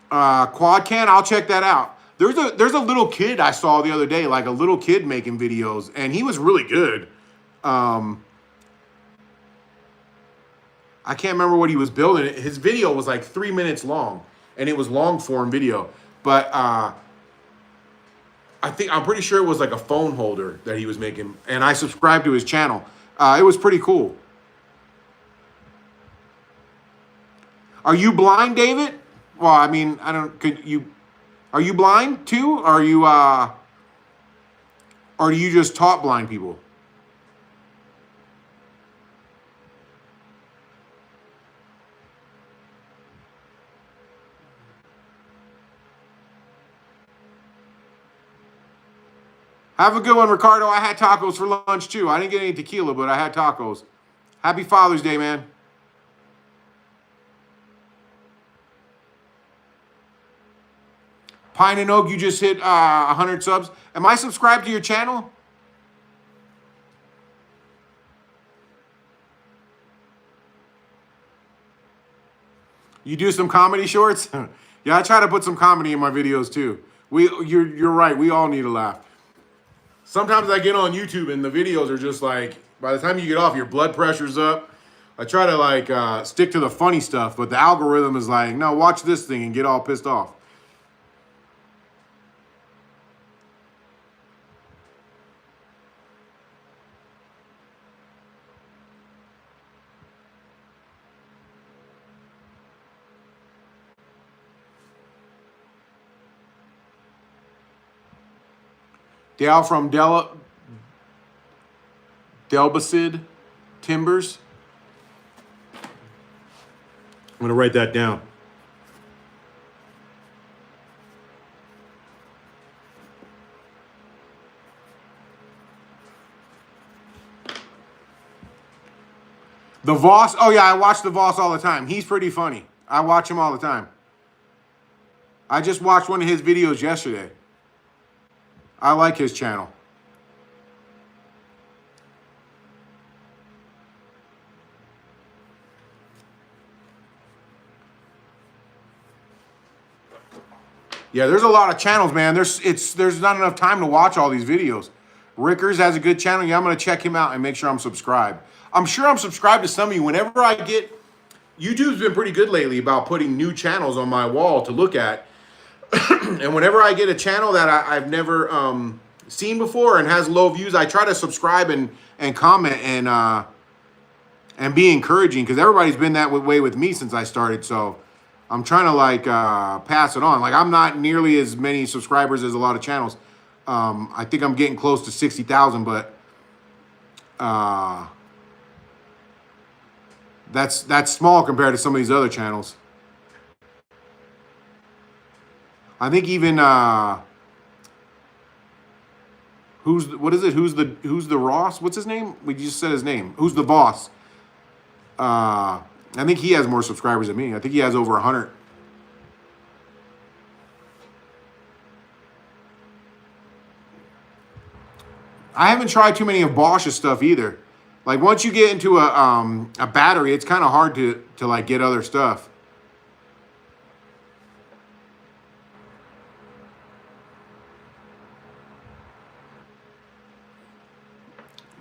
Quad can, I'll check that out. There's a little kid I saw the other day, like a little kid making videos, and he was really good. I can't remember what he was building. His video was like 3 minutes long, and it was long form video. But I'm pretty sure it was like a phone holder that he was making, and I subscribed to his channel. It was pretty cool. Are you blind, David? Well, I mean, I don't. Are you blind too? Or are you or do you just taught blind people? Have a good one, Ricardo. I had tacos for lunch, too. I didn't get any tequila, but I had tacos. Happy Father's Day, man. Pine and Oak, you just hit 100 subs. Am I subscribed to your channel? You do some comedy shorts? Yeah, I try to put some comedy in my videos, too. You're right. We all need a laugh. Sometimes I get on YouTube and the videos are just like, by the time you get off, your blood pressure's up. I try to like stick to the funny stuff, but the algorithm is like, no, watch this thing and get all pissed off. Dale from Delbacid Timbers. I'm going to write that down. The Voss. Oh, yeah, I watch the Voss all the time. He's pretty funny. I watch him all the time. I just watched one of his videos yesterday. I like his channel. Yeah, there's a lot of channels, man. There's not enough time to watch all these videos. Rickers has a good channel. Yeah, I'm gonna check him out and make sure I'm subscribed. I'm sure I'm subscribed to some of you. Whenever I get, YouTube's been pretty good lately about putting new channels on my wall to look at. And whenever I get a channel that I've never seen before and has low views, I try to subscribe and comment and be encouraging, because everybody's been that way with me since I started. So I'm trying to like pass it on. Like, I'm not nearly as many subscribers as a lot of channels. I think I'm getting close to 60,000, but that's small compared to some of these other channels. I think even who's the Ross? What's his name? We just said his name. Who's the boss? I think he has more subscribers than me. I think he has over 100. I haven't tried too many of Bosch's stuff either. Like, once you get into a battery, it's kind of hard to like get other stuff.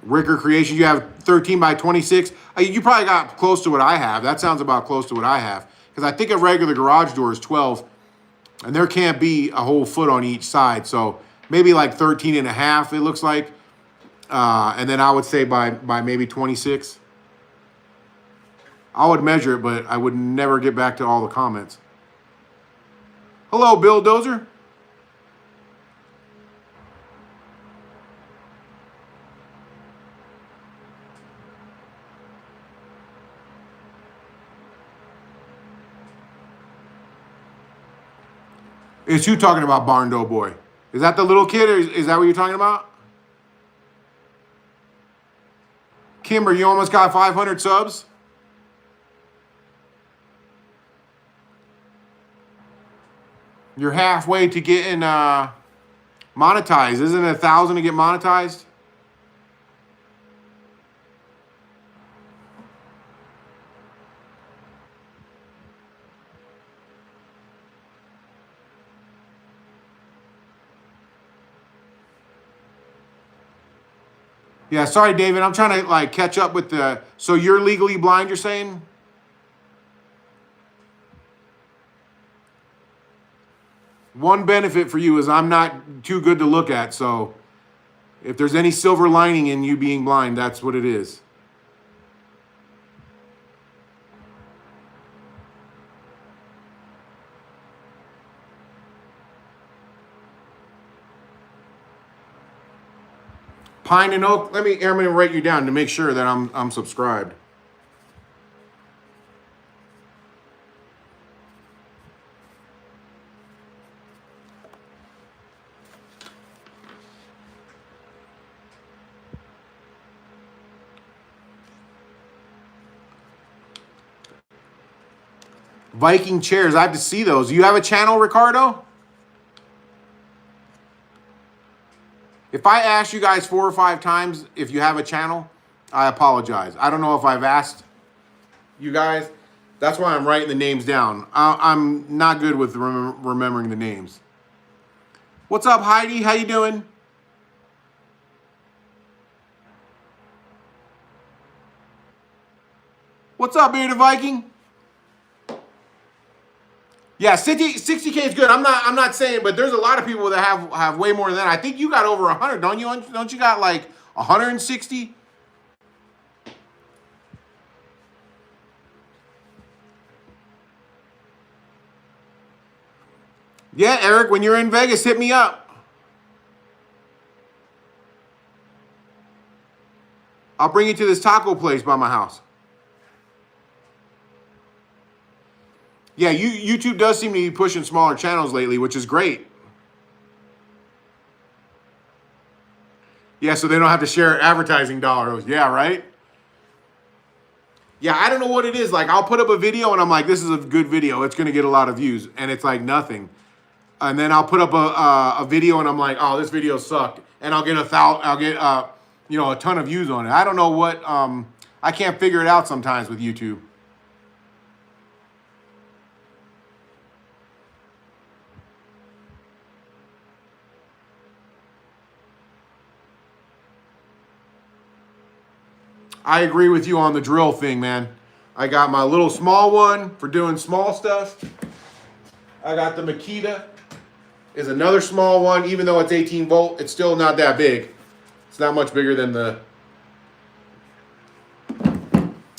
Ricker Creations, you have 13 by 26. You probably got close to what I have. That sounds about close to what I have. Because I think a regular garage door is 12. And there can't be a whole foot on each side. So maybe like 13 and a half, it looks like. And then I would say by maybe 26. I would measure it, but I would never get back to all the comments. Hello, Bill Dozer. Is you talking about Barn Dough Boy? Is that the little kid, or is that what you're talking about? Kimber, you almost got 500 subs? You're halfway to getting monetized. Isn't it 1,000 to get monetized? Yeah, sorry, David. I'm trying to like catch up with the. So you're legally blind, you're saying? One benefit for you is I'm not too good to look at. So if there's any silver lining in you being blind, that's what it is. Pine and Oak. I'm going to write you down to make sure that I'm subscribed. Viking chairs. I have to see those. You have a channel, Ricardo? If I ask you guys 4 or 5 times if you have a channel, I apologize. I don't know if I've asked you guys. That's why I'm writing the names down. I'm not good with remembering the names. What's up, Heidi? How you doing? What's up, Bearded Viking? Yeah, 60K is good. I'm not saying, but there's a lot of people that have way more than that. I think you got over 100, don't you? Don't you got like 160? Yeah, Eric, when you're in Vegas, hit me up. I'll bring you to this taco place by my house. Yeah, YouTube does seem to be pushing smaller channels lately, which is great. Yeah, so they don't have to share advertising dollars. Yeah, right? Yeah, I don't know what it is. Like, I'll put up a video and I'm like, this is a good video. It's going to get a lot of views. And it's like nothing. And then I'll put up a video and I'm like, oh, this video sucked. And I'll get a ton of views on it. I don't know what, I can't figure it out sometimes with YouTube. I agree with you on the drill thing, man. I got my little small one for doing small stuff. I got the Makita. Is another small one. Even though it's 18 volt, it's still not that big. It's not much bigger than the...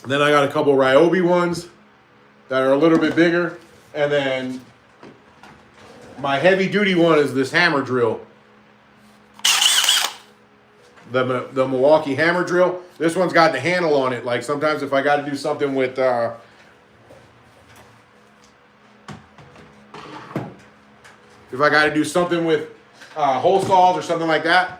Then I got a couple Ryobi ones that are a little bit bigger. And then my heavy duty one is this hammer drill. The Milwaukee hammer drill. This one's got the handle on it. Like sometimes if I got to do something with... if I got to do something with hole saws or something like that.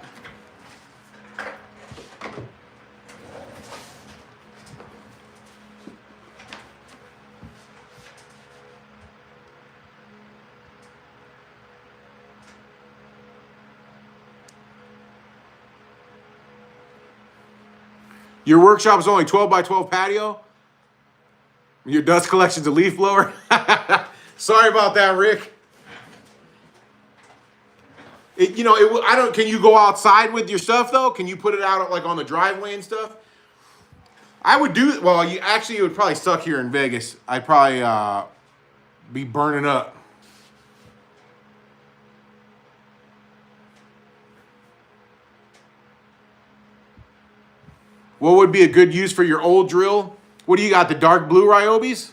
Your workshop is only 12 by 12 patio? Your dust collection's a leaf blower? Sorry about that, Rick. Can you go outside with your stuff though? Can you put it out like on the driveway and stuff? I would do, well, it would probably suck here in Vegas. I'd probably be burning up. What would be a good use for your old drill? What do you got, the dark blue Ryobis?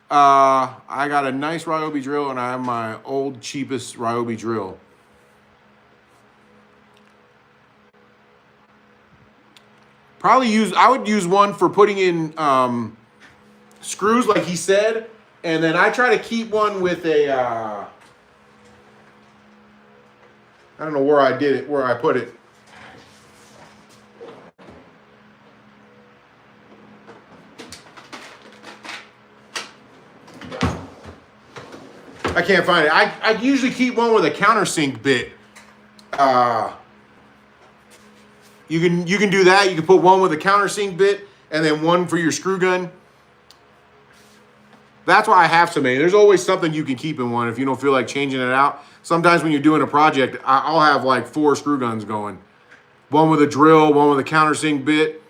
I got a nice Ryobi drill and I have my old cheapest Ryobi drill. I would use one for putting in screws like he said. And then I try to keep one with a, I don't know where I put it. I can't find it. I usually keep one with a countersink bit. You can do that. You can put one with a countersink bit and then one for your screw gun. That's why I have so many. There's always something you can keep in one if you don't feel like changing it out. Sometimes when you're doing a project, I'll have like 4 screw guns going. One with a drill, one with a countersink bit,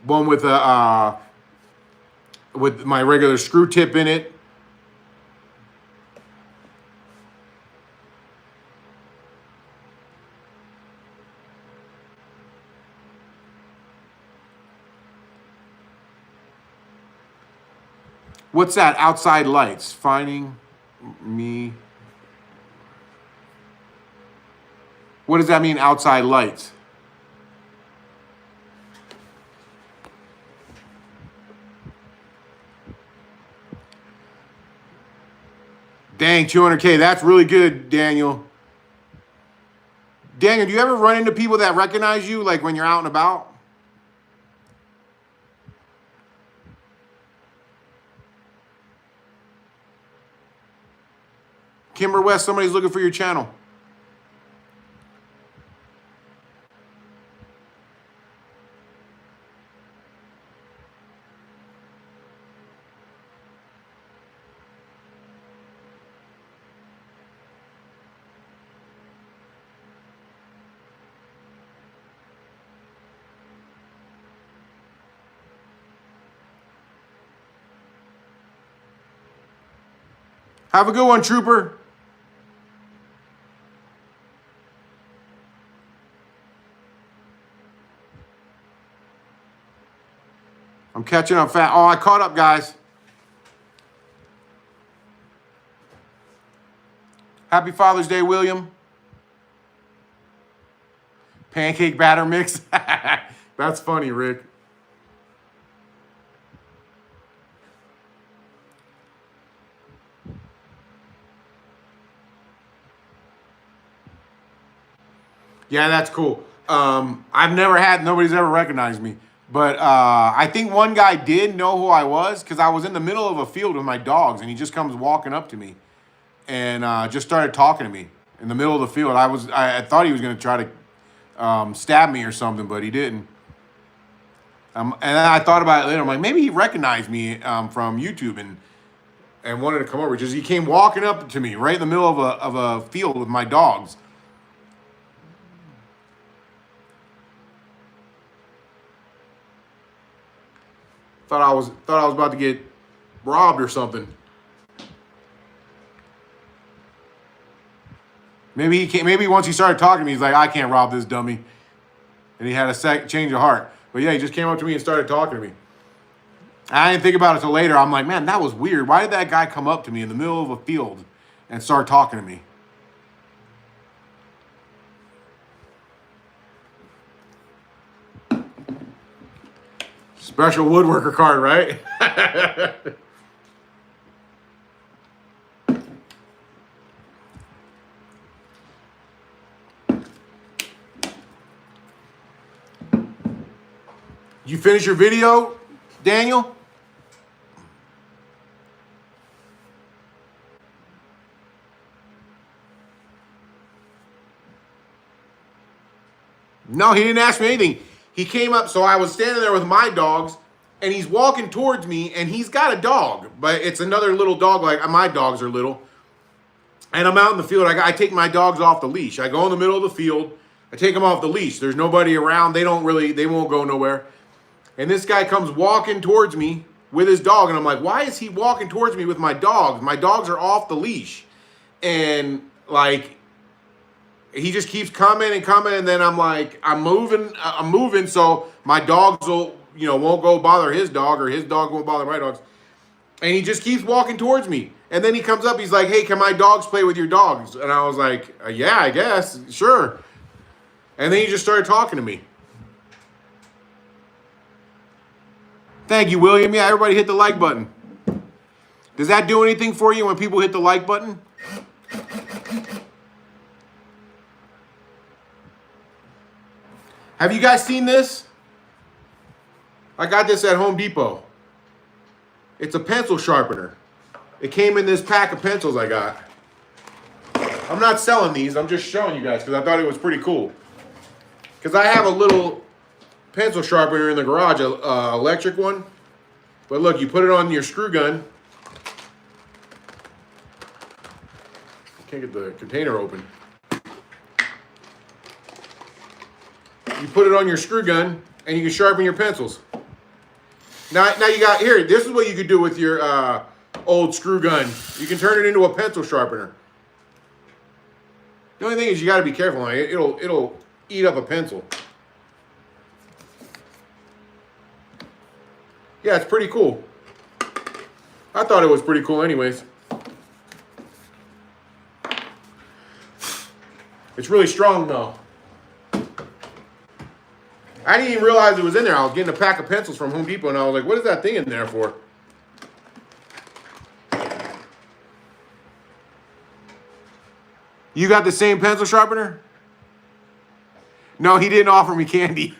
one with a with my regular screw tip in it. What's that? Outside lights. Finding me. What does that mean, outside lights? Dang, 200K. That's really good, Daniel. Daniel, do you ever run into people that recognize you, like when you're out and about? Kimber West, somebody's looking for your channel. Have a good one, Trooper. I'm catching up fast. Oh, I caught up, guys. Happy Father's Day, William. Pancake batter mix. That's funny, Rick. Yeah, that's cool. Nobody's ever recognized me. But I think one guy did know who I was because I was in the middle of a field with my dogs and he just comes walking up to me and just started talking to me in the middle of the field. I thought he was going to try to stab me or something, but he didn't. And then I thought about it later. I'm like, maybe he recognized me from YouTube and wanted to come over. Just he came walking up to me right in the middle of a field with my dogs. Thought I was about to get robbed or something. Maybe he can't, maybe once he started talking to me, he's like, I can't rob this dummy. And he had a change of heart. But yeah, he just came up to me and started talking to me. I didn't think about it until later. I'm like, man, that was weird. Why did that guy come up to me in the middle of a field and start talking to me? Special woodworker card, right? You finish your video, Daniel? No, he didn't ask me anything. He came up, so I was standing there with my dogs, and he's walking towards me, and he's got a dog, but it's another little dog, like my dogs are little. And I'm out in the field. I take my dogs off the leash. I go in the middle of the field. I take them off the leash. There's nobody around. They won't go nowhere. And this guy comes walking towards me with his dog, and I'm like, why is he walking towards me with my dogs? My dogs are off the leash. And like, he just keeps coming and coming, and then I'm like, I'm moving, so my dogs won't go bother his dog, or his dog won't bother my dogs. And he just keeps walking towards me. And then he comes up, he's like, hey, can my dogs play with your dogs? And I was like, yeah, I guess, sure. And then he just started talking to me. Thank you, William. Yeah, everybody hit the like button. Does that do anything for you when people hit the like button? Have you guys seen this? I got this at Home Depot. It's a pencil sharpener. It came in this pack of pencils I got. I'm not selling these. I'm just showing you guys because I thought it was pretty cool. Because I have a little pencil sharpener in the garage, electric one. But look, you put it on your screw gun. Can't get the container open. You put it on your screw gun, and you can sharpen your pencils. Now you got here. This is what you could do with your old screw gun. You can turn it into a pencil sharpener. The only thing is you got to be careful. It'll eat up a pencil. Yeah, it's pretty cool. I thought it was pretty cool anyways. It's really strong though. I didn't even realize it was in there. I was getting a pack of pencils from Home Depot, and I was like, what is that thing in there for? You got the same pencil sharpener? No, he didn't offer me candy.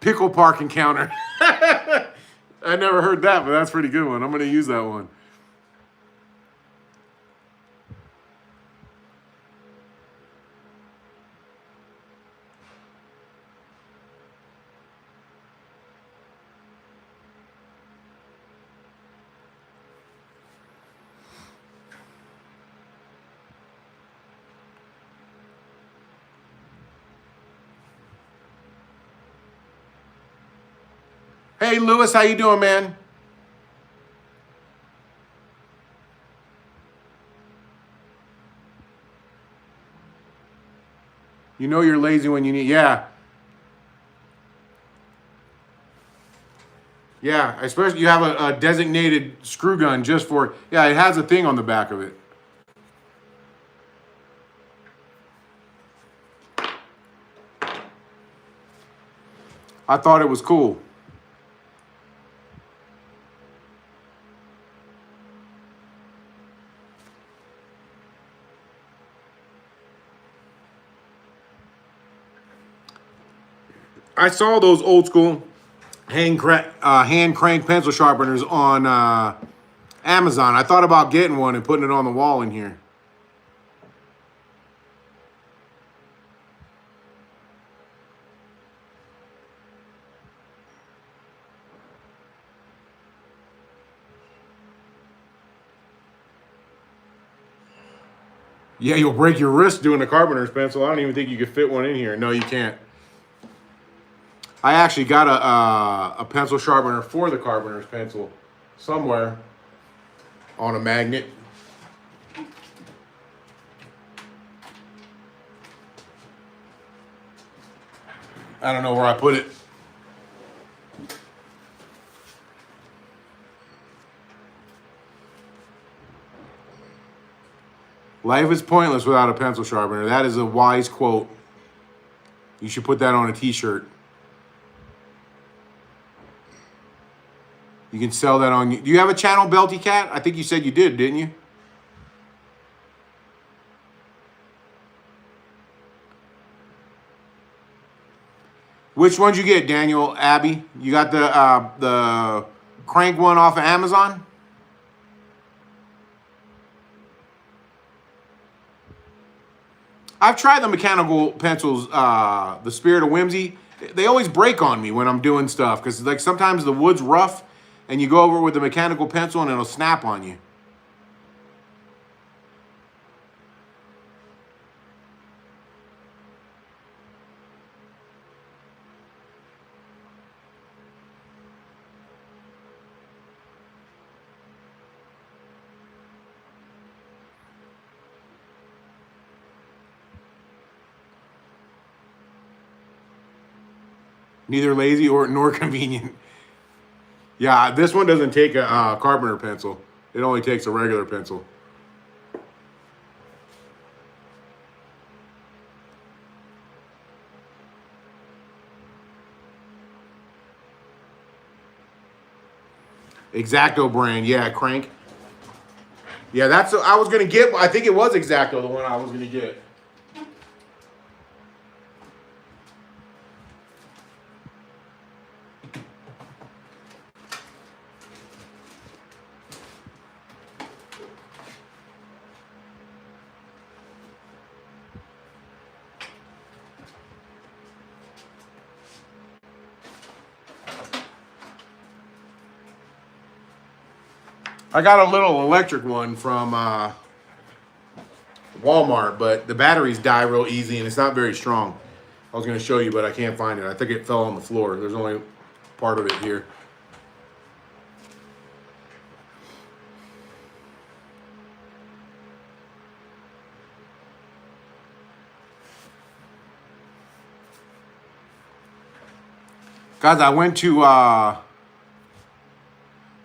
Pickle park encounter. I never heard that, but that's a pretty good one. I'm going to use that one. Hey, Lewis, how you doing, man? You know you're lazy when you need, yeah. Yeah, especially you have a designated screw gun just for, yeah, it has a thing on the back of it. I thought it was cool. I saw those old school hand crank pencil sharpeners on Amazon. I thought about getting one and putting it on the wall in here. Yeah, you'll break your wrist doing a carpenter's pencil. I don't even think you could fit one in here. No, you can't. I actually got a pencil sharpener for the carpenter's pencil somewhere on a magnet. I don't know where I put it. Life is pointless without a pencil sharpener. That is a wise quote. You should put that on a t-shirt. You can sell that on... Do you have a channel, Belty Cat? I think you said you did, didn't you? Which one'd you get, Daniel, Abby? You got the crank one off of Amazon? I've tried the mechanical pencils, the Spirit of Whimsy. They always break on me when I'm doing stuff because like sometimes the wood's rough and you go over with the mechanical pencil and it'll snap on you. Neither lazy nor convenient. Yeah, this one doesn't take a carpenter pencil. It only takes a regular pencil. X-Acto brand, yeah, crank. Yeah, that's I was gonna get. I think it was X-Acto, the one I was gonna get. I got a little electric one from Walmart, but the batteries die real easy and it's not very strong. I was going to show you, but I can't find it. I think it fell on the floor. There's only part of it here. Guys, I went to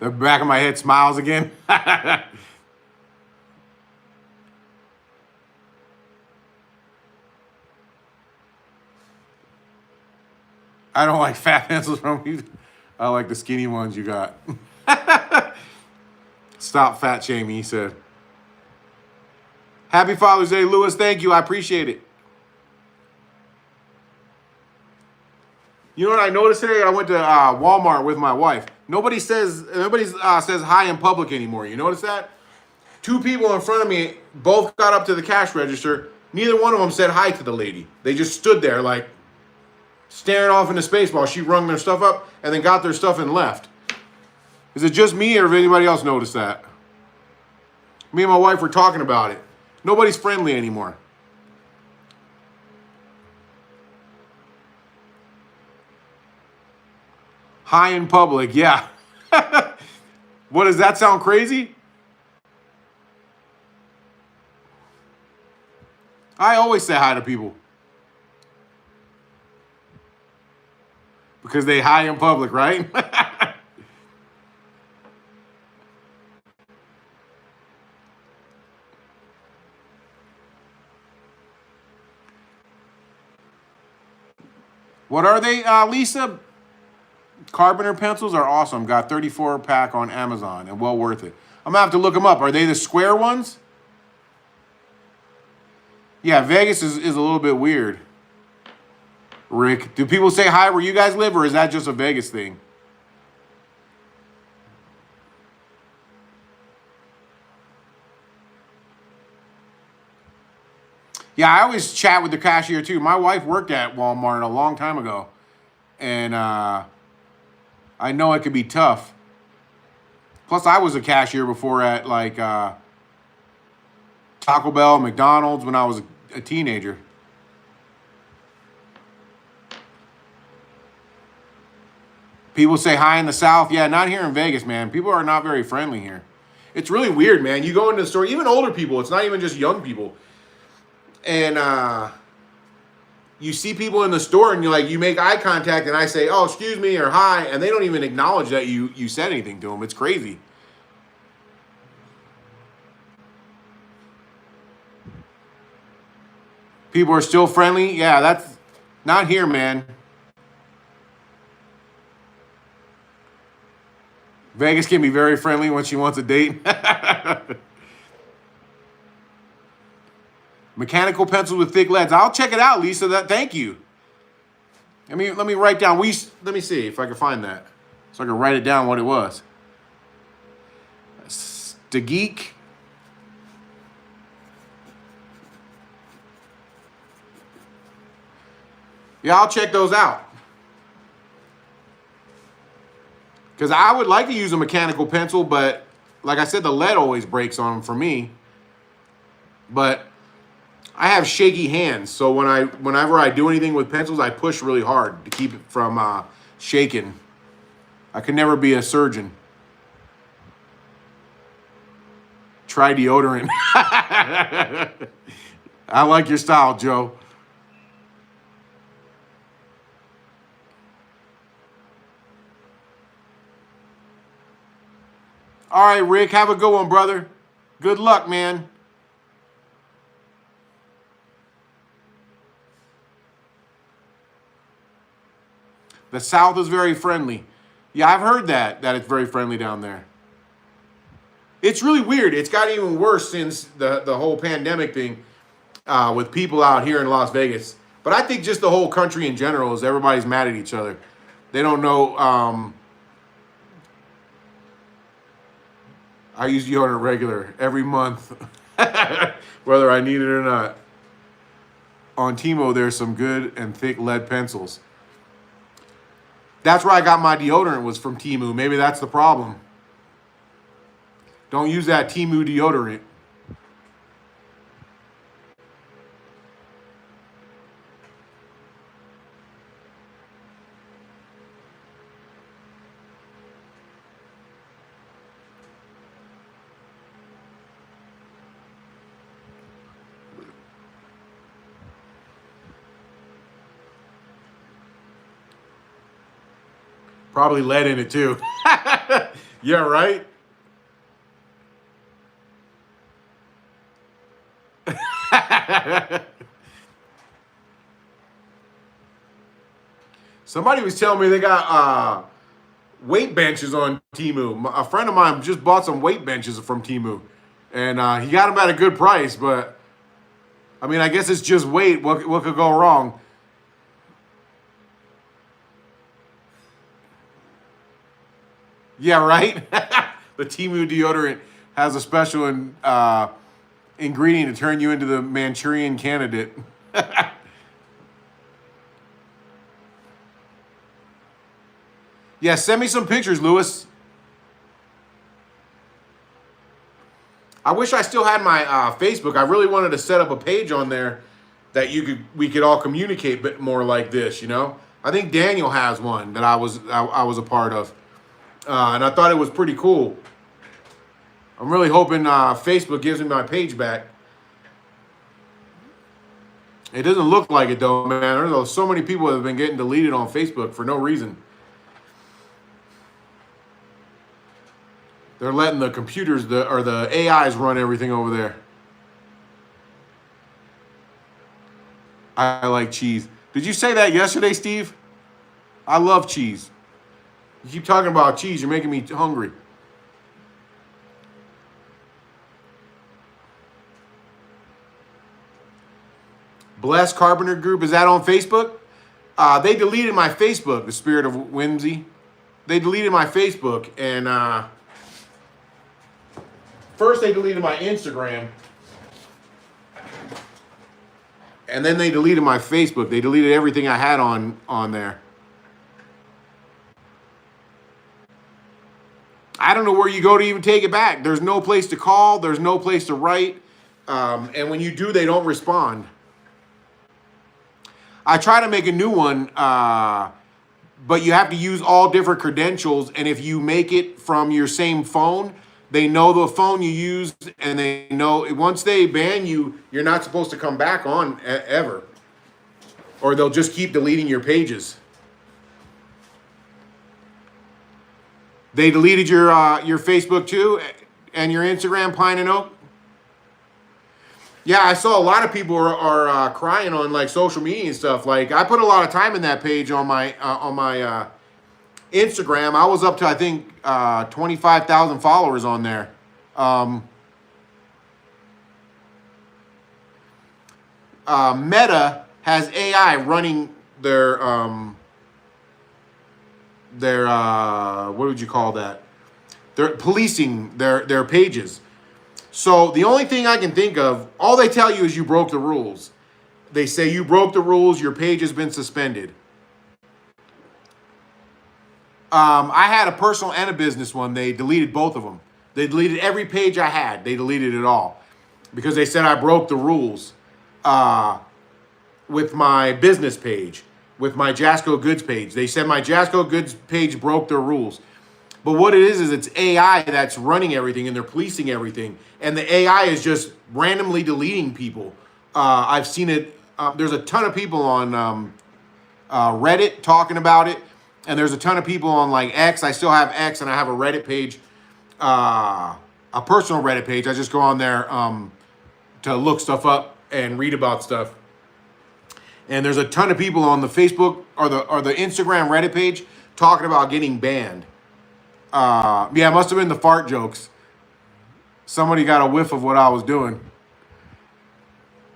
the back of my head smiles again. I don't like fat pencils from you. I like the skinny ones you got. Stop fat shaming, he said. Happy Father's Day, Lewis. Thank you. I appreciate it. You know what I noticed today? I went to Walmart with my wife. Nobody says hi in public anymore. You notice that? Two people in front of me both got up to the cash register. Neither one of them said hi to the lady. They just stood there like staring off into space while she rung their stuff up and then got their stuff and left. Is it just me or have anybody else noticed that? Me and my wife were talking about it. Nobody's friendly anymore. Hi in public, yeah. What, does that sound crazy? I always say hi to people. Because they hi in public, right? What are they, Lisa? Carpenter pencils are awesome. Got 34 pack on Amazon and well worth it. I'm gonna have to look them up. Are they the square ones? Yeah, Vegas is a little bit weird. Rick, do people say hi where you guys live or is that just a Vegas thing? Yeah, I always chat with the cashier too. My wife worked at Walmart a long time ago. And I know it could be tough. Plus, I was a cashier before at like Taco Bell, McDonald's when I was a teenager. People say hi in the South. Yeah, not here in Vegas, man. People are not very friendly here. It's really weird, man. You go into the store, even older people, it's not even just young people. And you see people in the store and you make eye contact and I say, oh, excuse me, or hi, and they don't even acknowledge that you said anything to them. It's crazy. People are still friendly. Yeah, that's not here, man. Vegas can be very friendly when she wants a date. Mechanical pencils with thick leads. I'll check it out, Lisa. Thank you. Let me write down. Let me see if I can find that, so I can write it down what it was. Geek. Yeah, I'll check those out. Because I would like to use a mechanical pencil, but like I said, the lead always breaks on them for me. But I have shaky hands, so whenever I do anything with pencils, I push really hard to keep it from shaking. I could never be a surgeon. Try deodorant. I like your style, Joe. All right, Rick, have a good one, brother. Good luck, man. The South is very friendly. Yeah, I've heard that it's very friendly down there. It's really weird. It's got even worse since the whole pandemic thing with people out here in Las Vegas. But I think just the whole country in general is everybody's mad at each other. They don't know. I use deodorant regular every month, whether I need it or not. On Timo, there's some good and thick lead pencils. That's where I got my deodorant, was from Temu. Maybe that's the problem. Don't use that Temu deodorant. Probably lead in it too. Yeah, right? Somebody was telling me they got weight benches on Temu. A friend of mine just bought some weight benches from Temu. And he got them at a good price, but I mean, I guess it's just weight. What could go wrong? Yeah, right? The Temu deodorant has a special ingredient to turn you into the Manchurian candidate. Yeah, send me some pictures, Lewis. I wish I still had my Facebook. I really wanted to set up a page on there that we could all communicate a bit more like this, you know? I think Daniel has one that I was a part of. And I thought it was pretty cool. I'm really hoping Facebook gives me my page back. It doesn't look like it though, man. There's so many people that have been getting deleted on Facebook for no reason. They're letting the computers or the AIs run everything over there. I like cheese. Did you say that yesterday, Steve? I love cheese. You keep talking about cheese, you're making me hungry. Bless Carpenter Group, is that on Facebook? They deleted my Facebook, the Spirit of Whimsy. They deleted my Facebook, and first they deleted my Instagram, and then they deleted my Facebook. They deleted everything I had on there. I don't know where you go to even take it back. There's no place to call. There's no place to write. And when you do, they don't respond. I try to make a new one, but you have to use all different credentials. And if you make it from your same phone, they know the phone you used, and they know once they ban you, you're not supposed to come back on ever, or they'll just keep deleting your pages. They deleted your Facebook too, and your Instagram, Pine and Oak. Yeah, I saw a lot of people are crying on like social media and stuff. Like I put a lot of time in that page on my Instagram. I was up to I think 25,000 followers on there. Meta has AI running their what would you call that? They're policing their pages. So the only thing I can think of, all they tell you is you broke the rules. They say you broke the rules, your page has been suspended. I had a personal and a business one. They deleted both of them. They deleted every page I had. They deleted it all because they said I broke the rules with my business page, with my JASCOgoods page. They said my JASCOgoods page broke their rules. But what it is it's AI that's running everything, and they're policing everything. And the AI is just randomly deleting people. I've seen it. There's a ton of people on Reddit talking about it. And there's a ton of people on like X. I still have X, and I have a Reddit page, a personal Reddit page. I just go on there to look stuff up and read about stuff. And there's a ton of people on the Facebook or the Instagram Reddit page talking about getting banned. Yeah, it must have been the fart jokes. Somebody got a whiff of what I was doing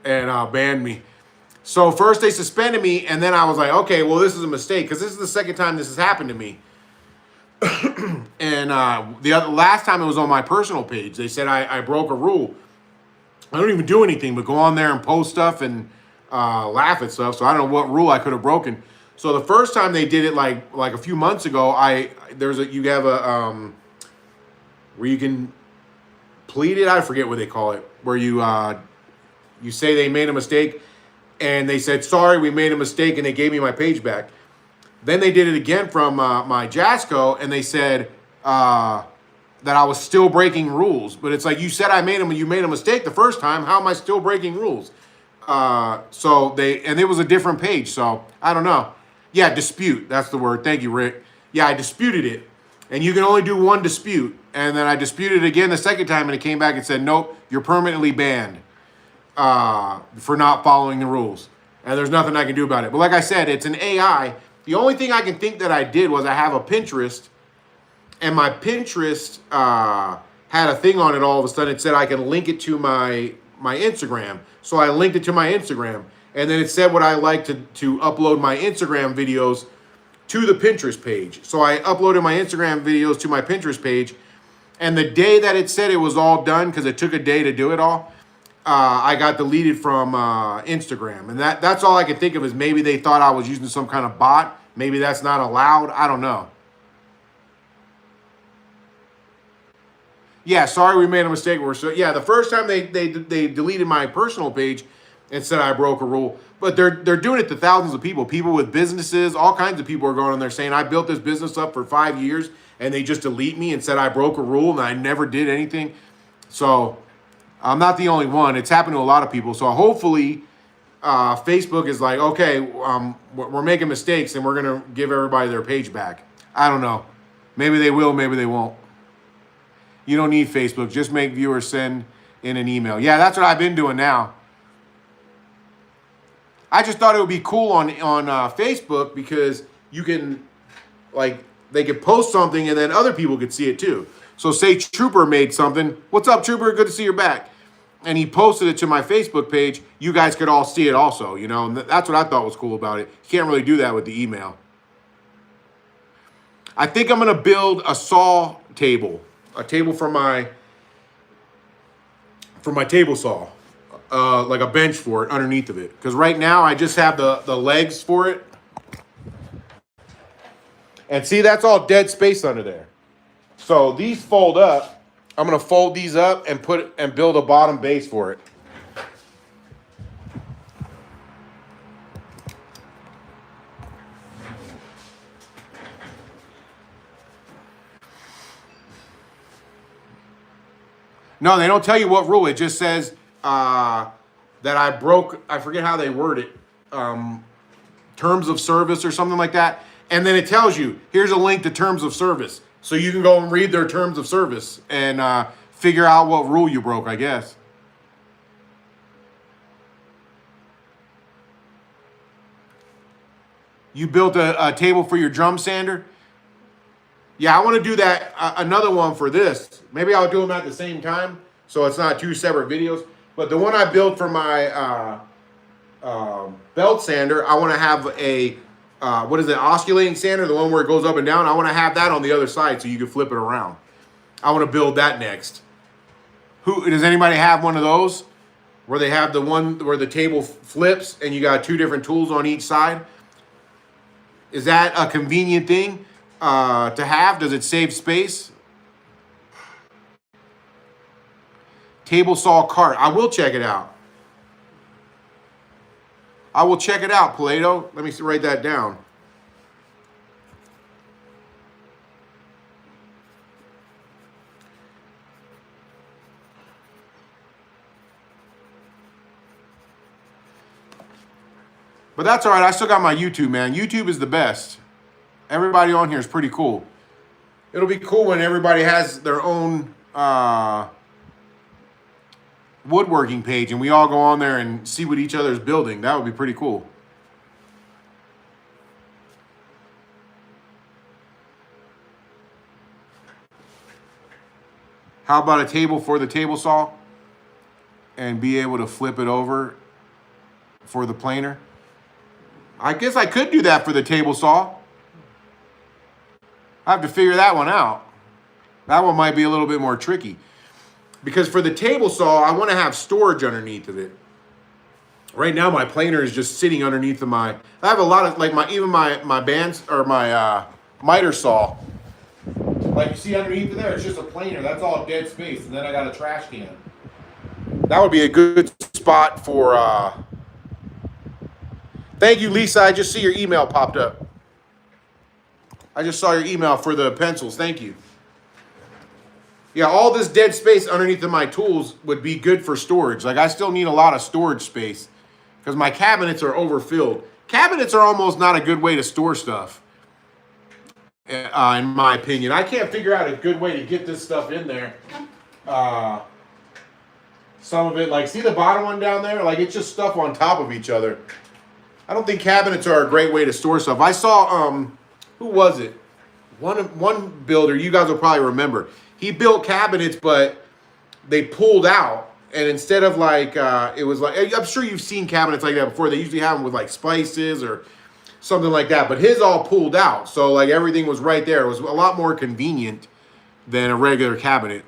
and banned me. So first they suspended me, and then I was like, okay, well, this is a mistake, because this is the second time this has happened to me. And last time it was on my personal page. They said I broke a rule. I don't even do anything but go on there and post stuff and laugh at stuff. So I don't know what rule I could have broken. So the first time they did it, like a few months ago, you have a where you can plead it. I forget what they call it, where you say they made a mistake. And they said, sorry, we made a mistake, and they gave me my page back. Then they did it again from my JASCO, and they said that I was still breaking rules. But it's like, you said you made a mistake the first time. How am I still breaking rules? And it was a different page, so I don't know. Yeah, dispute, that's the word. Thank you, Rick. Yeah, I disputed it. And you can only do one dispute. And then I disputed it again the second time, and it came back and said, nope, you're permanently banned for not following the rules. And there's nothing I can do about it. But like I said, it's an AI. The only thing I can think that I did was I have a Pinterest, and my Pinterest had a thing on it all of a sudden. It said I can link it to my Instagram. So I linked it to my Instagram. And then it said what I like to upload my Instagram videos to the Pinterest page. So I uploaded my Instagram videos to my Pinterest page. And the day that it said it was all done, because it took a day to do it all, I got deleted from Instagram. And that's all I can think of, is maybe they thought I was using some kind of bot. Maybe that's not allowed. I don't know. Yeah, sorry we made a mistake. Yeah, the first time they deleted my personal page and said I broke a rule. But they're doing it to thousands of people. People with businesses, all kinds of people are going on there saying, I built this business up for 5 years, and they just delete me and said I broke a rule and I never did anything. So I'm not the only one. It's happened to a lot of people. So hopefully Facebook is like, okay, we're making mistakes, and we're going to give everybody their page back. I don't know. Maybe they will, maybe they won't. You don't need Facebook. Just make viewers send in an email. Yeah, that's what I've been doing now. I just thought it would be cool on Facebook, because you can, like, they could post something and then other people could see it too. So say Trooper made something. What's up, Trooper? Good to see you're back. And he posted it to my Facebook page. You guys could all see it also, you know. And that's what I thought was cool about it. You can't really do that with the email. I think I'm going to build a saw table. A table for my table saw. Like a bench for it underneath of it. Because right now I just have the legs for it. And see, that's all dead space under there. So these fold up. I'm going to fold these up and build a bottom base for it. No, they don't tell you what rule. It just says that I broke, I forget how they word it, terms of service or something like that. And then it tells you, here's a link to terms of service. So you can go and read their terms of service and figure out what rule you broke, I guess. You built a table for your drum sander? Yeah, I want to do that, another one for this. Maybe I'll do them at the same time, so it's not two separate videos. But the one I built for my belt sander, I want to have a, what is it, oscillating sander, the one where it goes up and down. I want to have that on the other side so you can flip it around. I want to build that next. Does anybody have one of those? Where they have the one where the table flips and you got two different tools on each side? Is that a convenient thing to have? Does it save space? Table saw cart. I will check it out. I will check it out, Plato. Let me write that down. But that's all right. I still got my YouTube, man. YouTube is the best. Everybody on here is pretty cool. It'll be cool when everybody has their own woodworking page and we all go on there and see what each other's building. That would be pretty cool. How about a table for the table saw and be able to flip it over for the planer? I guess I could do that for the table saw. I have to figure that one out. That one might be a little bit more tricky. Because for the table saw, I want to have storage underneath of it. Right now, my planer is just sitting underneath of my... I have a lot of, like, even my bands, or my miter saw. Like, you see underneath of there, it's just a planer. That's all dead space. And then I got a trash can. That would be a good spot for... Thank you, Lisa. I just see your email popped up. I just saw your email for the pencils. Thank you. Yeah, all this dead space underneath of my tools would be good for storage. Like, I still need a lot of storage space because my cabinets are overfilled. Cabinets are almost not a good way to store stuff, in my opinion. I can't figure out a good way to get this stuff in there. Some of it, like, see the bottom one down there? Like, it's just stuff on top of each other. I don't think cabinets are a great way to store stuff. I saw, who was it? One builder, you guys will probably remember. He built cabinets, but they pulled out. And instead of like, it was like, I'm sure you've seen cabinets like that before. They usually have them with like spices or something like that. But his all pulled out. So like everything was right there. It was a lot more convenient than a regular cabinet.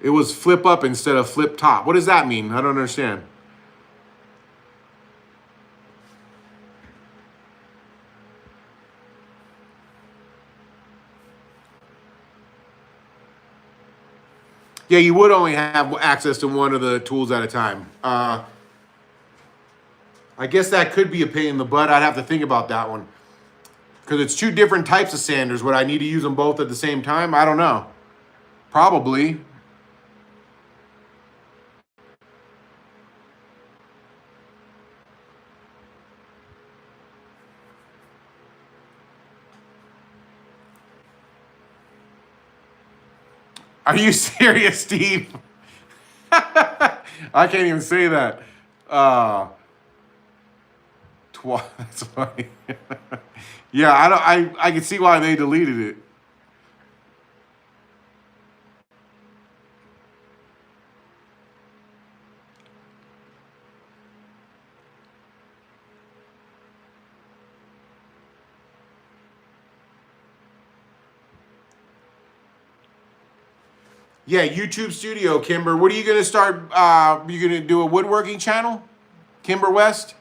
It was flip up instead of flip top. What does that mean? I don't understand. Yeah, you would only have access to one of the tools at a time. I guess that could be a pain in the butt. I'd have to think about that one. Because it's two different types of sanders. Would I need to use them both at the same time? I don't know. Probably. Are you serious, Steve? I can't even say that. That's funny. Yeah, I can see why they deleted it. Yeah, YouTube Studio, Kimber. What are you going to start? You going to do a woodworking channel? Kimber West?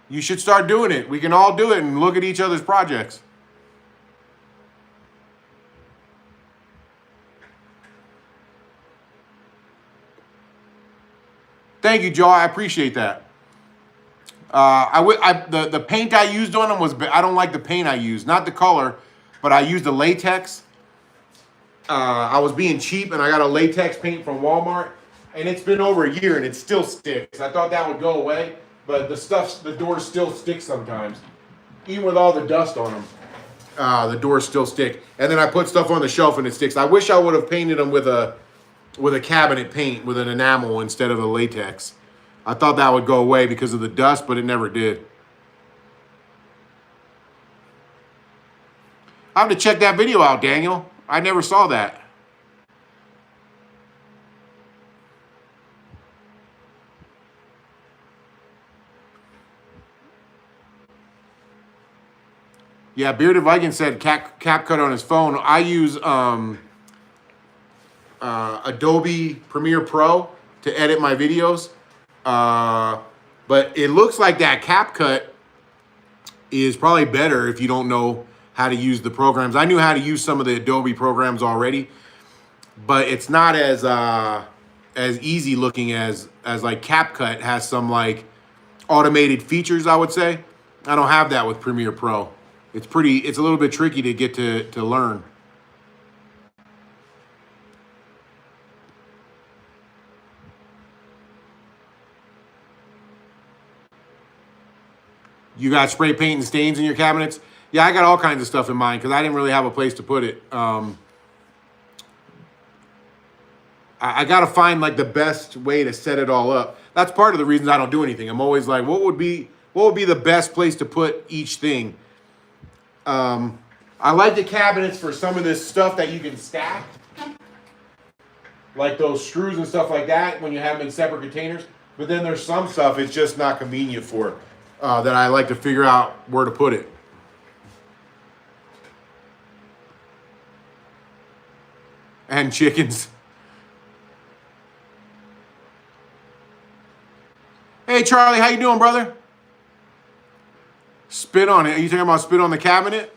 You should start doing it. We can all do it and look at each other's projects. Thank you, Joe. I appreciate that. The paint I used on them was, I don't like the paint I used, not the color, but I used the latex. I was being cheap and I got a latex paint from Walmart, and it's been over a year and it still sticks. I thought that would go away, but the doors still stick sometimes, even with all the dust on them. The doors still stick, and then I put stuff on the shelf and it sticks. I wish I would have painted them with a cabinet paint with an enamel instead of a latex. I thought that would go away because of the dust, but it never did. I have to check that video out, Daniel. I never saw that. Yeah, Bearded Viking said CapCut on his phone. I use Adobe Premiere Pro to edit my videos. But it looks like that CapCut is probably better if you don't know how to use the programs. I knew how to use some of the Adobe programs already, but it's not as easy looking as like CapCut has some like automated features, I would say. I don't have that with Premiere Pro. It's a little bit tricky to get to learn. You got spray paint and stains in your cabinets? Yeah, I got all kinds of stuff in mine because I didn't really have a place to put it. I got to find like the best way to set it all up. That's part of the reasons I don't do anything. I'm always like, what would be the best place to put each thing? I like the cabinets for some of this stuff that you can stack, like those screws and stuff like that when you have them in separate containers. But then there's some stuff it's just not convenient for that I like to figure out where to put it. And chickens. Hey Charlie, how you doing, brother? Spit on it. Are you talking about spit on the cabinet?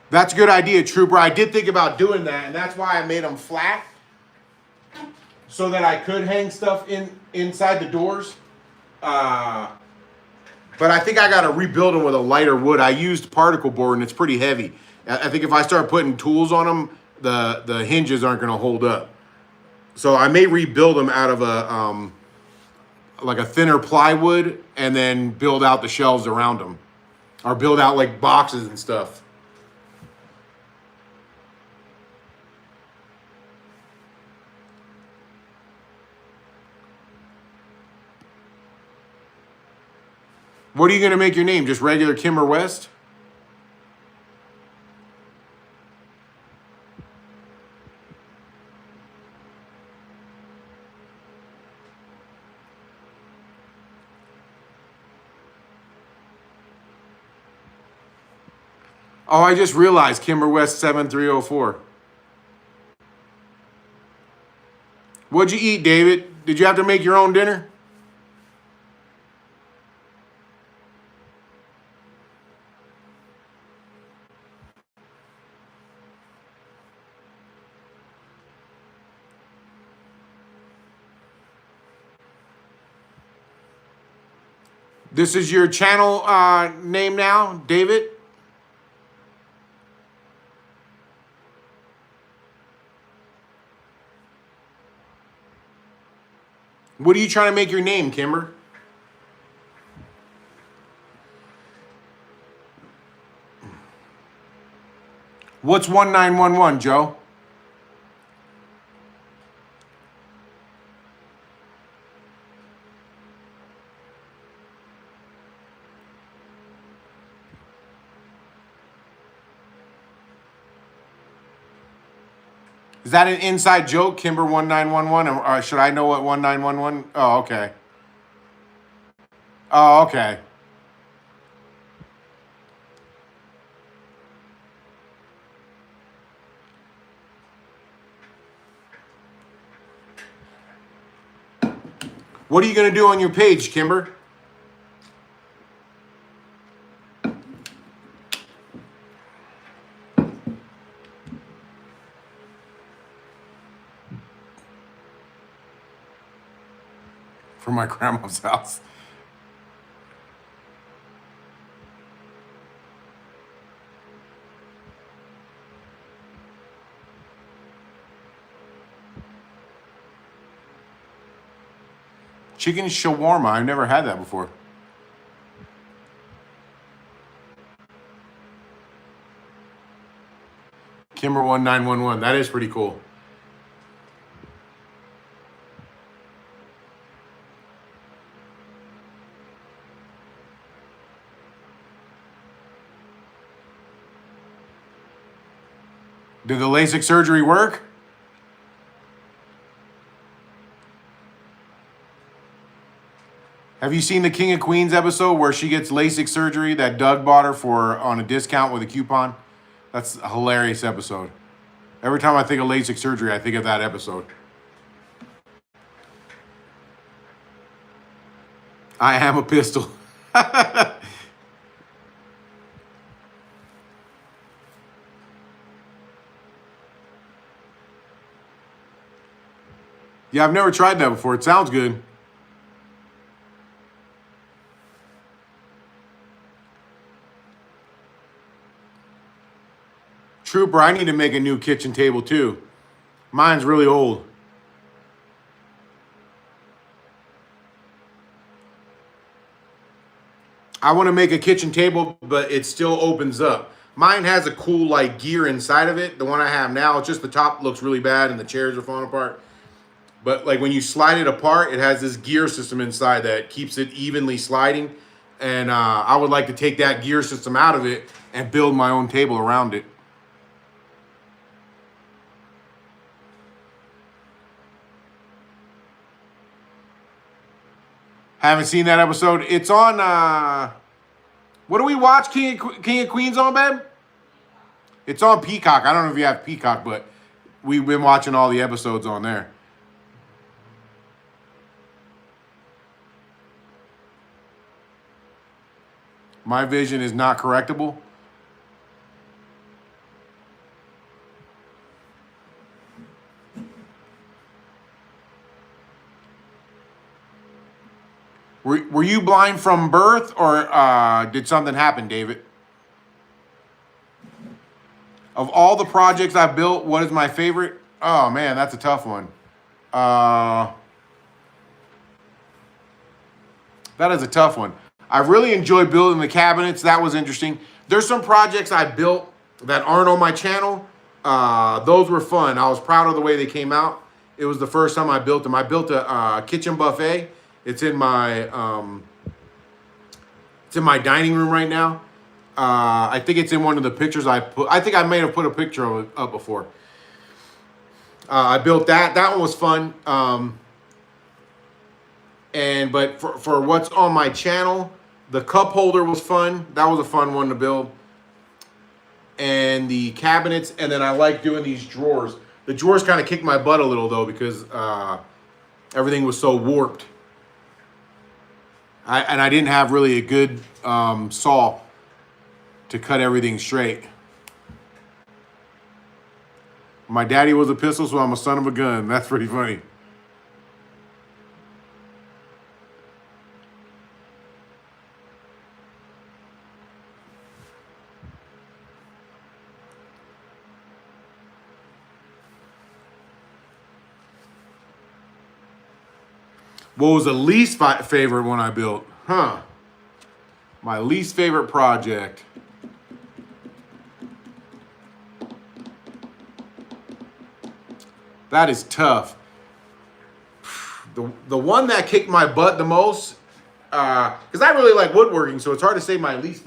That's a good idea, Trooper. I did think about doing that, and that's why I made them flat, so that I could hang stuff inside the doors. But I think I got to rebuild them with a lighter wood. I used particle board, and it's pretty heavy. I think if I start putting tools on them, the hinges aren't going to hold up. So I may rebuild them out of like a thinner plywood, and then build out the shelves around them, or build out like boxes and stuff. What are you going to make your name? Just regular Kimber West? Oh, I just realized Kimber West 7304. What'd you eat, David? Did you have to make your own dinner? This is your channel name now, David? What are you trying to make your name, Kimber? What's 1911, Joe? Is that an inside joke, Kimber 1911? Or should I know what 1911? Oh, okay. Oh, okay. What are you going to do on your page, Kimber? From my grandma's house. Chicken shawarma. I've never had that before. Kimber 1911. That is pretty cool. Did the LASIK surgery work? Have you seen the King of Queens episode where she gets LASIK surgery that Doug bought her for on a discount with a coupon? That's a hilarious episode. Every time I think of LASIK surgery, I think of that episode. I am a pistol. Yeah, I've never tried that before. It sounds good. Trooper, I need to make a new kitchen table too. Mine's really old. I want to make a kitchen table, but it still opens up. Mine has a cool like gear inside of it. The one I have now, it's just the top looks really bad and the chairs are falling apart. But like when you slide it apart, it has this gear system inside that keeps it evenly sliding. And I would like to take that gear system out of it and build my own table around it. Haven't seen that episode. It's on, what do we watch King of Queens on, babe? It's on Peacock. I don't know if you have Peacock, but we've been watching all the episodes on there. My vision is not correctable. Were you blind from birth, or did something happen, David? Of all the projects I've built, what is my favorite? Oh, man, that's a tough one. That is a tough one. I really enjoyed building the cabinets. That was interesting. There's some projects I built that aren't on my channel. Those were fun. I was proud of the way they came out. It was the first time I built them. I built a kitchen buffet. It's in my dining room right now. I think it's in one of the pictures I put. I think I may have put a picture of it up before. I built that. That one was fun. But for what's on my channel, the cup holder was fun. That was a fun one to build. And the cabinets, and then I like doing these drawers. The drawers kind of kicked my butt a little though because everything was so warped. I didn't have really a good saw to cut everything straight. My daddy was a pistol, so I'm a son of a gun. That's pretty funny. What was the least favorite one I built? My least favorite project. That is tough. The one that kicked my butt the most, because I really like woodworking, so it's hard to say my least,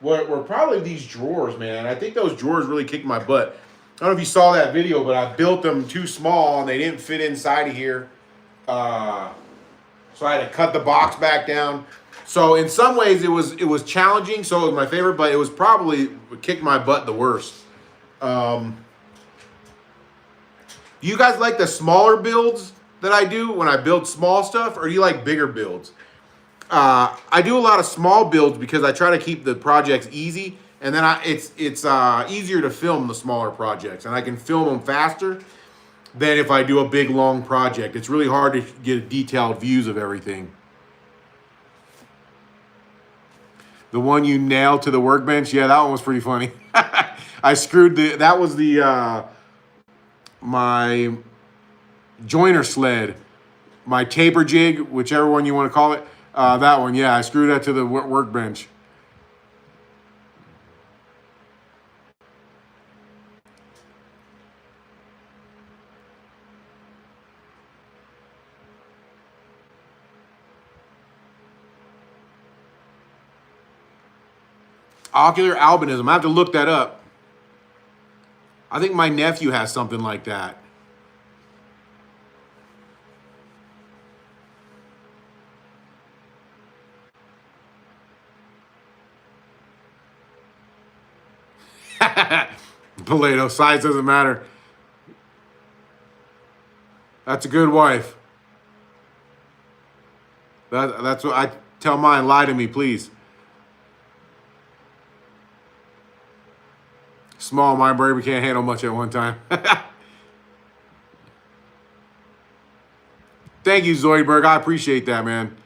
were probably these drawers, man. I think those drawers really kicked my butt. I don't know if you saw that video, but I built them too small and they didn't fit inside of here. So I had to cut the box back down. So in some ways it was challenging. So it was my favorite, but it was probably kicked my butt the worst. Do you guys like the smaller builds that I do when I build small stuff, or do you like bigger builds? I do a lot of small builds because I try to keep the projects easy, and then it's easier to film the smaller projects, and I can film them faster than if I do a big long project. It's really hard to get detailed views of everything. The one you nailed to the workbench, yeah, that one was pretty funny. I screwed that was the my joiner sled, my taper jig, whichever one you want to call it. That one, yeah, I screwed that to the workbench. Ocular albinism. I have to look that up. I think my nephew has something like that. Paleto, size doesn't matter. That's a good wife. That's what I tell mine. Lie to me, please. Small mind, baby, can't handle much at one time. Thank you, Zoidberg. I appreciate that, man.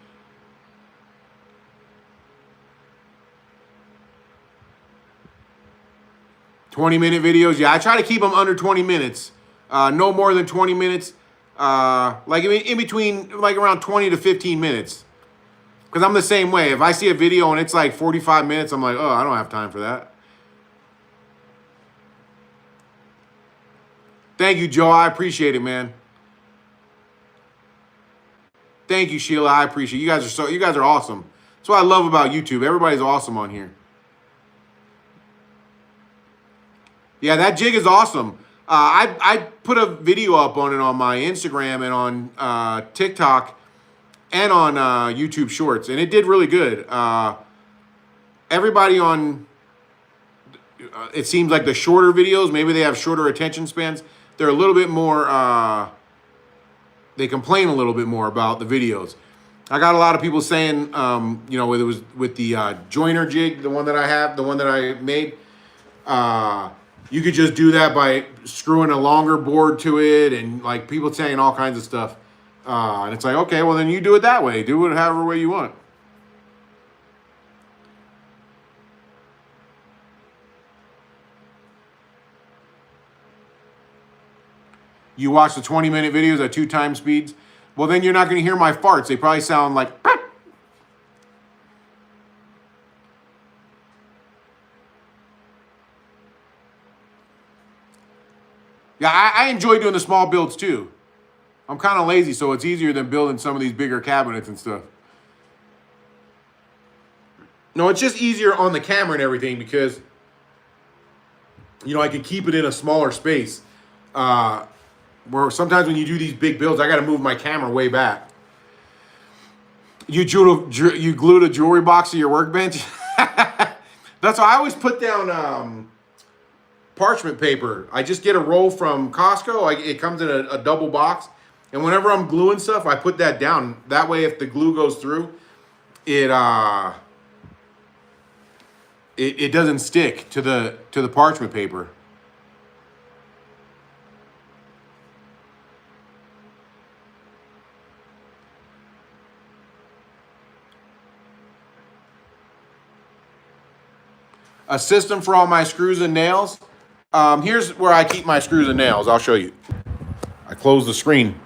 $20-minute videos. Yeah, I try to keep them under 20 minutes. No more than 20 minutes. Like in between, like around 20 to 15 minutes. Because I'm the same way. If I see a video and it's like 45 minutes, I'm like, oh, I don't have time for that. Thank you, Joe. I appreciate it, man. Thank you, Sheila. I appreciate it. You guys are awesome. That's what I love about YouTube. Everybody's awesome on here. Yeah, that jig is awesome. I put a video up on it on my Instagram and on TikTok and on YouTube Shorts, and it did really good. Everybody on, it seems like the shorter videos, maybe they have shorter attention spans. They're a little bit more, they complain a little bit more about the videos. I got a lot of people saying, you know, whether it was with the joiner jig, the one that I have, the one that I made, you could just do that by screwing a longer board to it, and like people saying all kinds of stuff. And it's like, okay, well then you do it that way. Do it however way you want. You watch the 20-minute videos at 2 times speeds. Well, then you're not going to hear my farts. They probably sound like... Yeah, I enjoy doing the small builds too. I'm kind of lazy, so it's easier than building some of these bigger cabinets and stuff. No, it's just easier on the camera and everything because, you know, I can keep it in a smaller space. Where sometimes when you do these big builds, I got to move my camera way back. You glued a jewelry box to your workbench? That's why I always put down parchment paper. I just get a roll from Costco. It comes in a double box. And whenever I'm gluing stuff, I put that down. That way, if the glue goes through, it doesn't stick to the parchment paper. A system for all my screws and nails. Here's where I keep my screws and nails. I'll show you. I closed the screen.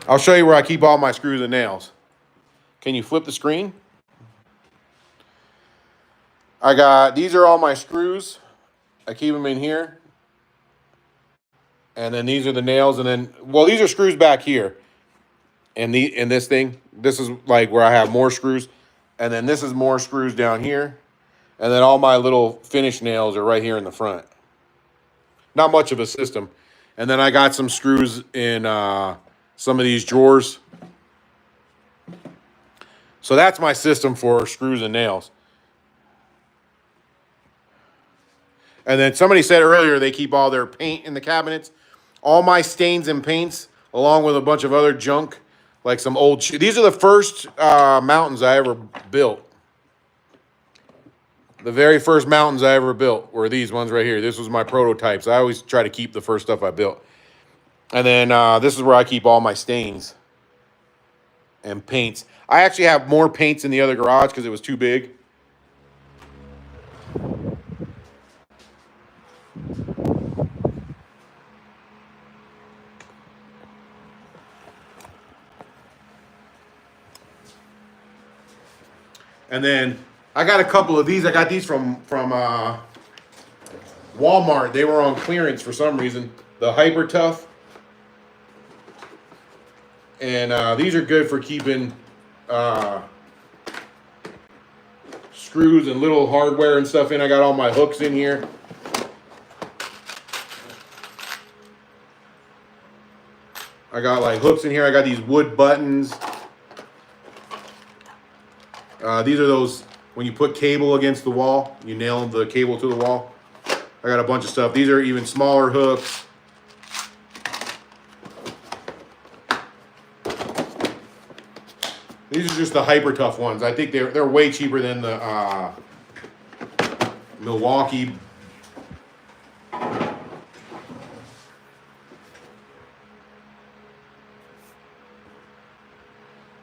I'll show you where I keep all my screws and nails. Can you flip the screen? These are all my screws. I keep them in here. And then these are the nails. And then, well, these are screws back here. And this thing, this is like where I have more screws. And then this is more screws down here. And then all my little finish nails are right here in the front. Not much of a system. And then I got some screws in some of these drawers. So that's my system for screws and nails. And then somebody said earlier they keep all their paint in the cabinets. All my stains and paints along with a bunch of other junk, like some old shit. These are the first mountains I ever built. The very first mountains I ever built were these ones right here. This was my prototypes. I always try to keep the first stuff I built. And then this is where I keep all my stains and paints. I actually have more paints in the other garage because it was too big. And then I got a couple of these. I got these from Walmart. They were on clearance for some reason. The Hyper Tough. And these are good for keeping screws and little hardware and stuff in. I got all my hooks in here. I got like hooks in here. I got these wood buttons. These are those when you put cable against the wall, you nail the cable to the wall. I got a bunch of stuff. These are even smaller hooks. These are just the Hyper Tough ones. I think they're way cheaper than the Milwaukee.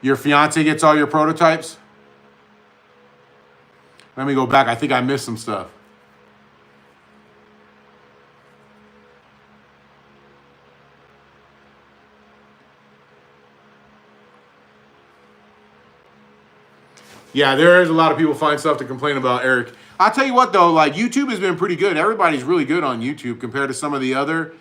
Your fiance gets all your prototypes? Let me go back. I think I missed some stuff. Yeah, there is a lot of people find stuff to complain about, Eric. I'll tell you what, though, like YouTube has been pretty good. Everybody's really good on YouTube compared to some of the other.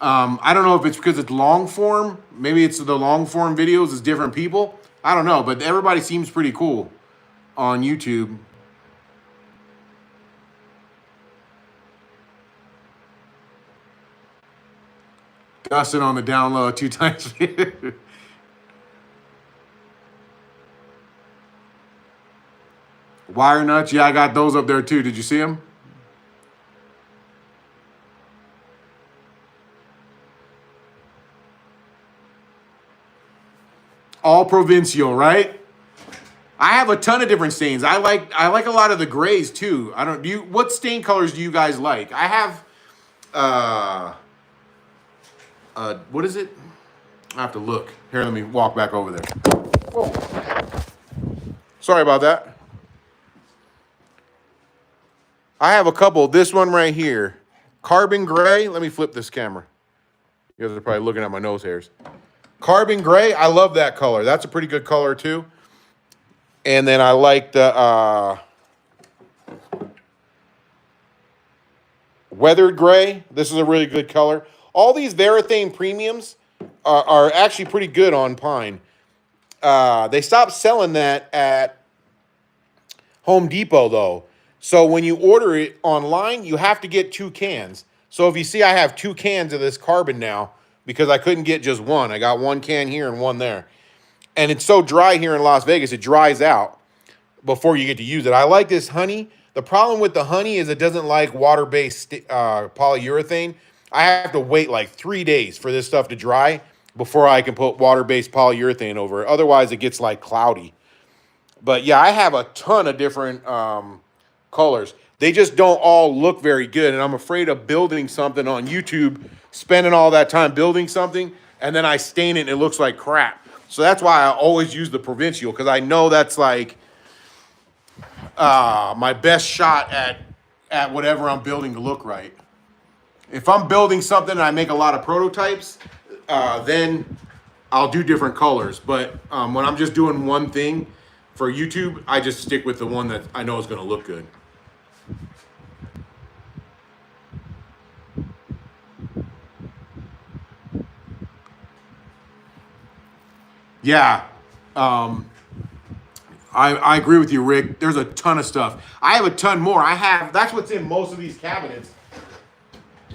I don't know if it's because it's long form. Maybe it's the long form videos is different people. I don't know, but everybody seems pretty cool on YouTube. Dustin on the down low 2 times. Wire nuts, yeah, I got those up there too. Did you see them? All provincial, right? I have a ton of different stains. I like a lot of the grays too. What stain colors do you guys like? I have what is it? I have to look. Here, let me walk back over there. Whoa. Sorry about that. I have a couple. This one right here. Carbon gray. Let me flip this camera. You guys are probably looking at my nose hairs. Carbon gray. I love that color. That's a pretty good color too. And then I like the weathered gray. This is a really good color. All these Varathane premiums are actually pretty good on pine. They stopped selling that at Home Depot though. So when you order it online, you have to get 2 cans. So if you see, I have 2 cans of this carbon now because I couldn't get just one. I got 1 can here and 1 there. And it's so dry here in Las Vegas, it dries out before you get to use it. I like this honey. The problem with the honey is it doesn't like water-based polyurethane. I have to wait like 3 days for this stuff to dry before I can put water-based polyurethane over it. Otherwise, it gets like cloudy. But yeah, I have a ton of different colors. They just don't all look very good. And I'm afraid of building something on YouTube, spending all that time building something, and then I stain it and it looks like crap. So that's why I always use the provincial, because I know that's like my best shot at whatever I'm building to look right. If I'm building something and I make a lot of prototypes, then I'll do different colors. But when I'm just doing one thing for YouTube, I just stick with the one that I know is going to look good. Yeah, I agree with you, Rick. There's a ton of stuff. I have a ton more. That's what's in most of these cabinets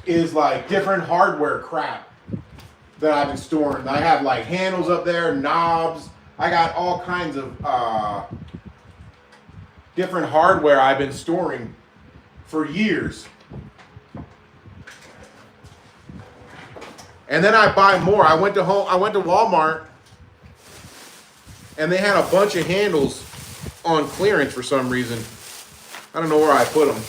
is like different hardware crap that I've been storing. I have like handles up there, knobs. I got all kinds of different hardware I've been storing for years. And then I buy more. I went to Walmart, and they had a bunch of handles on clearance for some reason. I don't know where I put them.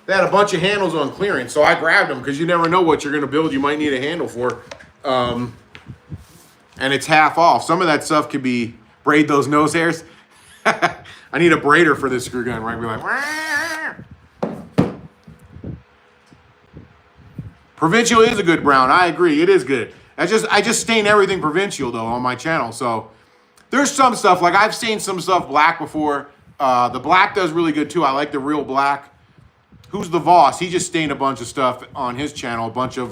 They had a bunch of handles on clearance, so I grabbed them because you never know what you're going to build. You might need a handle for. And it's half off. Some of that stuff could be braid those nose hairs. I need a braider for this screw gun, right? Be like, wah! Provincial is a good brown. I agree, it is good. I just stain everything provincial though on my channel. So there's some stuff, like I've stained some stuff black before. The black does really good too. I like the real black. Who's the Voss? He just stained a bunch of stuff on his channel, a bunch of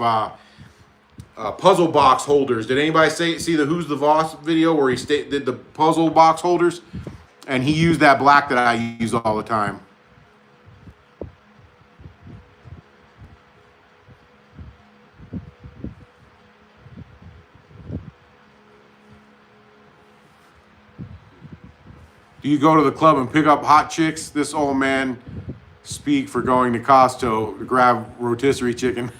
puzzle box holders. Did anybody see the Who's the Voss video where he did the puzzle box holders? And he used that black that I use all the time. Do you go to the club and pick up hot chicks? This old man speak for going to Costco to grab rotisserie chicken.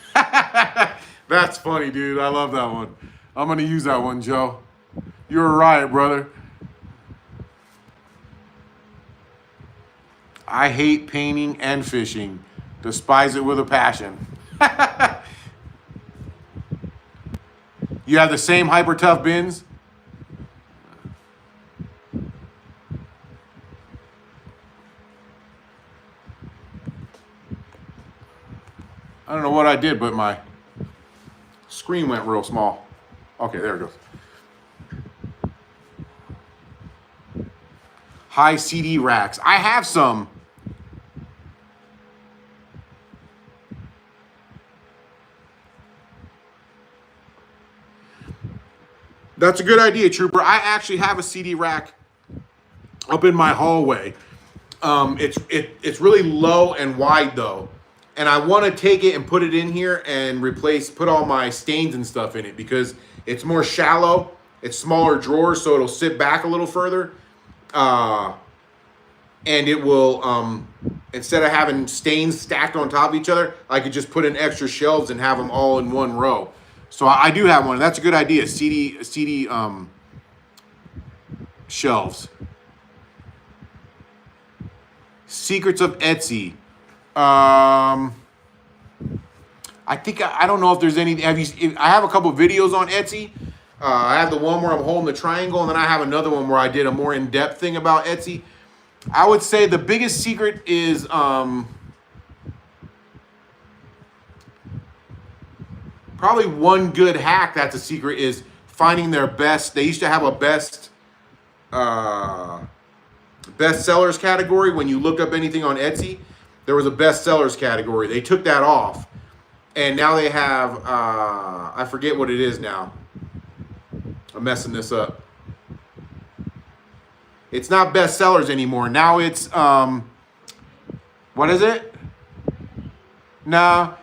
That's funny, dude. I love that one. I'm going to use that one, Joe. You're right, brother. I hate painting and fishing. Despise it with a passion. You have the same hyper tough bins? I don't know what I did, but my screen went real small. Okay, there it goes. High CD racks. I have some. That's a good idea, Trooper. I actually have a CD rack up in my hallway. It's really low and wide though. And I want to take it and put it in here and put all my stains and stuff in it because it's more shallow. It's smaller drawers, so it'll sit back a little further. And it will, instead of having stains stacked on top of each other, I could just put in extra shelves and have them all in one row. So I do have one. That's a good idea. CD shelves. Secrets of Etsy. I think I don't know if there's any. I have a couple of videos on Etsy. I have the one where I'm holding the triangle, and then I have another one where I did a more in-depth thing about Etsy. I would say the biggest secret is probably one good hack that's a secret is finding their best. They used to have a best sellers category. When you looked up anything on Etsy, there was a best sellers category. They took that off, and now they have I forget what it is now. I'm messing this up. It's not best sellers anymore. Now it's what is it? Nah,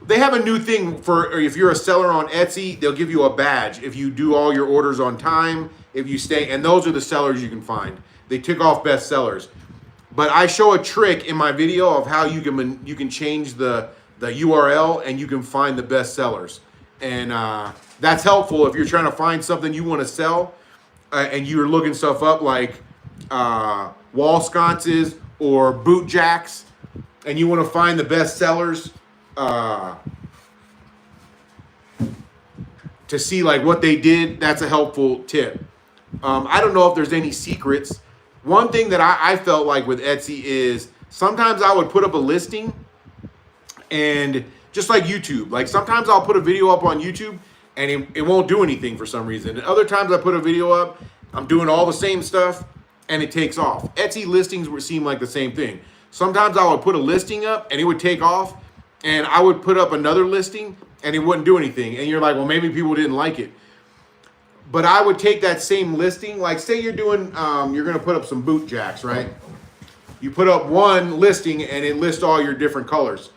they have a new thing for if you're a seller on Etsy, they'll give you a badge if you do all your orders on time, if you stay, and those are the sellers you can find. They took off best sellers. But I show a trick in my video of how you can change the URL and you can find the best sellers. And that's helpful if you're trying to find something you want to sell and you're looking stuff up like wall sconces or boot jacks and you want to find the best sellers to see like what they did. That's a helpful tip. I don't know if there's any secrets. One thing that I felt like with Etsy is sometimes I would put up a listing and just like YouTube, like sometimes I'll put a video up on YouTube and it won't do anything for some reason. And other times I put a video up, I'm doing all the same stuff and it takes off. Etsy listings would seem like the same thing. Sometimes I would put a listing up and it would take off and I would put up another listing and it wouldn't do anything. And you're like, well, maybe people didn't like it. But I would take that same listing, like say you're doing, you're gonna put up some boot jacks, right? You put up one listing and it lists all your different colors.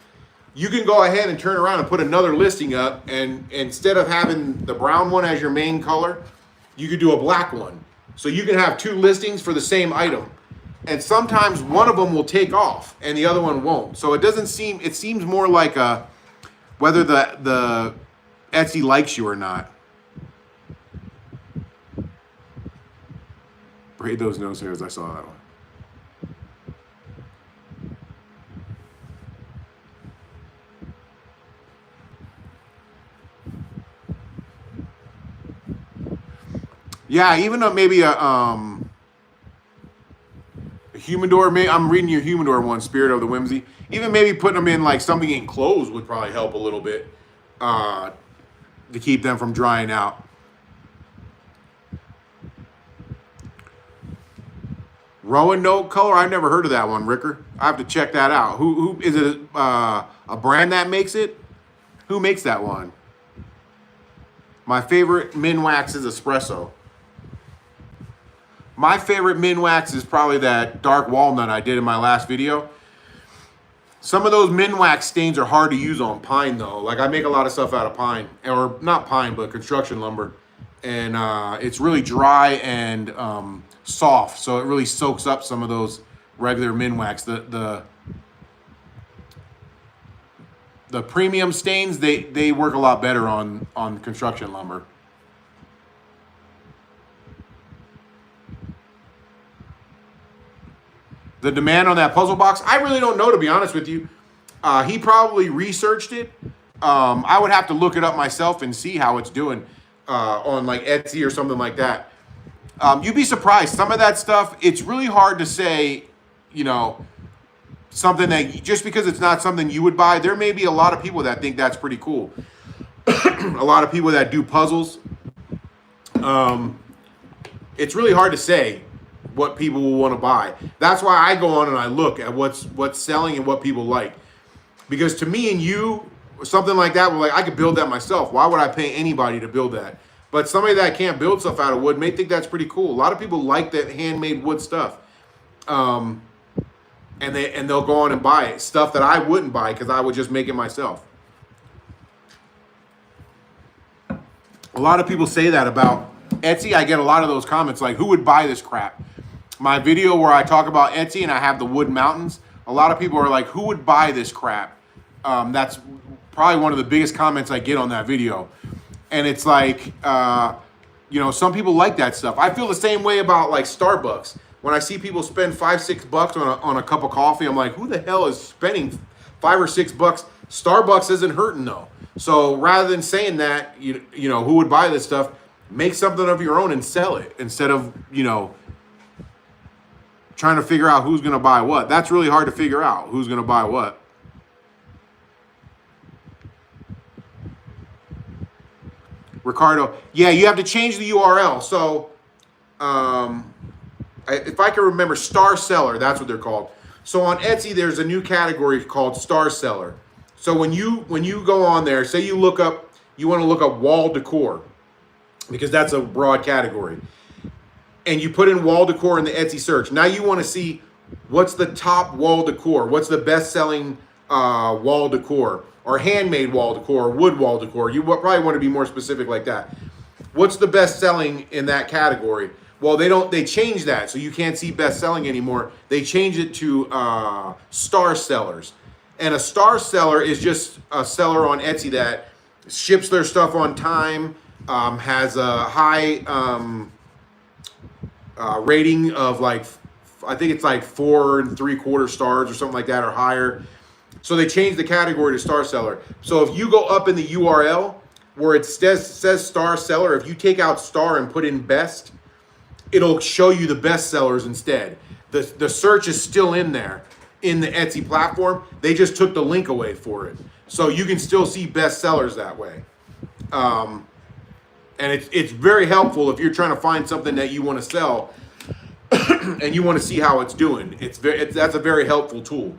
You can go ahead and turn around and put another listing up, and instead of having the brown one as your main color, you could do a black one. So you can have two listings for the same item. And sometimes one of them will take off and the other one won't. So it seems more like whether the Etsy likes you or not. Braid those nose hairs. I saw that one. Yeah, even though maybe a humidor. Maybe I'm reading your humidor one, Spirit of the Whimsy. Even maybe putting them in like something enclosed would probably help a little bit to keep them from drying out. Roanoke color. I've never heard of that one, Ricker. I have to check that out. Who is it? A brand that makes it? Who makes that one? My favorite Minwax is espresso. My favorite Minwax is probably that dark walnut I did in my last video. Some of those Minwax stains are hard to use on pine though. Like I make a lot of stuff out of pine, or not pine, but construction lumber. And it's really dry and soft, so it really soaks up some of those regular Minwax. The premium stains, they work a lot better on construction lumber. The demand on that puzzle box, I really don't know, to be honest with you. He probably researched it. I would have to look it up myself and see how it's doing on like Etsy or something like that. You'd be surprised. Some of that stuff, it's really hard to say, you know, something that just because it's not something you would buy. There may be a lot of people that think that's pretty cool. A lot of people that do puzzles. It's really hard to say what people will want to buy. That's why I go on and I look at what's selling and what people like. Because to me and you, something like that, well, like I could build that myself. Why would I pay anybody to build that? But somebody that can't build stuff out of wood may think that's pretty cool. A lot of people like that handmade wood stuff. And they'll go on and buy it. Stuff that I wouldn't buy because I would just make it myself. A lot of people say that about Etsy. I get a lot of those comments like, who would buy this crap? My video where I talk about Etsy and I have the wood mountains, a lot of people are like, who would buy this crap? That's probably one of the biggest comments I get on that video. And it's like, you know, some people like that stuff. I feel the same way about like Starbucks. When I see people spend $5-6 on a cup of coffee, I'm like, who the hell is spending $5 or $6? Starbucks isn't hurting though. So rather than saying that, you know, who would buy this stuff, make something of your own and sell it instead of, you know, trying to figure out who's going to buy what. That's really hard to figure out who's going to buy what. Ricardo, yeah, you have to change the URL. So, if I can remember, Star Seller, that's what they're called. So on Etsy, there's a new category called Star Seller. So when you go on there, say you want to look up wall decor, because that's a broad category, and you put in wall decor in the Etsy search. Now you want to see what's the top wall decor, what's the best-selling wall decor, or handmade wall decor, or wood wall decor. You probably want to be more specific like that. What's the best-selling in that category? Well, they changed that, so you can't see best-selling anymore. They changed it to star sellers. And a star seller is just a seller on Etsy that ships their stuff on time, has a high rating of like, I think it's like 4 3/4 stars or something like that or higher. So they changed the category to star seller. So if you go up in the URL where it says star seller, if you take out star and put in best, it'll show you the best sellers instead. The search is still in there in the Etsy platform. They just took the link away for it. So you can still see best sellers that way. And it's very helpful if you're trying to find something that you want to sell and you want to see how it's doing. That's a very helpful tool.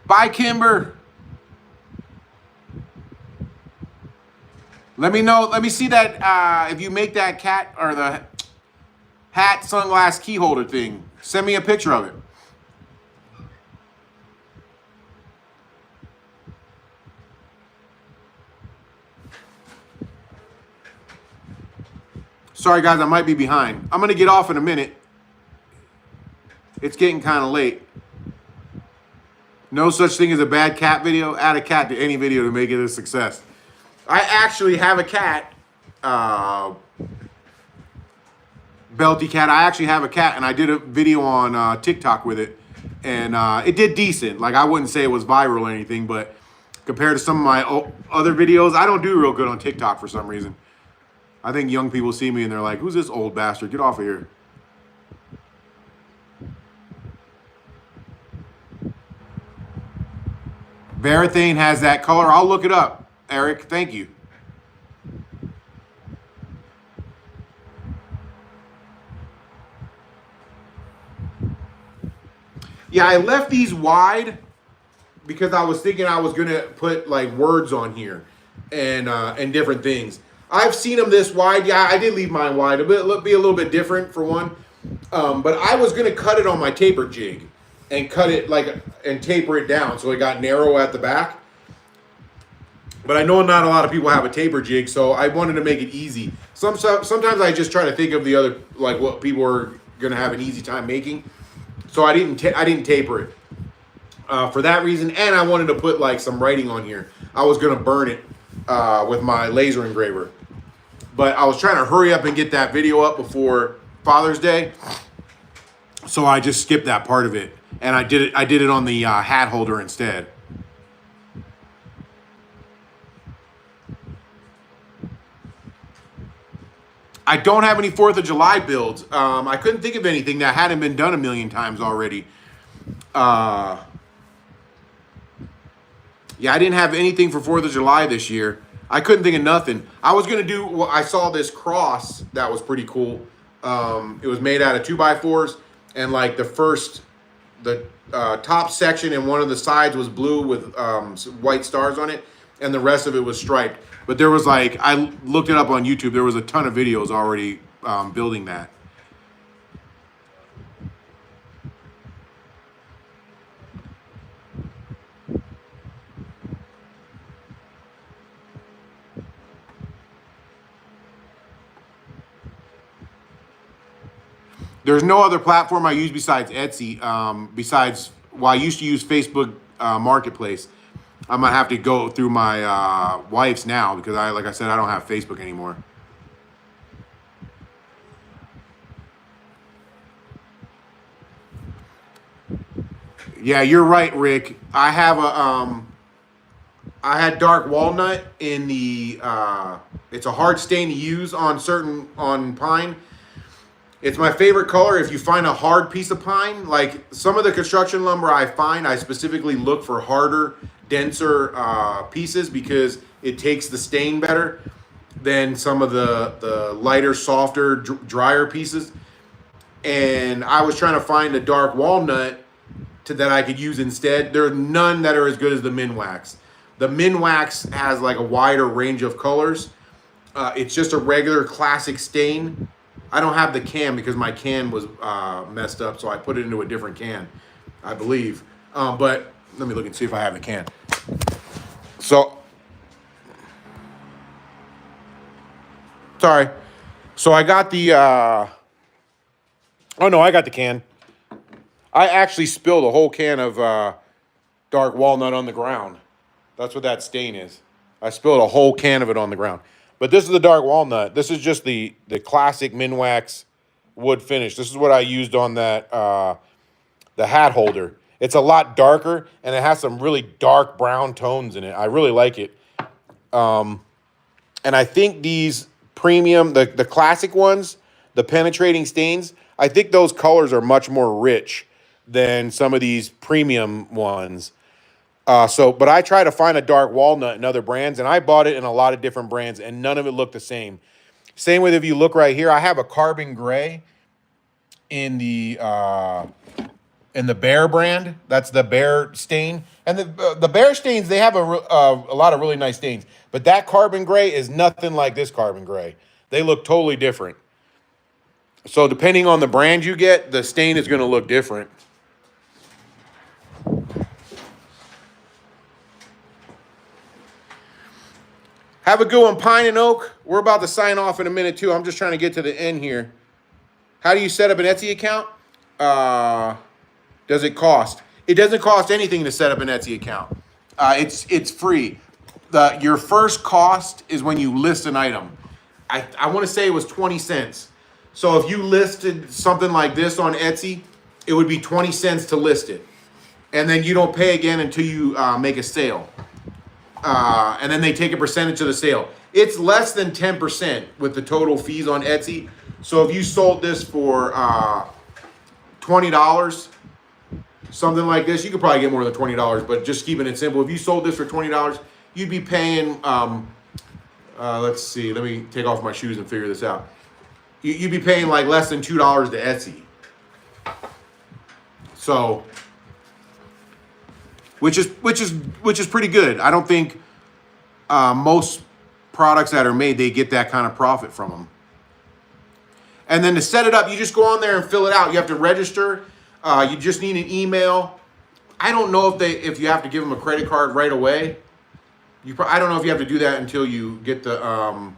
Bye, Kimber. Let me know. Let me see that if you make that cat or the hat sunglass key holder thing. Send me a picture of it. Sorry, guys, I might be behind. I'm going to get off in a minute. It's getting kind of late. No such thing as a bad cat video. Add a cat to any video to make it a success. I actually have a cat. Belty cat. I actually have a cat, and I did a video on TikTok with it, and it did decent. Like, I wouldn't say it was viral or anything, but compared to some of my other videos, I don't do real good on TikTok for some reason. I think young people see me and they're like, who's this old bastard? Get off of here. Varathane has that color. I'll look it up, Eric. Thank you. Yeah, I left these wide because I was thinking I was gonna put like words on here and different things. I've seen them this wide. Yeah, I did leave mine wide. It'll be a little bit different for one. But I was gonna cut it on my taper jig and cut it and taper it down so it got narrow at the back. But I know not a lot of people have a taper jig, so I wanted to make it easy. Sometimes I just try to think of the other, like what people are gonna have an easy time making. So I didn't taper it for that reason, and I wanted to put like some writing on here. I was gonna burn it with my laser engraver, but I was trying to hurry up and get that video up before Father's Day, so I just skipped that part of it, and I did it on the hat holder instead. I don't have any 4th of July builds. I couldn't think of anything that hadn't been done a million times already. Yeah, I didn't have anything for 4th of July this year. I couldn't think of nothing. I was going to do, well, I saw this cross that was pretty cool. It was made out of 2x4s, and like the top section and one of the sides was blue with white stars on it, and the rest of it was striped. But there was like, I looked it up on YouTube, there was a ton of videos already building that. There's no other platform I use besides Etsy, well, I used to use Facebook Marketplace. I'm gonna have to go through my wife's now because like I said, I don't have Facebook anymore. Yeah, you're right, Rick. I have I had dark walnut in the, it's a hard stain to use on pine. It's my favorite color. If you find a hard piece of pine, like some of the construction lumber I specifically look for harder, denser pieces because it takes the stain better than some of the lighter, softer, drier pieces. And I was trying to find a dark walnut that I could use instead. There are none that are as good as the Minwax. The Minwax has like a wider range of colors. It's just a regular classic stain. I don't have the can because my can was messed up, so I put it into a different can, I believe. But let me look and see if I have a can. So, sorry. So I got the, oh no, I got the can. I actually spilled a whole can of dark walnut on the ground. That's what that stain is. I spilled a whole can of it on the ground. But this is the dark walnut. This is just the classic Minwax wood finish. This is what I used on that the hat holder. It's a lot darker, and it has some really dark brown tones in it. I really like it. And I think these premium, the classic ones, the penetrating stains, I think those colors are much more rich than some of these premium ones. But I try to find a dark walnut in other brands, and I bought it in a lot of different brands, and none of it looked the same. Same with if you look right here, I have a carbon gray in the Bear brand. That's the Bear stain, and the Bear stains, they have a lot of really nice stains. But that carbon gray is nothing like this carbon gray. They look totally different. So depending on the brand you get, the stain is going to look different. Have a good one, Pine and Oak. We're about to sign off in a minute, too. I'm just trying to get to the end here. How do you set up an Etsy account? Does it cost? It doesn't cost anything to set up an Etsy account. It's free. Your first cost is when you list an item. I want to say it was 20 cents. So if you listed something like this on Etsy, it would be 20 cents to list it. And then you don't pay again until you make a sale. And then they take a percentage of the sale. It's less than 10% with the total fees on Etsy. So if you sold this for $20, something like this, you could probably get more than $20, but just keeping it simple. If you sold this for $20, you'd be paying, let's see, let me take off my shoes and figure this out. You'd be paying like less than $2 to Etsy. So, which is pretty good. I don't think most products that are made, they get that kind of profit from them. And then to set it up, you just go on there and fill it out. You have to register. You just need an email. I don't know if you have to give them a credit card right away. I don't know if you have to do that until you get the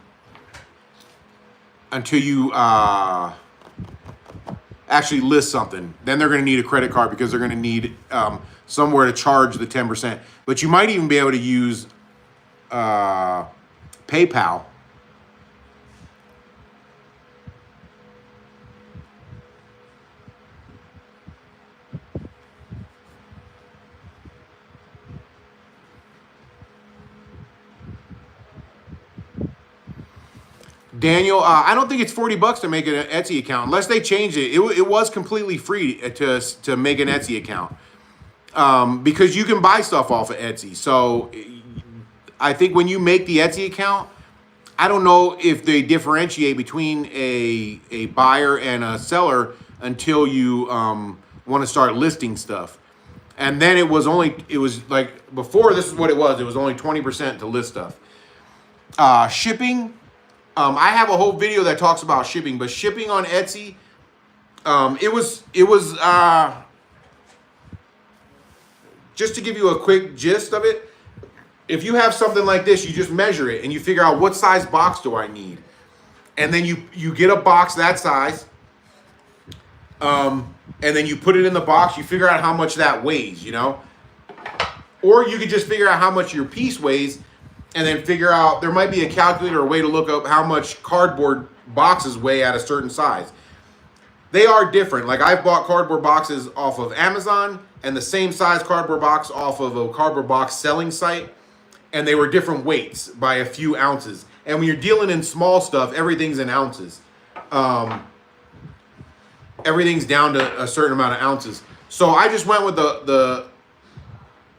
until you actually list something. Then they're going to need a credit card because they're going to need somewhere to charge the 10%. But you might even be able to use PayPal. Daniel, I don't think it's $40 to make an Etsy account unless they change it. It was completely free to make an Etsy account because you can buy stuff off of Etsy. So I think when you make the Etsy account, I don't know if they differentiate between a buyer and a seller until you want to start listing stuff. And then it was like before, this is what it was. It was only 20% to list stuff. Shipping. I have a whole video that talks about shipping, but shipping on Etsy, it was just to give you a quick gist of it. If you have something like this, you just measure it and you figure out what size box do I need. And then you get a box that size. And then you put it in the box, you figure out how much that weighs, Or you could just figure out how much your piece weighs and then figure out, there might be a calculator or a way to look up how much cardboard boxes weigh at a certain size. They are different. Like I've bought cardboard boxes off of Amazon and the same size cardboard box off of a cardboard box selling site. And they were different weights by a few ounces. And when you're dealing in small stuff, everything's in ounces. Everything's down to a certain amount of ounces. So I just went with the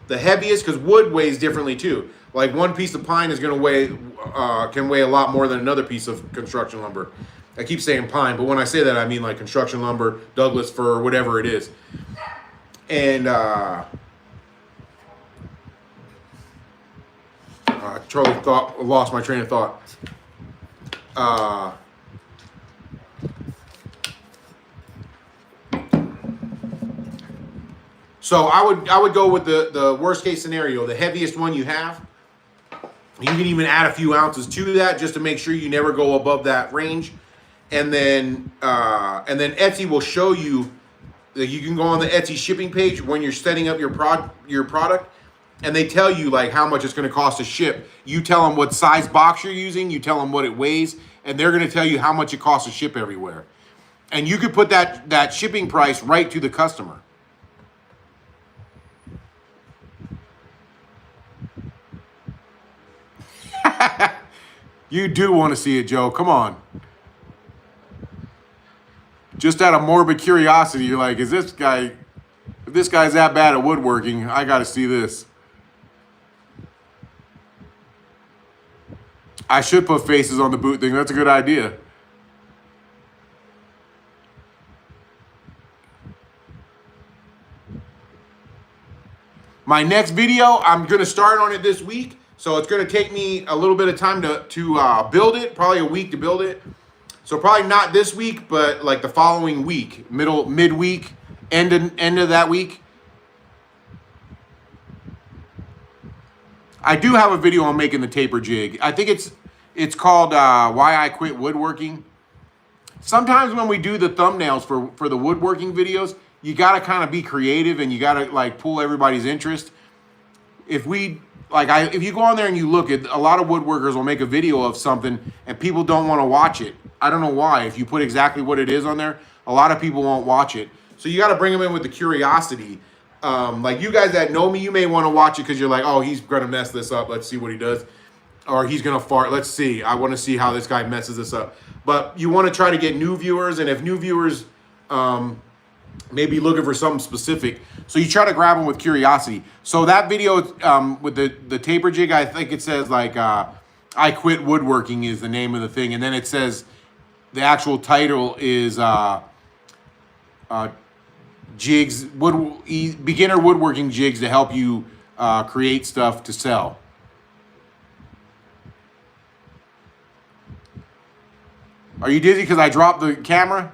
heaviest because wood weighs differently too. Like one piece of pine is going to can weigh a lot more than another piece of construction lumber. I keep saying pine, but when I say that, I mean like construction lumber, Douglas fir, whatever it is. And Charlie lost my train of thought. So I would go with the worst case scenario, the heaviest one you have. You can even add a few ounces to that just to make sure you never go above that range. And then Etsy will show you that you can go on the Etsy shipping page when you're setting up your product, and they tell you like how much it's going to cost to ship. You tell them what size box you're using, you tell them what it weighs, and they're going to tell you how much it costs to ship everywhere. And you could put that shipping price right to the customer. You do want to see it, Joe. Come on. Just out of morbid curiosity, you're like, if this guy's that bad at woodworking, I got to see this. I should put faces on the boot thing. That's a good idea. My next video, I'm going to start on it this week. So it's going to take me a little bit of time to build it, probably a week to build it. So probably not this week, but like the following week, midweek, end of that week. I do have a video on making the taper jig. I think it's called Why I Quit Woodworking. Sometimes when we do the thumbnails for the woodworking videos, you got to kind of be creative and you got to like pull everybody's interest. If you go on there and you look at, a lot of woodworkers will make a video of something and people don't want to watch it. I don't know why. If you put exactly what it is on there, a lot of people won't watch it. So you got to bring them in with the curiosity. Like you guys that know me, you may want to watch it because you're like, oh, he's going to mess this up. Let's see what he does. Or he's going to fart. Let's see. I want to see how this guy messes this up. But you want to try to get new viewers. And if new viewers maybe looking for something specific, so you try to grab them with curiosity. So that video with the taper jig, I think it says like, I quit woodworking is the name of the thing. And then it says the actual title is jigs, beginner woodworking jigs to help you create stuff to sell. Are you dizzy because I dropped the camera?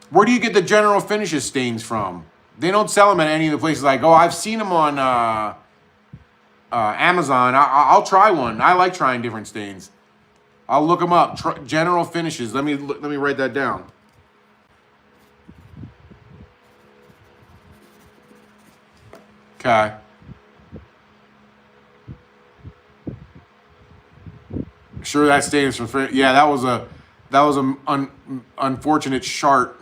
Where do you get the general finishes stains from? They don't sell them at any of the places I go. I've seen them on Amazon. I'll try one. I like trying different stains. I'll look them up. General finishes. Let me write that down. Okay. Sure, that stain is from. Yeah, that was a unfortunate shart.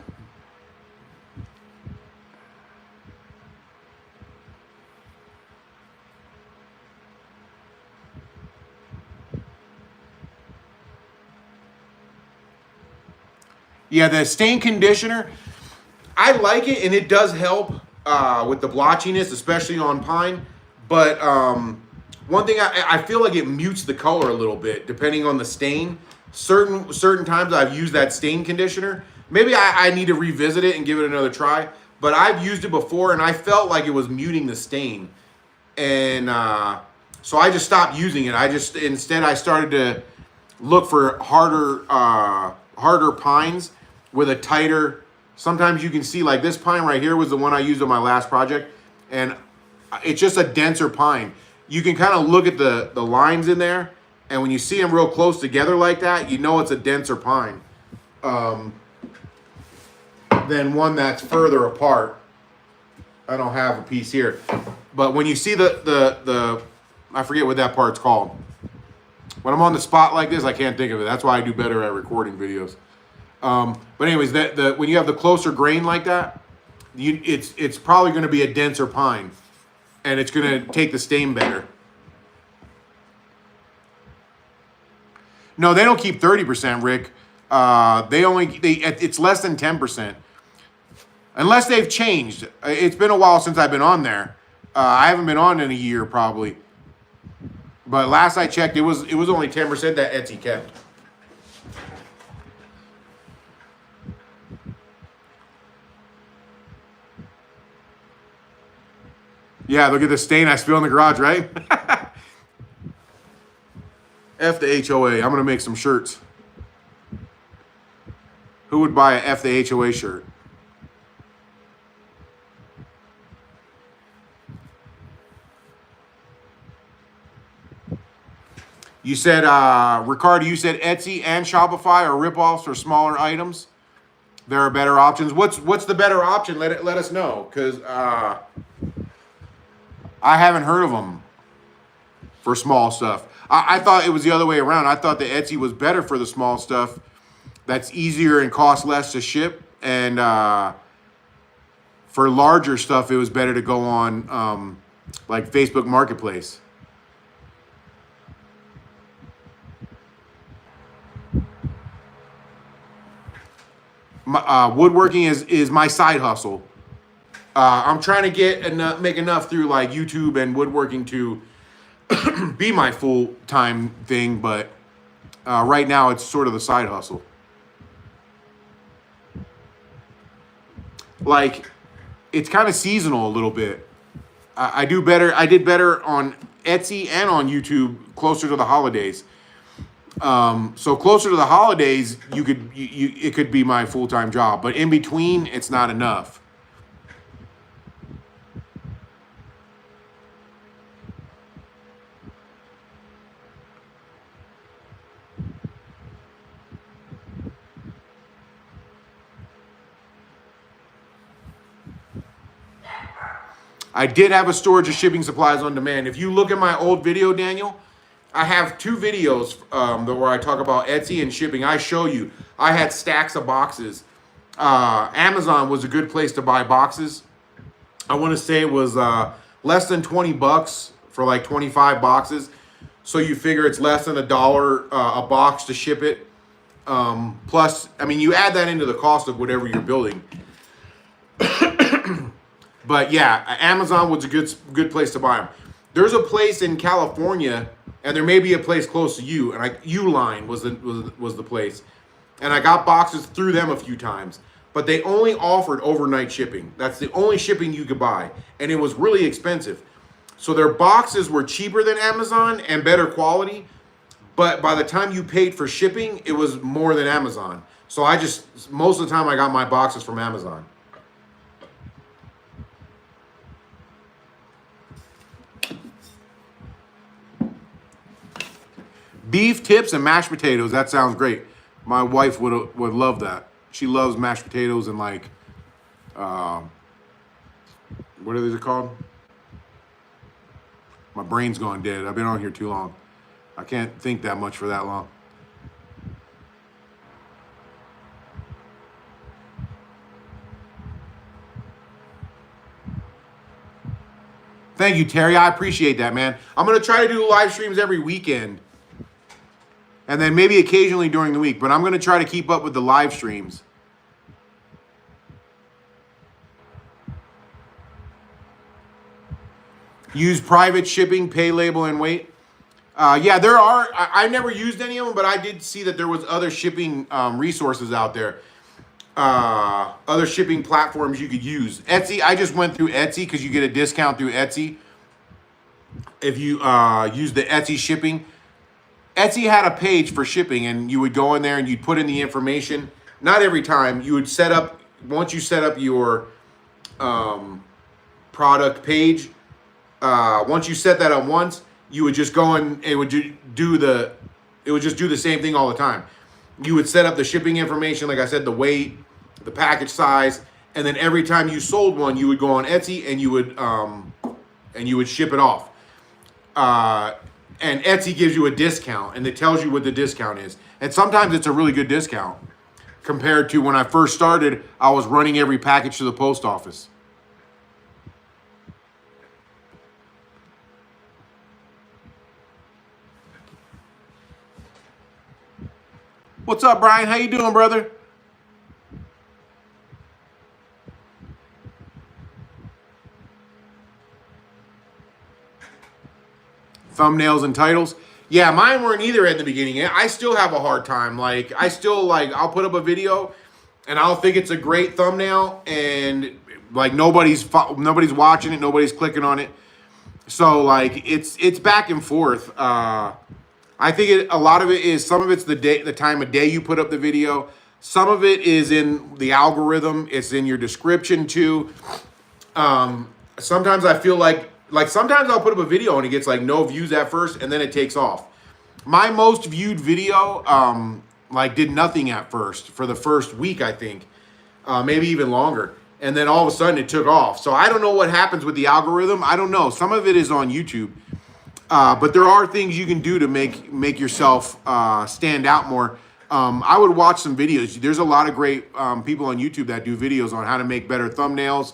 Yeah, the stain conditioner, I like it, and it does help with the blotchiness, especially on pine. But one thing, I feel like it mutes the color a little bit, depending on the stain. Certain times I've used that stain conditioner. Maybe I need to revisit it and give it another try. But I've used it before, and I felt like it was muting the stain. And so I just stopped using it. Instead I started to look for harder pines with a tighter. Sometimes you can see, like this pine right here was the one I used on my last project, and it's just a denser pine. You can kind of look at the lines in there, and when you see them real close together like that, you know it's a denser pine than one that's further apart. I don't have a piece here, but when you see the I forget what that part's called. When I'm on the spot like this, I can't think of it. That's why I do better at recording videos. But anyways, when you have the closer grain like that, it's probably going to be a denser pine, and it's going to take the stain better. No, they don't keep 30%, Rick. It's less than 10%, unless they've changed. It's been a while since I've been on there. I haven't been on in a year probably, but last I checked, it was only 10% that Etsy kept. Yeah, look at the stain I spilled in the garage, right? F the HOA. I'm going to make some shirts. Who would buy a F the HOA shirt? You said, Ricardo, you said Etsy and Shopify are ripoffs for smaller items. There are better options. What's the better option? Let us know, because I haven't heard of them for small stuff. I thought it was the other way around. I thought the Etsy was better for the small stuff. That's easier and costs less to ship. And for larger stuff, it was better to go on like Facebook Marketplace. Woodworking is my side hustle. I'm trying to make enough through like YouTube and woodworking to be my full-time thing, but right now it's sort of the side hustle. Like, it's kind of seasonal a little bit. I did better on Etsy and on YouTube closer to the holidays. So closer to the holidays, it could be my full-time job, but in between, it's not enough. I did have a storage of shipping supplies on demand. If you look at my old video, Daniel, I have 2 videos where I talk about Etsy and shipping. I show you. I had stacks of boxes. Amazon was a good place to buy boxes. I want to say it was less than 20 bucks for like 25 boxes. So you figure it's less than $1 a box to ship it. Plus, I mean, you add that into the cost of whatever you're building. But yeah, Amazon was a good place to buy them. There's a place in California, and there may be a place close to you, and Uline was the place. And I got boxes through them a few times, but they only offered overnight shipping. That's the only shipping you could buy, and it was really expensive. So their boxes were cheaper than Amazon and better quality, but by the time you paid for shipping, it was more than Amazon. So most of the time I got my boxes from Amazon. Beef tips and mashed potatoes. That sounds great. My wife would love that. She loves mashed potatoes and like, what are these called? My brain's gone dead. I've been on here too long. I can't think that much for that long. Thank you, Terry. I appreciate that, man. I'm going to try to do live streams every weekend. And then maybe occasionally during the week. But I'm going to try to keep up with the live streams. Use private shipping, pay label, and wait. Yeah, there are. I never used any of them, but I did see that there was other shipping resources out there. Other shipping platforms you could use. Etsy, I just went through Etsy because you get a discount through Etsy if you use the Etsy shipping. Etsy had a page for shipping, and you would go in there and you'd put in the information. Not every time. You would set up, once you set up your product page, once you set that up once, you would just go and it would just do the same thing all the time. You would set up the shipping information, like I said, the weight, the package size, and then every time you sold one, you would go on Etsy and you would ship it off. And Etsy gives you a discount, and it tells you what the discount is. And sometimes it's a really good discount compared to when I first started. I was running every package to the post office. What's up, Brian? How you doing, brother? Thumbnails and titles. Yeah, mine weren't either at the beginning. I still have a hard time. Like, I'll put up a video and I'll think it's a great thumbnail and like nobody's watching it, nobody's clicking on it. So like it's back and forth. I think a lot of it is, some of it's the time of day you put up the video. Some of it is in the algorithm. It's in your description too. Sometimes I feel like sometimes I'll put up a video and it gets like no views at first and then it takes off. My most viewed video like did nothing at first for the first week, I think, maybe even longer. And then all of a sudden it took off. So I don't know what happens with the algorithm. I don't know. Some of it is on YouTube. But there are things you can do to make yourself stand out more. I would watch some videos. There's a lot of great people on YouTube that do videos on how to make better thumbnails,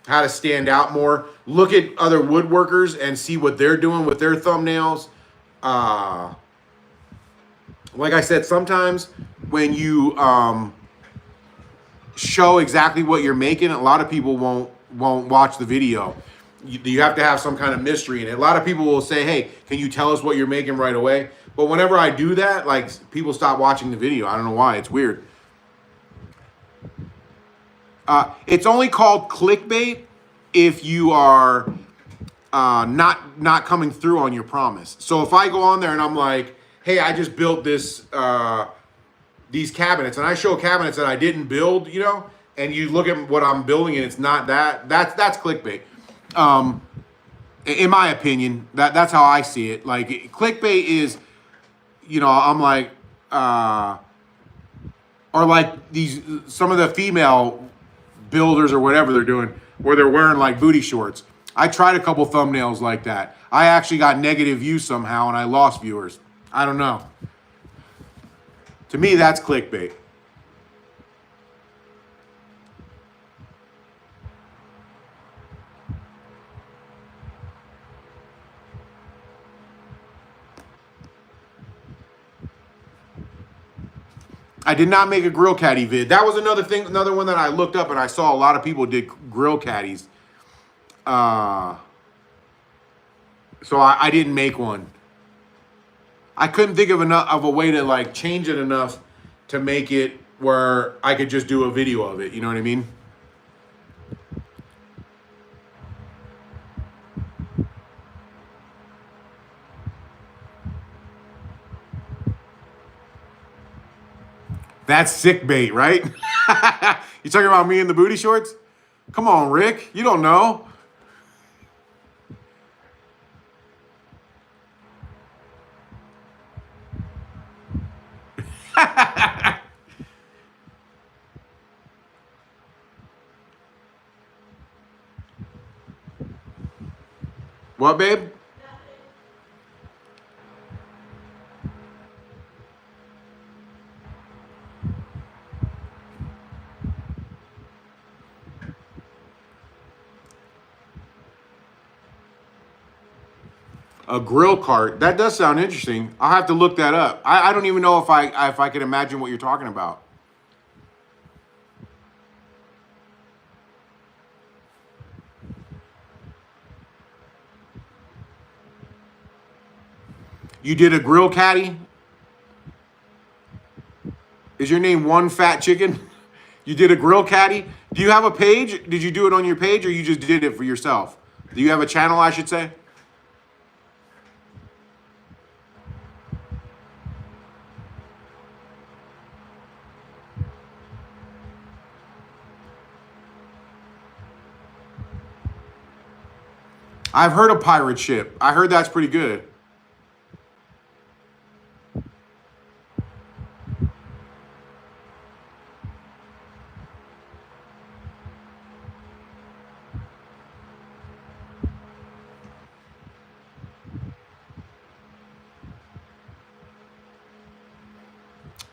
how to stand out more. Look at other woodworkers and see what they're doing with their thumbnails. Like I said, sometimes when you show exactly what you're making, a lot of people won't watch the video. You have to have some kind of mystery in it. A lot of people will say, hey, can you tell us what you're making right away? But whenever I do that, like, people stop watching the video. I don't know why. It's weird. It's only called clickbait if you are not coming through on your promise. So if I go on there and I'm like, hey, I just built these cabinets, and I show cabinets that I didn't build, and you look at what I'm building and it's not that's clickbait. In my opinion, that's how I see it. Like, clickbait is, I'm like, or like some of the female builders or whatever they're doing, where they're wearing like booty shorts. I tried a couple thumbnails like that. I actually got negative views somehow and I lost viewers. I don't know. To me, that's clickbait. I did not make a grill caddy vid. That was another thing, another one that I looked up and I saw a lot of people did grill caddies. So I didn't make one. I couldn't think of a way to like change it enough to make it where I could just do a video of it. You know what I mean? That's sick bait, right? You talking about me in the booty shorts? Come on, Rick. You don't know. What, babe? A grill cart. That does sound interesting. I'll have to look that up. I don't even know if I can imagine what you're talking about. You did a grill caddy? Is your name One Fat Chicken? You did a grill caddy? Do you have a page? Did you do it on your page or you just did it for yourself? Do you have a channel, I should say? I've heard of Pirate Ship. I heard that's pretty good.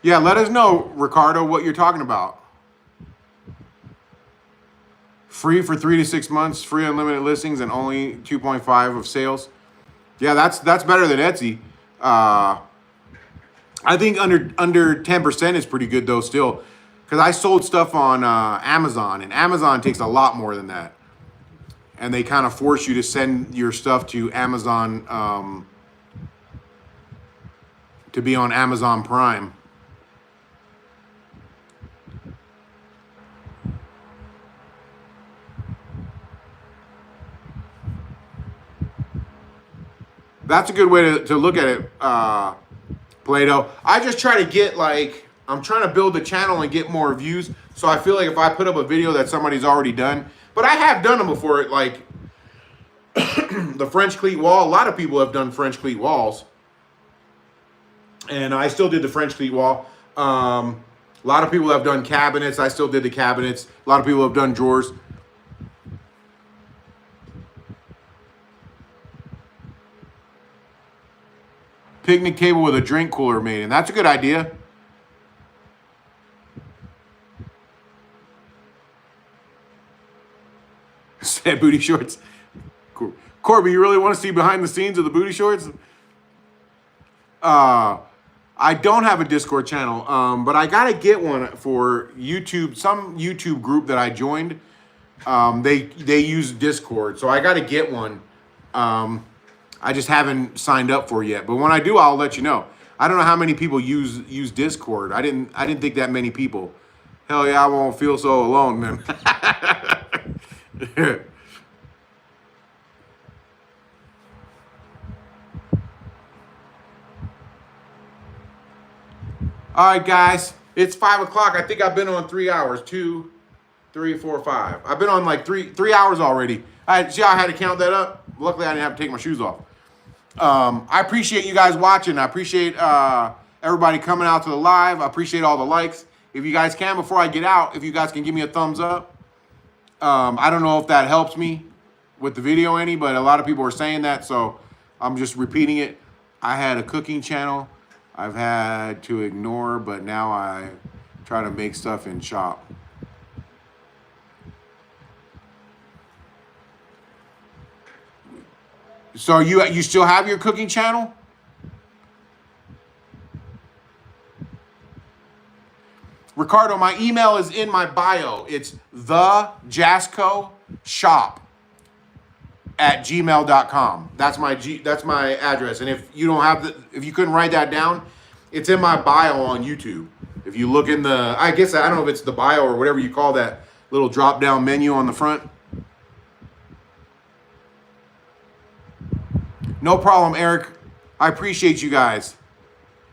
Yeah, let us know, Ricardo, what you're talking about. Free for 3 to 6 months, free unlimited listings, and only 2.5 of sales. Yeah, that's better than Etsy. I think under 10% is pretty good though still, because I sold stuff on Amazon, and Amazon takes a lot more than that, and they kind of force you to send your stuff to Amazon to be on Amazon Prime. That's a good way to look at it, Plato. I just try to get I'm trying to build the channel and get more views. So I feel like if I put up a video that somebody's already done, but I have done them before, like the French cleat wall. A lot of people have done French cleat walls. And I still did the French cleat wall. A lot of people have done cabinets. I still did the cabinets. A lot of people have done drawers. Picnic table with a drink cooler made in. That's a good idea. Said booty shorts. Corby, you really want to see behind the scenes of the booty shorts? I don't have a Discord channel, but I gotta get one for YouTube. Some YouTube group that I joined, they use Discord, so I gotta get one. I just haven't signed up for it yet, but when I do, I'll let you know. I don't know how many people use Discord. I didn't think that many people. Hell yeah, I won't feel so alone, man. All right, guys, it's 5 o'clock. I think I've been on 3 hours. 2, 3, 4, 5. I've been on like three hours already. See how I had to count that up? Luckily, I didn't have to take my shoes off. I appreciate you guys watching. I appreciate everybody coming out to the live. I appreciate all the likes. If you guys can, before I get out, if you guys can give me a thumbs up. I don't know if that helps me. with the video any, but a lot of people are saying that, so I'm just repeating it. I had a cooking channel I've had to ignore, but now I try to make stuff in shop. So you still have your cooking channel? Ricardo, my email is in my bio. It's thejascoshop@gmail.com. That's my address. And if you don't have if you couldn't write that down, it's in my bio on YouTube. If you look in the, I guess I don't know if it's the bio or whatever you call that little drop down menu on the front. No problem, Eric. I appreciate you guys.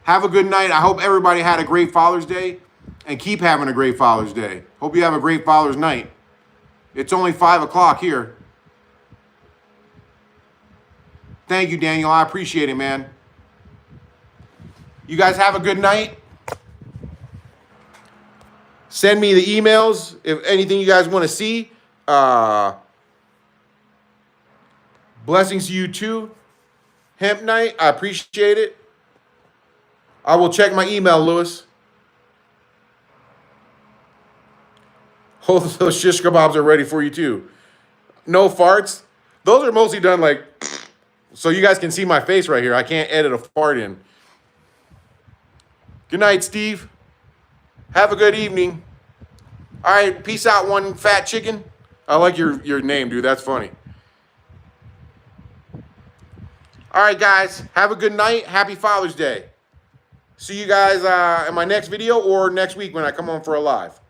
Have a good night. I hope everybody had a great Father's Day. And keep having a great Father's Day. Hope you have a great Father's night. It's only 5 o'clock here. Thank you, Daniel. I appreciate it, man. You guys have a good night. Send me the emails if anything you guys want to see. Blessings to you too. Hemp night. I appreciate it. I will check my email, Lewis. Both of those shish kebabs are ready for you too. No farts. Those are mostly done like, so you guys can see my face right here. I can't edit a fart in. Good night, Steve. Have a good evening. All right, peace out, one fat chicken. I like your name, dude. That's funny. All right, guys. Have a good night. Happy Father's Day. See you guys in my next video or next week when I come on for a live.